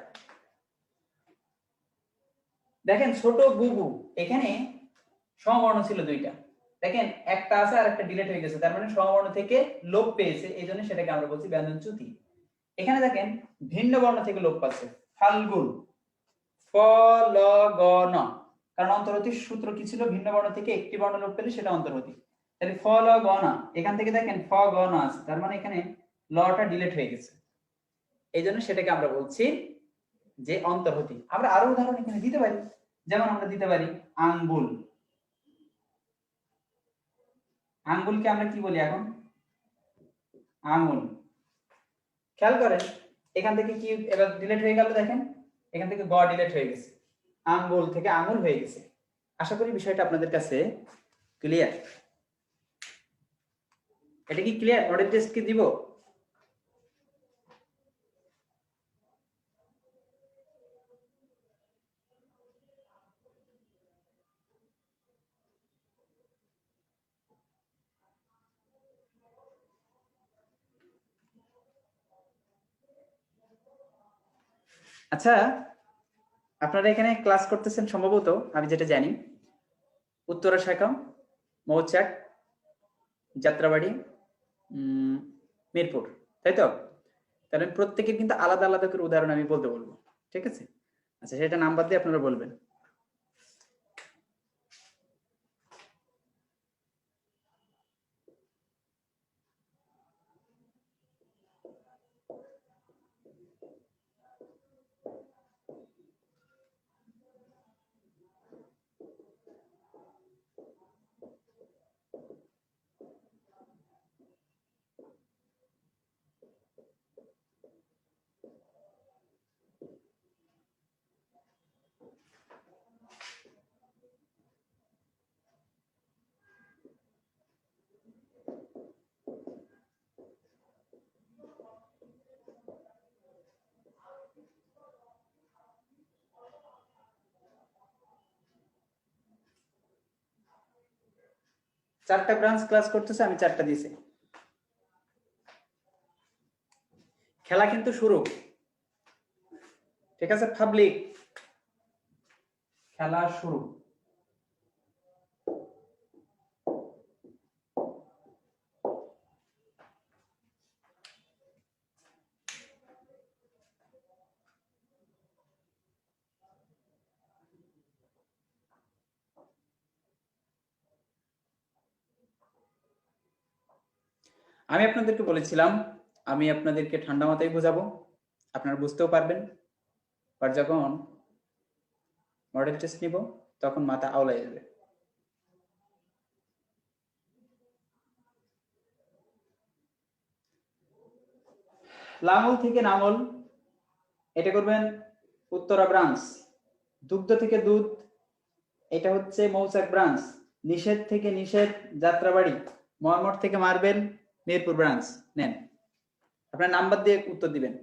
দেখেন ছোট বুবু, এখানে সমবর্ণ ছিল দুইটা, দেখেন একটা আছে আর একটা ডিলিট হয়ে গেছে, তার মানে সমবর্ণ থেকে লোপ পেয়েছে, এই জন্য সেটাকে আমরা বলছি ব্যঞ্জন চ্যুতি। এখানে দেখেন ভিন্ন বর্ণ থেকে লোপ পাচ্ছে, ফাল্গুন, ফ ল গ ন, কারণ অন্তর্হতির সূত্র কি ছিল, ভিন্ন বর্ণ থেকে একটি বর্ণ লোপ পেলে সেটা অন্তর্হতি, তাহলে ফ ল গ না, এখান থেকে দেখেন ফ গ ন আছে, তার মানে এখানে লটা ডিলিট হয়ে গেছে, এই জন্য সেটাকে আমরা বলছি যে অন্তর্হতি। আমরা আরো উদাহরণ এখানে দিতে পারি, যেমন আমরা দিতে পারি আঙ্গুল, আঙ্গুলকে আমরা কি বলি এখন, আঙুল। খেয়াল করেন এখান থেকে কি এবার ডিলিট হয়ে গেল, দেখেন এখান থেকে গ ডিলিট হয়ে গেছে, আঙ্গুল থেকে আঙুল হয়ে গেছে। আশা করি বিষয়টা আপনাদের কাছে ক্লিয়ার। এটা কি ক্লিয়ার? মডেল টেস্ট কি দিব? আচ্ছা, আপনারা এখানে ক্লাস করতেছেন সম্ভবত, আমি যেটা জানি, উত্তরা শাখা, মৌচাক, যাত্রাবাড়ি, মিরপুর, তাই তো? তাহলে প্রত্যেকের কিন্তু আলাদা আলাদা করে উদাহরণ আমি বলতে বলবো, ঠিক আছে? আচ্ছা, সেটা নাম্বার দিয়ে আপনারা বলবেন। চারটা ব্রাঞ্চ ক্লাস করতেছে, আমি চারটা দিয়েছি। খেলা কিন্তু শুরু, ঠিক আছে? পাবলিক খেলা শুরু। আমি আপনাদেরকে বলেছিলাম আমি আপনাদেরকে ঠান্ডা মাথায় বোঝাবো, আপনারা বুঝতেও পারবেন, আর যখন মডেল টেস্ট নিব তখন মাথা আওলাই যাবে। লাঙল থেকে নাঙল, এটা করবেন উত্তরা ব্রাঞ্চ। দুগ্ধ থেকে দুধ, এটা হচ্ছে মৌচাক ব্রাঞ্চ। নিষেধ থেকে নিষেধ, যাত্রাবাড়ি। মর্মট থেকে মার্বেল, মিরপুর ব্রাঞ্চ। নেন, আপনার নাম্বার দিয়ে উত্তর দিবেন।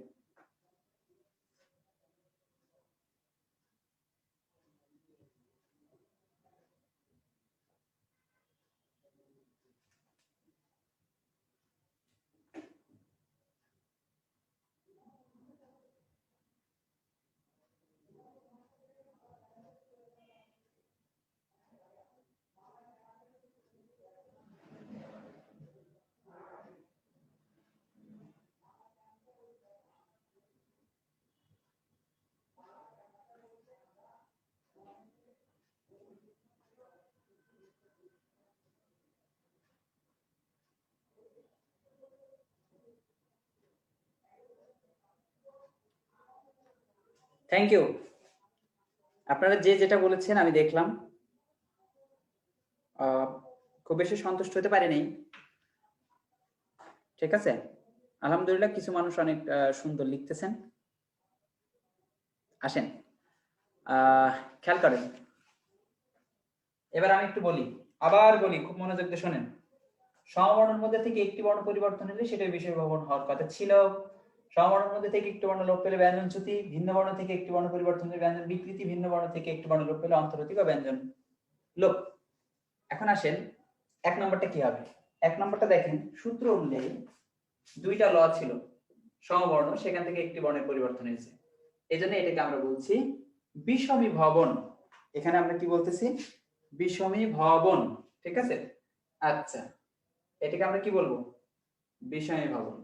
Thank you. আপনারা যে যেটা বলেছেন আমি দেখলাম, খুব বেশি সন্তুষ্ট হতে পারি নাই, ঠিক আছে। আলহামদুলিল্লাহ, কিছু মানুষ অনেক সুন্দর লিখতেছেন। আসেন, খেয়াল করেন, এবার আমি একটু বলি, আবার বলি, খুব মনোযোগ দিয়ে শোনেন। সমবর্ণের মধ্যে থেকে একটি বর্ণ পরিবর্তন হলে সেটা বিশেষ বর্ণ হওয়ার কথা ছিল। সমবর্ণের মধ্যে থেকে একটি বর্ণ লোপ পেলে ব্যঞ্জন চ্যুতি, ভিন্ন বর্ণ থেকে একটি বর্ণ পরিবর্তন হলে ব্যঞ্জন বিকৃতি, ভিন্ন বর্ণ থেকে একটি বর্ণ লোপ পেলে অন্তর্হতি বা ব্যঞ্জন লোপ। এখন আসেন, এক নম্বরটা কি হবে। এক নম্বরটা দেখেন, সূত্র অনুযায়ী দুইটা ল ছিল সমবর্ণ, সেখান থেকে একটি বর্ণের পরিবর্তন হয়েছে, এই জন্য এটাকে আমরা বলছি বিষমী ভবন। এখানে আমরা কি বলতেছি? বিষমী ভবন, ঠিক আছে। আচ্ছা, এটাকে আমরা কি বলবো? বিষমী ভবন।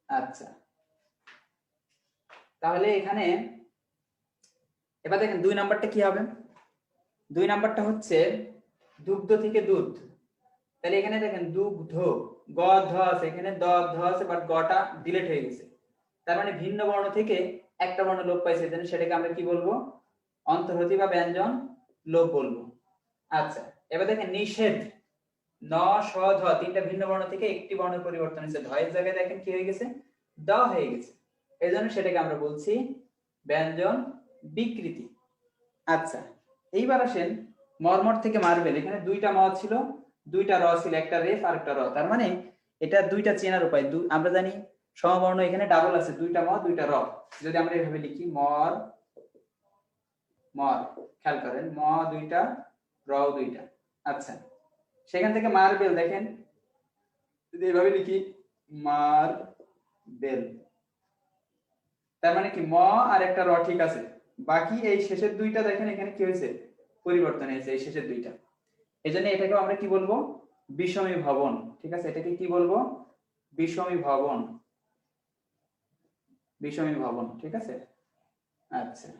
আচ্ছা, তাহলে এখানে এবার দেখেন দুই নাম্বারটা কি হবে। দুই নাম্বারটা হচ্ছে দুগ্ধ থেকে দুধ। তাহলে এখানে দেখেন দুগ্ধ, গ ধ আছে, এখানে দ ধ আছে, বাট গটা ডিলিট হয়ে গেছে। তার মানে ভিন্ন বর্ণ থেকে একটা বর্ণ লোপ পাইছে, এজন্য সেটাকে আমরা কি বলবো? অন্তর্হতি বা ব্যঞ্জন লোপ বলবো। আচ্ছা, এবার দেখেন নিষেধ, ন স ধ, তিনটা ভিন্ন বর্ণ থেকে একটি বর্ণের পরিবর্তন হয়েছে, ধ এর জায়গায় দেখেন কি হয়ে গেছে? দ হয়ে গেছে, এই জন্য সেটাকে আমরা বলছি ব্যঞ্জন বিকৃতি। আচ্ছা, এইবার আসেন মর্মর থেকে মার্বেল। এখানে দুইটা ম ছিল, দুইটা র ছিল, একটা রেফ আর একটা র। তার মানে এটা দুইটা চেনার উপায়। আমরা জানি সমবর্ণ এখানে ডাবল আছে, দুইটা ম দুইটা র। যদি আমরা এভাবে লিখি মর মর, খেয়াল করেন, ম দুইটা র দুইটা। আচ্ছা, সেখান থেকে মার্বেল দেখেন, যদি এভাবে লিখি মার্বেল, তার মানে কি ম আর একটা র ঠিক আছে, বাকি এই শেষের দুইটা দেখেন এখানে কি হয়েছে? পরিবর্তন হয়েছে এই শেষের দুইটা। এই জন্য এটাকে আমরা কি বলবো? বিষমী ভবন, ঠিক আছে। এটাকে কি বলবো? বিষমী ভবন, বিষমী ভবন, ঠিক আছে। আচ্ছা,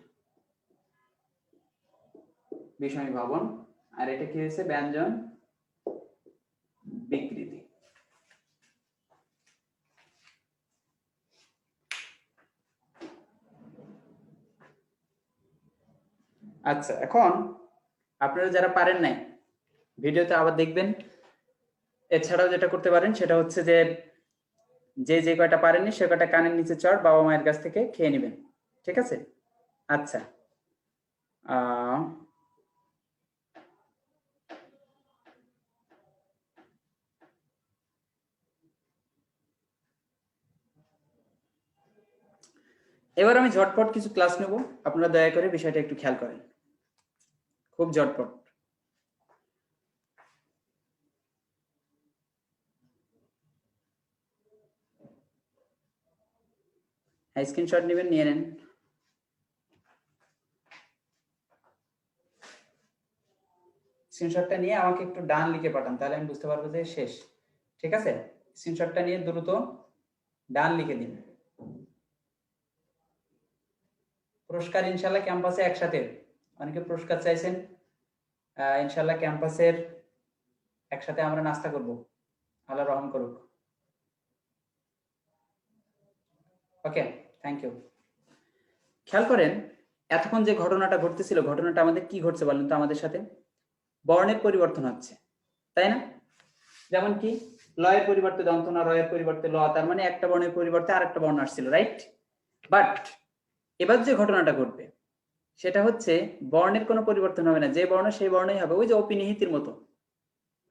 বিষমী ভবন। আর এটা কি হয়েছে? ব্যঞ্জন বিকৃতি। আচ্ছা, এখন আপনারা যারা পারেন নাই ভিডিওতে আবার দেখবেন। এছাড়াও যেটা করতে পারেন সেটা হচ্ছে যে যে কয়টা পারেননি সে কয়টা কানের নিচে চড় বাবা মায়ের কাছ থেকে খেয়ে নেবেন, ঠিক আছে। আচ্ছা, এবার আমি ঝটপট কিছু ক্লাস নেব, আপনারা দয়া করে বিষয়টা একটু খেয়াল করেন, খুব ঝটপট। হ্যাঁ, স্ক্রিনশট নেবেন, নিয়ে নেন। স্ক্রিনশটটা নিয়ে আমাকে একটু ডান লিখে পাঠান, তাহলে আমি বুঝতে পারবো যে শেষ, ঠিক আছে। স্ক্রিনশটটা নিয়ে দ্রুত ডান লিখে দিন। পুরস্কার ইনশাল্লাহ ক্যাম্পাসে একসাথে, অনেকে পুরস্কার চাইছেন, ইনশাল্লাহ ক্যাম্পাসের একসাথে আমরা নাস্তা করব, আল্লাহ রহম করুক। ওকে, থ্যাংক ইউ। খেয়াল করেন, এতক্ষণ যে ঘটনাটা ঘটতেছিল, ঘটনাটা আমাদের কি ঘটছে বলেন তো? আমাদের সাথে বর্ণের পরিবর্তন হচ্ছে, তাই না? যেমন কি লয়ের পরিবর্তে দন্ত না, রয়ের পরিবর্তে ল, তার মানে একটা বর্ণের পরিবর্তে আরেকটা বর্ণ আসছিল, রাইট? বাট এবার যে ঘটনাটা ঘটবে সেটা হচ্ছে বর্ণের কোনো পরিবর্তন হবে না, যে বর্ণ সেই বর্ণই হবে। ওই যে অপিনিহিতির মতো,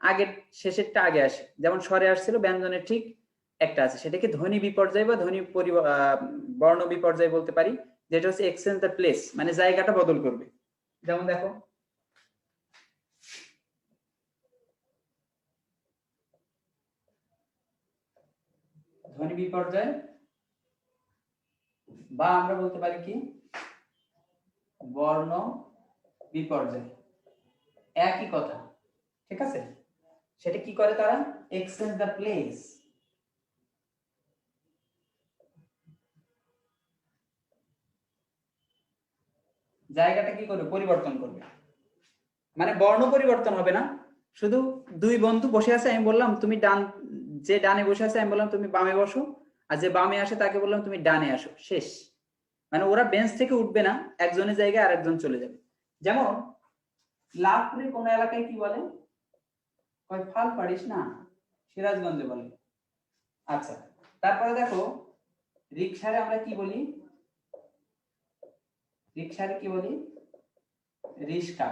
আগের শেষেরটা আগে আসে, যেমন স্বরে আসছিল ব্যঞ্জনের ঠিক একটা আছে, সেটাকে ধ্বনি বিপর্যয় বা ধ্বনি বর্ণ বিপর্যয় বলতে পারি, যেটা হচ্ছে এক্সচেঞ্জ দ্য প্লেস, মানে জায়গাটা বদল করবে। যেমন দেখো, ধ্বনি বিপর্যয়, বা আমরা বলতে পারি কি বর্ণ বিপর্যয়, একই কথা, ঠিক আছে। সেটা কি করে তারা? এক্সচেঞ্জ দ্য প্লেস, জায়গাটা কি করবে? পরিবর্তন করবে। মানে বর্ণ পরিবর্তন হবে না, শুধু দুই বন্ধু বসে আছে, আমি বললাম তুমি ডান, যে ডানে বসে আছে আমি বললাম তুমি বামে বসো, আর যে বামে আসে তাকে বললাম তুমি ডানে আসো, শেষ। মানে ওরা বেঞ্চ থেকে উঠবে না, একজনের জায়গায় আরেকজন চলে যাবে। যেমন লাভপুরে কোন এলাকায় কি বলে? কয় ফাল পারিস না, সিরাজগঞ্জে বলে। আচ্ছা, তারপরে দেখো রিকশারে আমরা কি বলি? রিকশারে কি বলি? রিস্কা।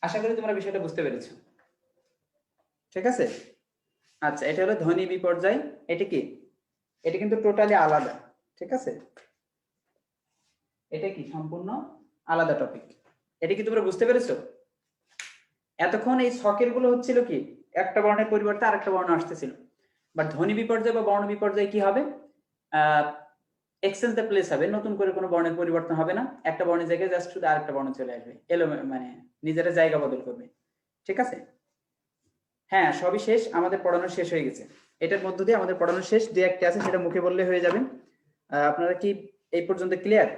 আশা করি তোমরা বিষয়টা বুঝতে পেরেছো। ঠিক আছে? আচ্ছা, এটা হলো ধ্বনি বিপর্যয়। এটা কি? এটা কিন্তু টোটালি আলাদা। ঠিক আছে, এটা কি সম্পূর্ণ আলাদা টপিক। এটা কি তোমরা বুঝতে পেরেছো? এতক্ষণ এই ছকের গুলো হচ্ছিল কি, একটা বর্ণের পরিবর্তে আরেকটা বর্ণ আসতেছিল। বাট ধ্বনি বিপর্যয় বা বর্ণ বিপর্যয় কি হবে? এক্সচেঞ্জ দ্য প্লেস হবে, নতুন করে কোনো বর্ণের পরিবর্তন হবে না, একটা বর্ণের জায়গায় জাস্ট শুধু আরেকটা বর্ণ চলে আসবে, এলো মানে নিজেরা জায়গা বদল করবে। ঠিক আছে? হ্যাঁ, সবই শেষ, আমাদের পড়ানো শেষ হয়ে গেছে। এটার মধ্য দিয়ে আমাদের পড়ানো শেষ। যে একটা আছে সেটা মুখে বললে হয়ে যাবে। আপনারা কি এই পর্যন্ত ক্লিয়ার?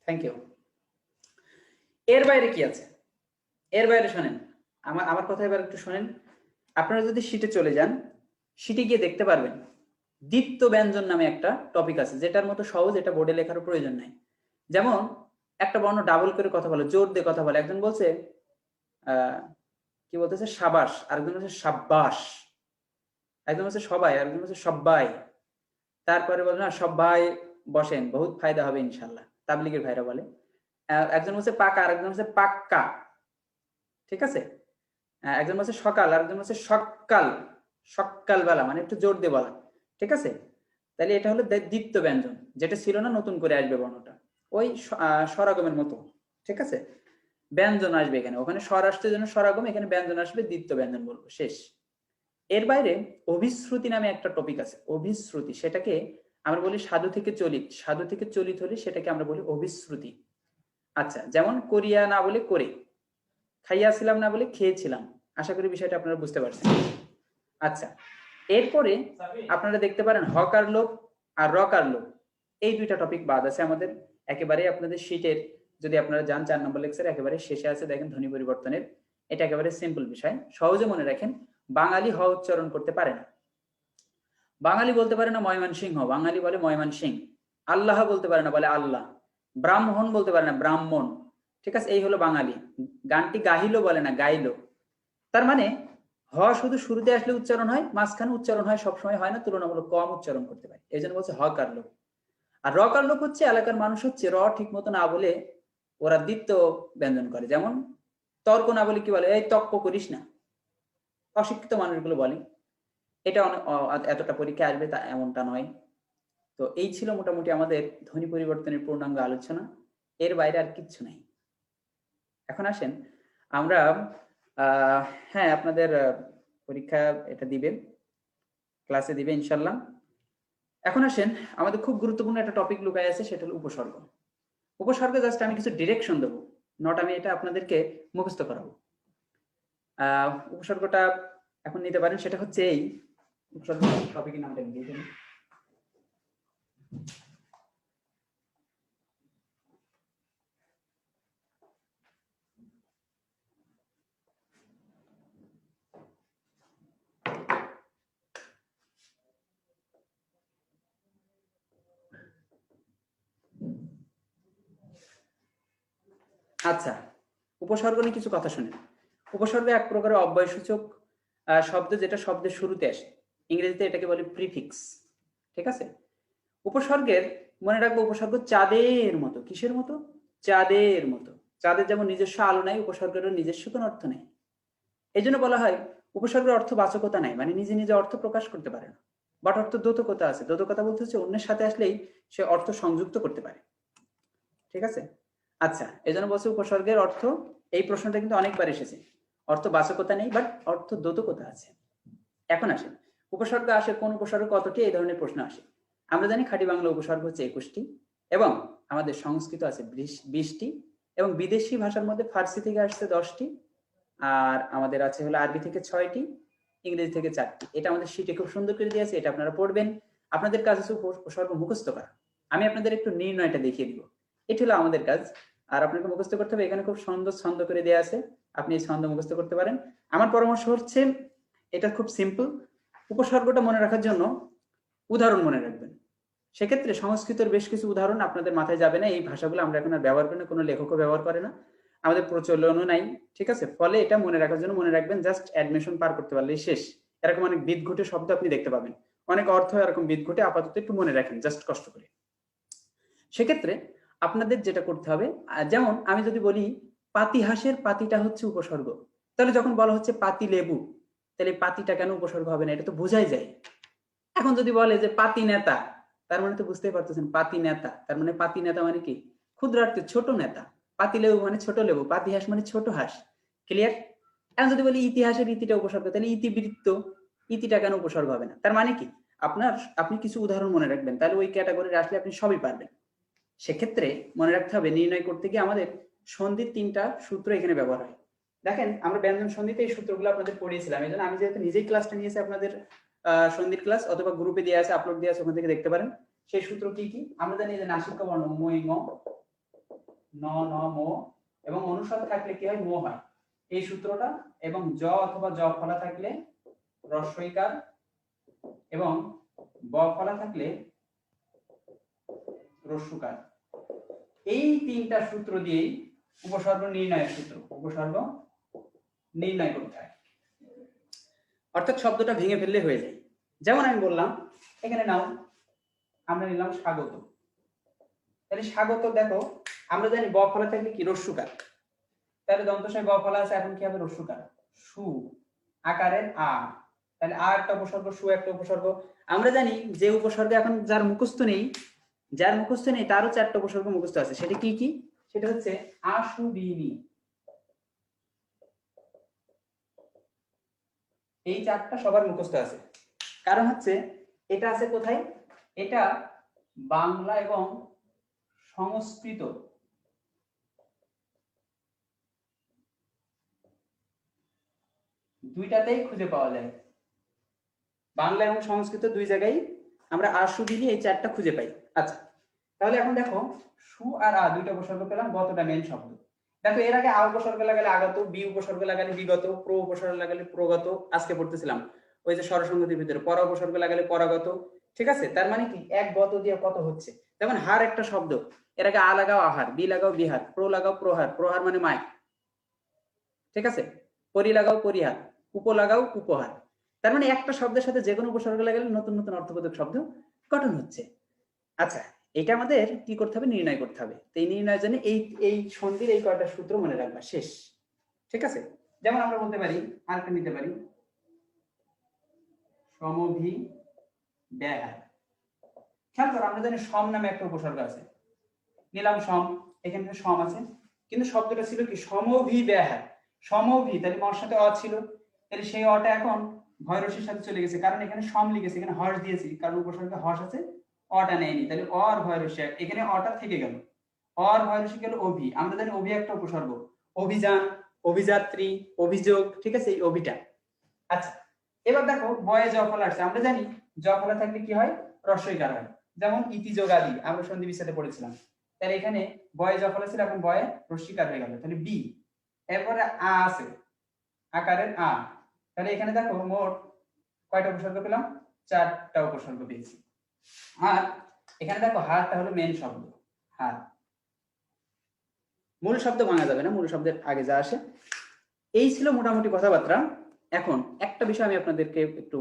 Thank you. এর বাইরে কি আছে? এর বাইরে শোনেন, আমার আমার কথা এবার একটু শোনেন। আপনারা যদি শীটে চলে যান, শীটে গিয়ে দেখতে পারবেন দ্বিত্ব ব্যঞ্জন নামে একটা টপিক আছে, যেটার মতো সহজ এটা বোর্ডে লেখার প্রয়োজন নাই। যেমন একটা বর্ণ ডাবল করে কথা বলে, জোর দিয়ে কথা বলে। একজন বলছে কি বলতেছে, সাবাস, আরেকজন বলছে সাব্বাস, একজন বলছে সবাই, আরেকজন বলছে সব্বাই। তারপরে বলে না সবাই বসেন, বহুত ফায়দা হবে ইনশাল্লাহ, তাবলিগের ভাইরা বলে। একজন বলছে পাকা, আরেকজন বলছে পাক্কা। ঠিক আছে? একজন বলছে সকাল, আরেকজন বলছে সকাল, সকাল বেলা, মানে একটু জোর দিয়ে বলা। ঠিক আছে? তাহলে এটা হলো দ্বিত্ব ব্যঞ্জন, যেটা ছিল না, নতুন করে আসবে বর্ণটা, ওই স্বরাগমের মতো। ঠিক আছে? ব্যঞ্জন আসবে এখানে, ওখানে স্বর আসতে জন্য স্বরাগম, এখানে ব্যঞ্জন আসবে, দ্বিত্ব ব্যঞ্জন বলবো, শেষ। এর বাইরে অভিশ্রুতি নামে একটা টপিক আছে, অভিশ্রুতি। সেটাকে আমরা বলি সাধু থেকে চলিত, সাধু থেকে চলিত হলে সেটাকে আমরা বলি অভিশ্রুতি। আচ্ছা, যেমন করিয়া না বলে করে, খাইয়াছিলাম না বলে খেয়েছিলাম। আশা করি বিষয়টা আপনারা বুঝতে পারছেন। আচ্ছা, এরপরে আপনারা দেখতে পারেন হকার লোপ আর রকার লোপ, এই দুইটা টপিক বাদ আছে আমাদের একেবারে আপনাদের শীটের। যদি আপনারা যান 4 নম্বর লেকচারে, একেবারে শেষে আছে, দেখেন ধ্বনি পরিবর্তনের। এটা একেবারে সিম্পল বিষয়, সহজে মনে রাখেন। বাঙালি হ উচ্চারণ করতে পারে না, বাঙালি বলতে পারে না ময়মনসিংহ, বাঙালি বলে ময়মনসিংহ। আল্লাহ বলতে পারে না, বলে আল্লাহ। ব্রাহ্মণ বলতে পারে না, ব্রাহ্মণ। ঠিক আছে? এই হলো বাঙালি। গানটি গাহিলো বলে না, গাইলো। তার মানে হ শুধু শুরুতে আসলে উচ্চারণ হয়, মাঝখানে উচ্চারণ হয়, সবসময় হয় না, তুলনামূলক কম উচ্চারণ করতে পারে, এই জন্য বলছে হকার লোক। আর রকার লোক হচ্ছে এলাকার মানুষ হচ্ছে র ঠিক মতো না বলে ওরা দ্বিত্ব ব্যঞ্জন করে। যেমন তর্ক না বলে কি বলে, এই তর্ক করিস না, অশিক্ষিত মানুষগুলো বলে। এটা এতটা পরীক্ষা আসবে তা এমনটা নয়। তো এই ছিল মোটামুটি আমাদের ধ্বনি পরিবর্তনের পূর্ণাঙ্গ আলোচনা। এর বাইরে আর কিচ্ছু নাই। এখন আসেন আমরা হ্যাঁ, আপনাদের পরীক্ষা এটা দিবে, ক্লাসে দিবে ইনশাল্লাহ। এখন আসেন, আমাদের খুব গুরুত্বপূর্ণ একটা টপিক লুকায় আছে, সেটা হলো উপসর্গ। উপসর্গে জাস্ট আমি কিছু ডিরেকশন দেবো, নট আমি এটা আপনাদেরকে মুখস্থ করাবো। উপসর্গটা এখন নিতে পারেন, সেটা হচ্ছে এই উপসর্গ টপিকের নামটা দিয়ে দেবেন। আচ্ছা, উপসর্গ নিয়ে কিছু কথা শুনেন। উপসর্গ এক প্রকারের অব্যয়সূচক শব্দ, যেটা শব্দের শুরুতে আসে। ইংরেজিতে এটাকে বলে প্রিফিক্স। ঠিক আছে? উপসর্গের মনে রাখবো, উপসর্গ চাঁদের মতো। কিসের মতো? চাঁদের মতো। চাঁদের যেমন নিজস্ব আলো নাই, উপসর্গেরও নিজস্ব কোনো অর্থ নেই। এই জন্য বলা হয় উপসর্গের অর্থ বাচকতা নাই, মানে নিজে নিজে অর্থ প্রকাশ করতে পারে না। বাট অর্থ দ্যোতকতা আছে। দ্যোতকতা বলতে হচ্ছে অন্যের সাথে আসলেই সে অর্থ সংযুক্ত করতে পারে। ঠিক আছে? আচ্ছা, এই জন্য বলছে উপসর্গের অর্থ, এই প্রশ্নটা কিন্তু অনেকবার এসেছে, অর্থ বাচকতা নেই বাট অর্থ দ্যোতকতা আছে। এখন আসে উপসর্গ আসে কোন উপসর্গ কতটি, এই ধরনের প্রশ্ন আসে। আমরা জানি খাঁটি বাংলা উপসর্গ হচ্ছে 21টি, এবং আমাদের সংস্কৃত আছে 20টি, এবং বিদেশি ভাষার মধ্যে ফার্সি থেকে আসছে 10টি, আর আমাদের আছে হলো আরবি থেকে 6টি, ইংরেজি থেকে 4টি। এটা আমাদের শীটে খুব সুন্দর করে দিয়েছে, এটা আপনারা পড়বেন। আপনাদের কাজ হচ্ছে উপসর্গ মুখস্থ করা। আমি আপনাদের একটু নির্ণয়টা দেখিয়ে দিব। এটা হলো আমাদের কাজ। আর আপনাকে মুখস্থ করতে হবে, এখানে খুব সুন্দর ছন্দ করে দেওয়া আছে, আপনি এই ছন্দ মুখস্থ করতে পারেন। আমার পরামর্শ হচ্ছে এটা খুব সিম্পল, উপসর্গটা মনে রাখার জন্য উদাহরণ মনে রাখবেন। সেক্ষেত্রে সংস্কৃতের বেশ কিছু উদাহরণ আপনাদের মাথায় যাবে না, এই ভাষাগুলো আমরা এখন আর ব্যবহার করি না, কোনো লেখকও ব্যবহার করে না, আমাদের প্রচলনও নাই, ঠিক আছে? ফলে এটা মনে রাখার জন্য মনে রাখবেন জাস্ট অ্যাডমিশন পার করতে পারলেই শেষ। এরকম অনেক বিদঘুটে শব্দ আপনি দেখতে পাবেন, অনেক অর্থ এরকম বিদঘুটে, আপাতত একটু মনে রাখেন জাস্ট কষ্ট করে। সেক্ষেত্রে আপনাদের যেটা করতে হবে, যেমন আমি যদি বলি পাতিহাসের পাতিটা হচ্ছে উপসর্গ, তাহলে যখন বলা হচ্ছে পাতি লেবু, তাহলে পাতিটা কেন উপসর্গ হবে না, এটা তো বোঝাই যায়। এখন যদি বলে যে পাতি নেতা, তার মানে তো বুঝতেই পারতেছেন পাতি নেতা, তার মানে পাতি নেতা মানে কি ক্ষুদ্রার্থে ছোট নেতা, পাতি লেবু মানে ছোট লেবু, পাতি হাঁস মানে ছোট হাঁস। ক্লিয়ার? এখন যদি বলি ইতিহাসের ইতিটা উপসর্গ, তাহলে ইতিবৃত্ত, ইতিটা কেন উপসর্গ হবে না? তার মানে কি আপনি কিছু উদাহরণ মনে রাখবেন, তাহলে ওই ক্যাটাগরির আসলে আপনি সবই পারবেন। সেক্ষেত্রে মনে রাখতে হবে নির্ণয় করতে গিয়ে আমাদের সন্ধির 3টা সূত্র এখানে ব্যবহার হয়। দেখেন আমরা ব্যঞ্জন সন্ধিতে এই সূত্রগুলো আপনাদের পড়িয়েছিলাম, এই জন্য আমি যেহেতু নিজেই ক্লাসটা নিয়েছি আপনাদের সন্ধির ক্লাস, অথবা গ্রুপে দেওয়া আছে, আপলোড দেওয়া আছে, ওখান থেকে দেখতে পারেন। সেই সূত্র কি কি আমরা জানি যে নাসিক্য বর্ণ মই ম, ন ন মো, এবং অনুসার থাকলে কি হয় মো হয়, এই সূত্রটা, এবং জ অথবা জ ফলা থাকলে রস্বইকার, এবং ব ফলা থাকলে রস্যকার। এই 3টা সূত্র দিয়েই উপসর্গ নির্ণয়ের সূত্র, উপসর্গ নির্ণয় করতে হয়, অর্থাৎ শব্দটা ভেঙে ফেললে হয়ে যায়। যেমন আমি বললাম এখানে নাও, আমরা নিলাম স্বাগত, তাহলে স্বাগত দেখো আমরা জানি ব ফলা থাকলে কি রস্যকার, তাহলে দন্তস্বয় ব ফলা আছে, এখন কি হবে রস্যকার, সু আকারের আ, তাহলে আ একটা উপসর্গ, সু একটা উপসর্গ। আমরা জানি যে উপসর্গ এখন যার মুখস্থ নেই, তারও 4টা উপসর্গ মুখস্থ আছে, সেটা কি কি? সেটা হচ্ছে আশুবিনী, এই 4টা সবার মুখস্থ আছে। কারণ হচ্ছে এটা আছে কোথায়, এটা বাংলা এবং সংস্কৃত দুইটাতেই খুঁজে পাওয়া যায়, বাংলা এবং সংস্কৃত দুই জায়গায় আমরা আশুবিনী এই 4টা খুঁজে পাই। আচ্ছা, তাহলে এখন দেখো সু আর আ দুইটা উপসর্গ পেলাম, গতটা মেন শব্দ। দেখো এর আগে আ উপসর্গ লাগালে আগত, বি উপসর্গ লাগালে বিগত, প্র উপসর্গ লাগালে প্রগত, আজকে পড়তেছিলাম ওই যে স্বরসংগতির ভিতরে পরা উপসর্গ লাগালে পরাগত, ঠিক আছে? তার মানে কি এক গত দিয়ে কত হচ্ছে, যেমন হার একটা শব্দ, এর আগে আ লাগাও আহার, বি লাগাও বিহার, প্র লাগাও প্রহার, প্রহার মানে মায়, ঠিক আছে? পরি লাগাও পরিহার, উপ লাগাও উপহার। তার মানে একটা শব্দের সাথে যে কোনো উপসর্গ লাগালে নতুন নতুন অর্থবোধক শব্দ গঠন হচ্ছে। আচ্ছা, এটা আমাদের কি করতে হবে, নির্ণয় করতে হবে। তো এই নির্ণয়ের জন্য এই সন্ধির এই কয়টা সূত্র মনে রাখবা, শেষ। ঠিক আছে? যেমন আমরা বলতে পারি, আরেকটা নিতে পারি সমভি ব্যয়। খেয়াল করো আমরা জানি সম নামে একটা উপসর্গ আছে, নিলাম সম, এখানে সম আছে, কিন্তু শব্দটা ছিল কি সমভি ব্যয়, সমভি, তাহলে মর সাথে অ ছিল, তাহলে সেই অটা এখন ভয়রসের সাথে চলে গেছে, কারণ এখানে সম লিখেছে, এখানে হর্ষ দিয়েছি, কারণ উপসর্গে হর্ষ আছে, অটা নেয়নি, তাহলে অর ভয়রসে এখানে অটা থেকে গেল, অর ভয়রসে গেল অভি। আমরা জানি অভি একটা উপসর্গ, অভিযান, অভিযাত্রী, অভিযোগ, ঠিক আছে, এই অভিটা। আচ্ছা, এবার দেখো বয়ে জ ফলা আসছে, আমরা জানি জ ফলা থাকলে কি হয়, রস্বইকার হয়, যেমন ইতি যোগাদি আমরা সন্ধি বিচ্ছেদে পড়েছিলাম। তাহলে এখানে বয়ে জ ফলা ছিল, এখন বয়ে রস্বইকার হয়ে গেল, তাহলে বি। এরপরে আ আছে আকারের আ, তাহলে এখানে দেখো মোট কয়টা উপসর্গ পেলাম, 4টা উপসর্গ পেয়েছি। আর এখানে দেখো হারটা হলো মেন শব্দ, হার, মূল শব্দ ভাঙা যাবে না, মূল শব্দের আগে যা আসে। এই ছিল মোটামুটি কথাবার্তা। এখন একটা বিষয় আমি আপনাদেরকে একটু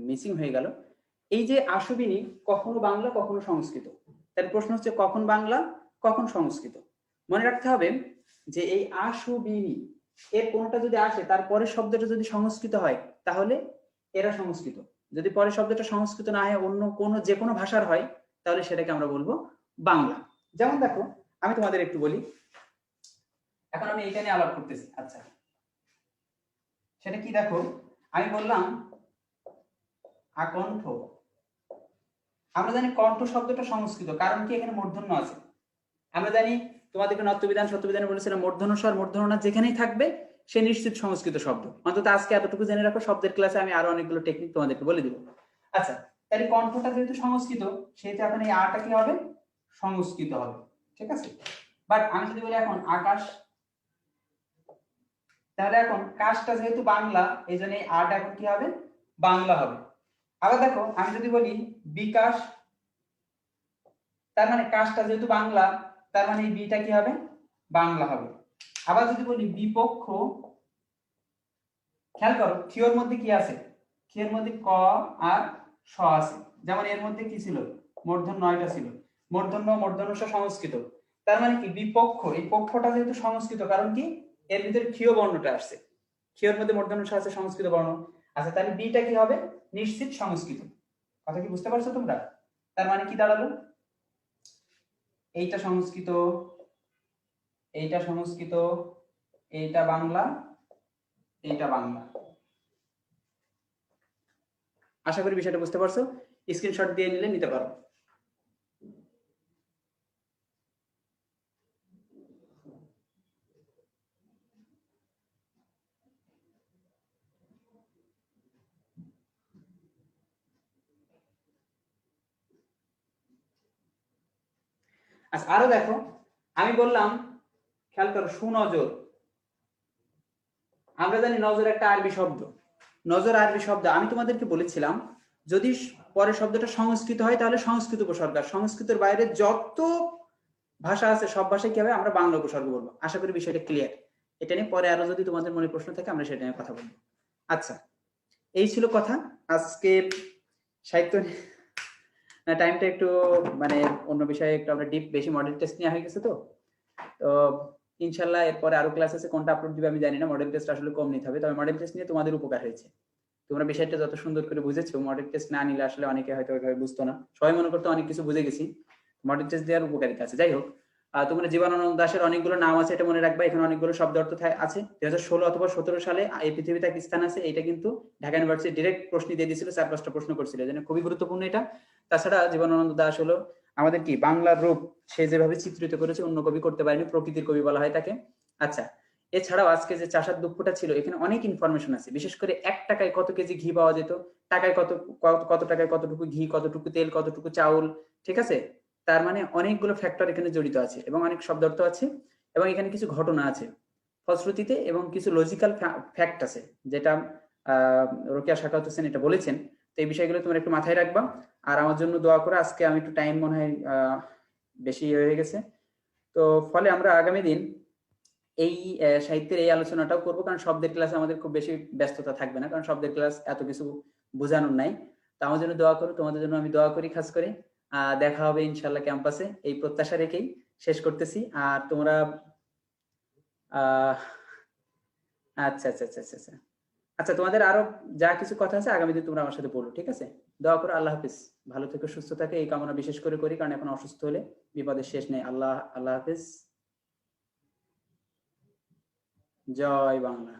মিসিং হয়ে গেল, এই যে আশুবিনী কখনো বাংলা কখনো সংস্কৃত, তার প্রশ্ন হচ্ছে কখন বাংলা কখন সংস্কৃত। মনে রাখতে হবে যে এই আশুবিনী এর কোনটা যদি আসে, তারপরে শব্দটা যদি সংস্কৃত হয় তাহলে এরা সংস্কৃত, যদি পরে শব্দটা সংস্কৃত না হয় অন্য কোনো যে কোনো ভাষার হয়, তাহলে সেটাকে আমরা বলবো বাংলা। যেমন দেখো আমি তোমাদের একটু বলি, এখন আমি এইটা নিয়ে আলাপ করতেছি। আচ্ছা, সেটা কি দেখো, আমি বললাম আকণ্ঠ, আমরা জানি কণ্ঠ শব্দটা সংস্কৃত, কারণ কি এখানে মূর্ধন্য আছে। আমরা জানি তোমাদেরকে নত্যবিধান সত্যবিধানে বলেছিলাম মূর্ধন্যস্বর মূর্ধন্য যেখানেই থাকবে সে নিশ্চিত সংস্কৃত শব্দ। অন্তত আজকে এতটুকু জেনে রাখো, শব্দের ক্লাসে আমি আরো অনেকগুলো টেকনিক তোমাদেরকে বলে দিব। আচ্ছা, তাহলে কণ্ঠটা যেহেতু সংস্কৃত, সেহেতু এখন এই আটা কি হবে, সংস্কৃত হবে, ঠিক আছে? বাট আমি যদি বলি এখন আকাশ, তাহলে এখন কাজটা যেহেতু বাংলা এই জন্য এই আটা এখন কি হবে, বাংলা হবে। আবার দেখো আমি যদি বলি বিকাশ, তার মানে কাজটা যেহেতু বাংলা, তার মানে এই বিটা কি হবে, বাংলা হবে। আবার যদি বলি বিপক্ষ, খেয়াল করো ক্ষিয়র মধ্যে কি আছে, ক্ষিয়র মধ্যে ক আর স আছে। যেমন এর মধ্যে কি ছিল, মূর্ধন্য 9টা ছিল, মূর্ধন্য মূর্ধন্য স সংস্কৃত। তার মানে কি বিপক্ষ, এই পক্ষটা যেহেতু সংস্কৃত, কারণ কি এর ভিতরে ক্ষিয় বর্ণটা আসছে, ক্ষিয়র মধ্যে মূর্ধন্য স আছে সংস্কৃত বর্ণ। আচ্ছা তাহলে বিটা কি হবে, নিশ্চিত সংস্কৃত। কথা কি বুঝতে পারছো তোমরা? তার মানে কি দাঁড়ালো, এইটা সংস্কৃত, এইটা সংস্কৃত, এইটা বাংলা, এইটা বাংলা। আশা করি বিষয়টা বুঝতে পারছো, স্ক্রিনশট দিয়ে নিলে নিতে পারো। আচ্ছা আরো দেখো, আমি বললাম খেয়াল করো সুনজর, আমরা জানি নজর একটা আরবি শব্দ, নজর আরবি শব্দ। আমি তোমাদেরকে বলেছিলাম যদি পরের শব্দটা সংস্কৃত হয় তাহলে সংস্কৃত উপসর্গ, সংস্কৃতের বাইরে যত ভাষা আছে সব ভাষায় কি হবে, আমরা বাংলা উপসর্গ বলবো। আশা করি বিষয়টা ক্লিয়ার। এটা নিয়ে পরে আরো যদি তোমাদের মনে প্রশ্ন থাকে আমরা সেটা নিয়ে কথা বলবো। আচ্ছা এই ছিল কথা আজকে সাহিত্য টাইমটা একটু মানে অন্য বিষয়ে একটু আমরা ডিপ বেশি মডেল টেস্ট নেওয়া হয়ে গেছে। তো ইনশাল্লাহ এরপরে আরো ক্লাস আছে, কোনটা আপলোড দিবে আমি জানি না, মডেল টেস্ট আসলে কম নিতে হবে। তবে মডেল টেস্ট নিয়ে তোমাদের উপকার হয়েছে, তোমরা বিষয়টা যত সুন্দর করে বুঝেছো। মডেল টেস্ট না নিলে আসলে অনেকে হয়তো ওইভাবে বুঝতো না, সবাই মনে করতো অনেক কিছু বুঝে গেছি। মডেল টেস্ট দেওয়ার উপকারিতা আছে। যাই হোক, তোমরা জীবনানন্দ দাশের অনেকগুলো নাম আছে, এটা মনে রাখবা। এখানে অনেকগুলো শব্দ অর্থ আছে। 2016 অথবা 17 সালে এই পৃথিবীতে এক স্থান আছে, এটা কিন্তু ঢাকা ইউনিভার্সিটি ডিরেক্ট প্রশ্ন দিয়ে দিয়েছিল, 4-5টা প্রশ্ন করছিল, এজন্য খুবই গুরুত্বপূর্ণ এটা। তাছাড়া জীবনানন্দ দাশ হলো আমাদের কি বাংলার রূপ, সে যেভাবে চিত্রিত করেছে অন্য কবি করতে পারেনি, প্রকৃতির কবি বলা হয় তাকে। আচ্ছা এছাড়াও আজকে যে চাষার দুঃখটা ছিল, এখানে অনেক ইনফরমেশন আছে। বিশেষ করে 1 টাকায় কত কেজি ঘি পাওয়া যেত, টাকায় কত টাকায় কতটুকু ঘি, কতটুকু তেল, কতটুকু চাউল, ঠিক আছে। তার মানে অনেকগুলো ফ্যাক্টর এখানে জড়িত আছে এবং অনেক শব্দার্থ আছে এবং এখানে কিছু ঘটনা আছে ফলশ্রুতিতে এবং কিছু লজিক্যাল ফ্যাক্ট আছে, যেটা রোকেয়া শাকাওয়াত হোসেন এটা বলেছেন। তো এই বিষয়গুলো তোমরা একটু মাথায় রাখবা আর আমার জন্য দোয়া করো। আজকে আমি একটু টাইম মনে হয় বেশি হয়ে গেছে, তো ফলে আমরা আগামী দিন এই সাহিত্যের এই আলোচনাটাও করবো, কারণ শব্দের ক্লাসে আমাদের খুব বেশি ব্যস্ততা থাকবে না, কারণ শব্দের ক্লাস এত কিছু বোঝানোর নাই। তো আমার জন্য দোয়া করো, তোমাদের জন্য আমি দোয়া করি খাস করে। দেখা হবে ইনশাল্লাহ ক্যাম্পাসে, এই প্রত্যাশা রেখেই শেষ করতেছি। আর তোমরা আচ্ছা আচ্ছা আচ্ছা আচ্ছা আচ্ছা আচ্ছা তোমাদের আরো যা কিছু কথা আছে আগামী দিন তোমরা আমার সাথে বলো, ঠিক আছে? দোয়া করো। আল্লাহ হাফিজ, ভালো থেকো, সুস্থ থাকে, এই কামনা বিশেষ করে করি, কারণ এখন অসুস্থ হলে বিপদের শেষ নেই। আল্লাহ হাফিজ, জয় বাংলা।